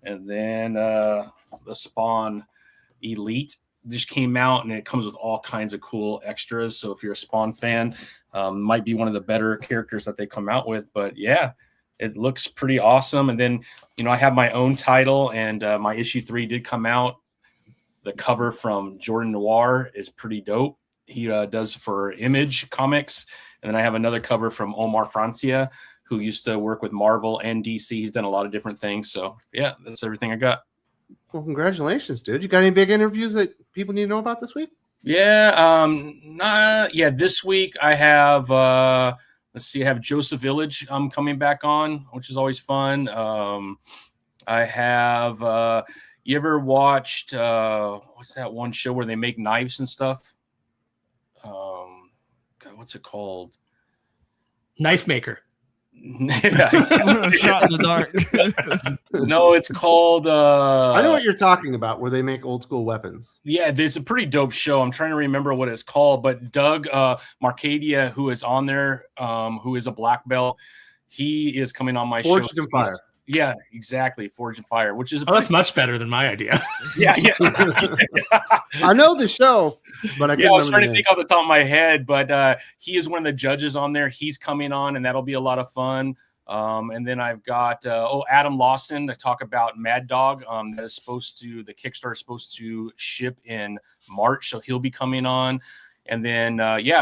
And then the Spawn Elite just came out, and it comes with all kinds of cool extras. So if you're a Spawn fan, might be one of the better characters that they come out with. But yeah, it looks pretty awesome. And then, I have my own title, and my issue 3 did come out. The cover from Jordan Noir is pretty dope. He does for Image Comics. And then I have another cover from Omar Francia, who used to work with Marvel and DC. He's done a lot of different things. So yeah, that's everything I got. Well, congratulations, dude. You got any big interviews that people need to know about this week? Yeah. This week I have, I have Joseph Village coming back on, which is always fun. I have. You ever watched what's that one show where they make knives and stuff? God, what's it called? Knife Maker. Yeah, Shot in the dark. no, it's called. I know what you're talking about, where they make old school weapons. Yeah, there's a pretty dope show. I'm trying to remember what it's called, but Doug Marcadia, who is on there, who is a black belt, he is coming on my Forged show. in Fire. Yeah, exactly. Forged in Fire, which is That's much better than my idea. yeah. I know the show, but I I couldn't was trying to remember think off the top of my head, but he is one of the judges on there. He's coming on, and that'll be a lot of fun. And then I've got Adam Lawson to talk about Mad Dog. That is the Kickstarter is supposed to ship in March, so he'll be coming on. And then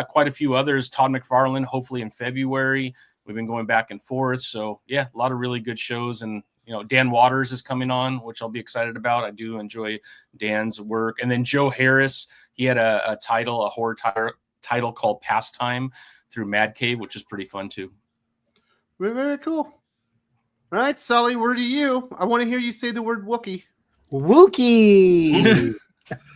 quite a few others. Todd McFarlane, hopefully in February. We've been going back and forth, so yeah, a lot of really good shows. And Dan Waters is coming on, which I'll be excited about. I do enjoy Dan's work. And then Joe Harris, he had a horror title called Pastime through Mad Cave, which is pretty fun too. Very, very cool. All right, Sully, word to you. I want to hear you say the word Wookiee. Wookiee.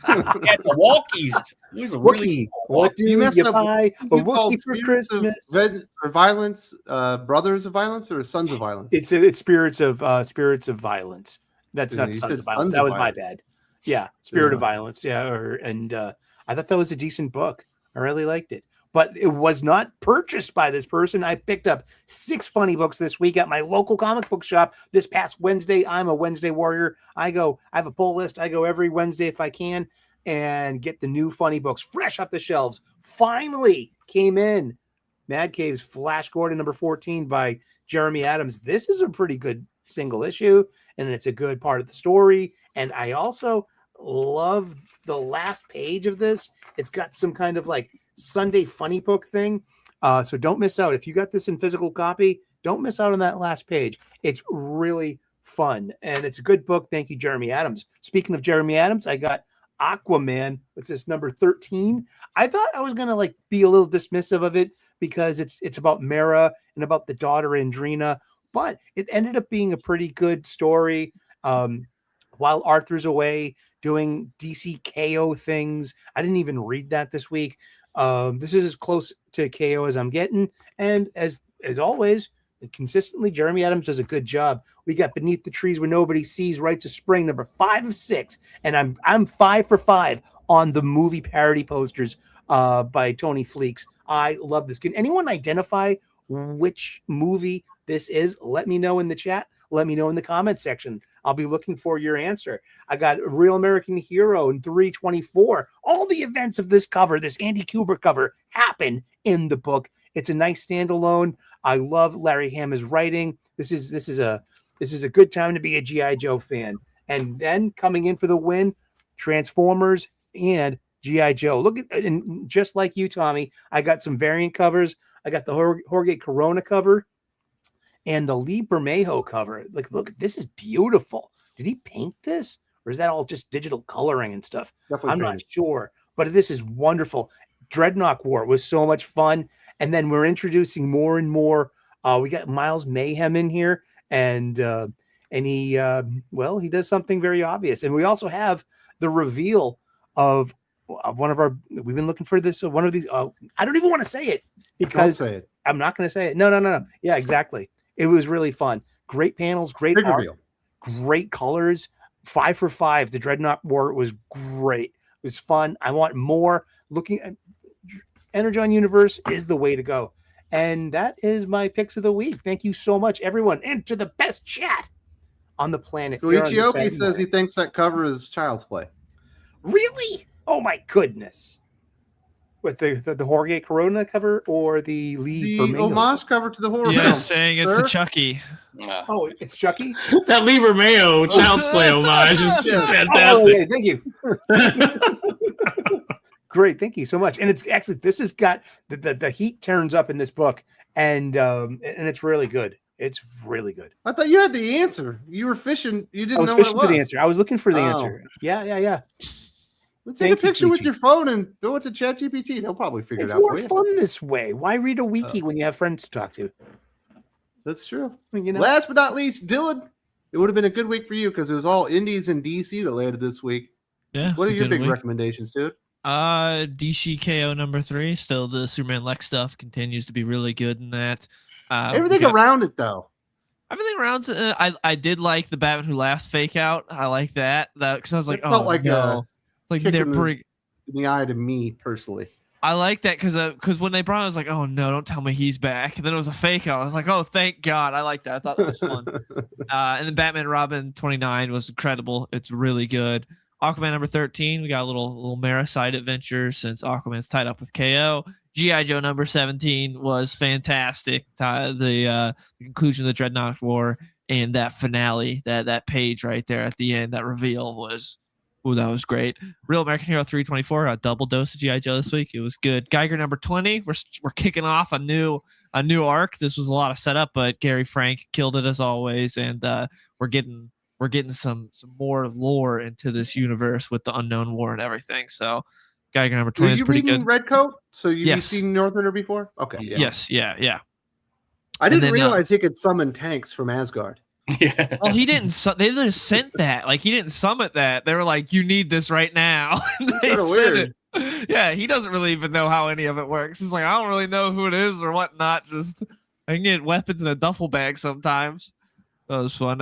Yeah, the Walkies. There's a Wookiee. really What do You messed up. buy a You called Wookiee for Spirits of Christmas? Violence, brothers of violence, or sons of violence? It's spirits of violence. That's Yeah, not you Sons said of Violence. Sons That of was my Violence. bad. Yeah, Spirit of Yeah. Violence. Yeah, I thought that was a decent book. I really liked it, but it was not purchased by this person. I picked up 6 funny books this week at my local comic book shop this past Wednesday. I'm a Wednesday warrior. I have a pull list. I go every Wednesday if I can and get the new funny books fresh off the shelves. Finally came in. Mad Cave's Flash Gordon number 14 by Jeremy Adams. This is a pretty good single issue, and it's a good part of the story. And I also love the last page of this. It's got some kind of like Sunday funny book thing. So don't miss out. If you got this in physical copy, don't miss out on that last page. It's really fun, and it's a good book. Thank you, Jeremy Adams. Speaking of Jeremy Adams, I got Aquaman. What's this, number 13? I thought I was gonna be a little dismissive of it because it's about Mara and about the daughter Andrina, but it ended up being a pretty good story. While Arthur's away doing DC KO things, I didn't even read that this week. This is as close to KO as I'm getting, and as always, consistently, Jeremy Adams does a good job. We got Beneath the Trees Where Nobody Sees, Rites of Spring, number 5 of 6, and I'm 5 for 5 on the movie parody posters by Tony Fleeks. I love this. Can anyone identify which movie this is? Let me know in the chat. Let me know in the comment section. I'll be looking for your answer. I got Real American Hero and 324. All the events of this cover, this Andy Kubert cover, happen in the book. It's a nice standalone. I love Larry Hama's writing. This is a good time to be a G.I. Joe fan. And then coming in for the win, Transformers and G.I. Joe. Look at, and just like you, Tommy, I got some variant covers. I got the Jorge Corona cover and the Lee Bermejo cover. Look, this is beautiful. Did he paint this? Or is that all just digital coloring and stuff? Definitely I'm not painted. sure, but this is wonderful. Dreadnought War was so much fun. And then we're introducing more and more. We got Miles Mayhem in here, and he does something very obvious. And we also have the reveal of one of our. We've been looking for this. One of these. I don't even want to say it because Don't say it. I'm not going to say it. No. Yeah, exactly. It was really fun. Great panels, great Big art, reveal. great colors. 5 for 5. The Dreadnought War was great. It was fun. I want more. Looking at Energon Universe is the way to go. And that is my picks of the week. Thank you so much, everyone. Enter the best chat on the planet. here on the Koichi Oki Saturday says he morning. thinks that cover is child's play. Really? Oh my goodness. What, the Jorge Corona cover or the Lee The Bermejo? homage cover to the horror Yeah, film. saying it's sir. the Chucky. Oh, it's Chucky? That Lee Mayo Child's Play homage is just fantastic. Oh, yeah, thank you. Great, thank you so much. And it's actually, this has got the heat turns up in this book, and it's really good. It's really good. I thought you had the answer. You were fishing. You I didn't was know what it fishing was. for the answer. I was looking for the Oh. answer. Yeah. Let's Thank take a you, picture with Koichi. your phone and throw it to ChatGPT. They'll probably figure It's it out more for you. fun this way. Why read a wiki when you have friends to talk to? That's true. I mean, Last but not least, Dylan it would have been a good week for you because it was all indies and DC that landed this week. Yeah. What are it's a your good big week. recommendations, dude? DC KO number 3. Still, the Superman Lex stuff continues to be really good in that. Everything around it, though. Everything around. I did like the Batman Who Laughs fake out. I like that because I was like, It felt like no, like kick they're in the- pretty. In the eye to me personally. I like that because when they brought it, I was like, oh no, don't tell me he's back. And then it was a fake out. I was like, oh, thank God. I like that. I thought that was fun. And then Batman Robin 29 was incredible. It's really good. Aquaman number 13, we got a little Mara side adventure since Aquaman's tied up with KO. G.I. Joe number 17 was fantastic. The conclusion of the Dreadnought War and that finale, that page right there at the end, that reveal was, that was great. Real American Hero 324, a double dose of G.I. Joe this week. It was good. Geiger number 20, we're kicking off a new arc. This was a lot of setup, but Gary Frank killed it as always, and we're getting some more lore into this universe with the Unknown War and everything. So Geiger number 20 is pretty good. Redcoat? So you've Yes. seen Northerner before? Okay. Yeah. Yes, yeah. I didn't then, realize he could summon tanks from Asgard. Yeah. Well, he didn't. They just sent that. Like he didn't summit that. They were like, "You need this right now." And they Kinda sent weird. it. Yeah, he doesn't really even know how any of it works. He's like, "I don't really know who it is or whatnot. Just I can get weapons in a duffel bag sometimes." That was fun.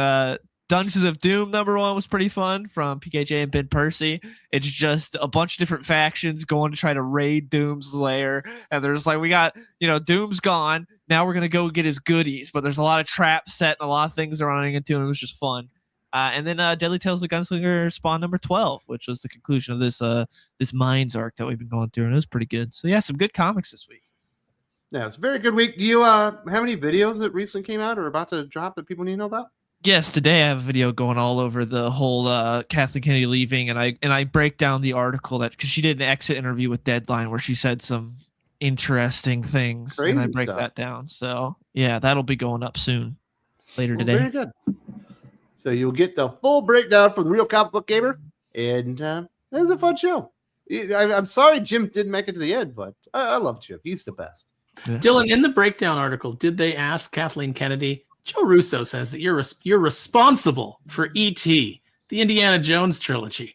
Dungeons of Doom number 1 was pretty fun from PKJ and Ben Percy. It's just a bunch of different factions going to try to raid Doom's lair, and they're just like, we got, Doom's gone. Now we're gonna go get his goodies, but there's a lot of traps set and a lot of things they're running into, and it was just fun. And then Deadly Tales of the Gunslinger Spawn number 12, which was the conclusion of this Mines arc that we've been going through, and it was pretty good. So yeah, some good comics this week. Yeah, it's a very good week. Do you have any videos that recently came out or about to drop that people need to know about? Yes, today I have a video going all over the whole Kathleen Kennedy leaving, and I break down the article that because she did an exit interview with Deadline where she said some interesting things, and I Crazy break stuff. that down. So yeah, that'll be going up soon, later Well, today. very good. So you'll get the full breakdown from the Real Comic Book Gamer, and it was a fun show. I'm sorry Jim didn't make it to the end, but I love Jim. He's the best. Dylan, in the breakdown article, did they ask Kathleen Kennedy? Joe Russo says that you're responsible for E.T., the Indiana Jones trilogy,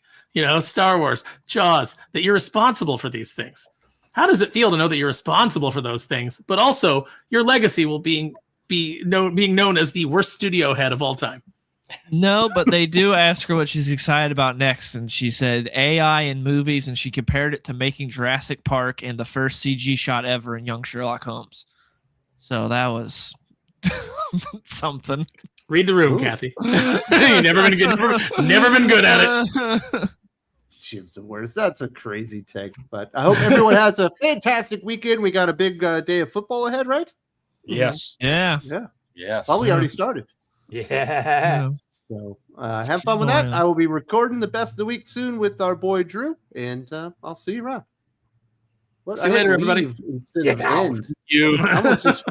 Star Wars, Jaws, that you're responsible for these things. How does it feel to know that you're responsible for those things, but also your legacy will being known as the worst studio head of all time? No, but they do ask her what she's excited about next, and she said AI in movies, and she compared it to making Jurassic Park and the first CG shot ever in Young Sherlock Holmes. So that was something. Read the room, Ooh. Kathy. You've never been good at it. Jim's the worst. That's a crazy take, but I hope everyone has a fantastic weekend. We got a big day of football ahead, right? Yes. Yeah. Yes. Probably already started. Yeah. So have fun with that. I will be recording the best of the week soon with our boy Drew, and I'll see you around. See you later, everybody. Instead Get of out. end. You. I almost just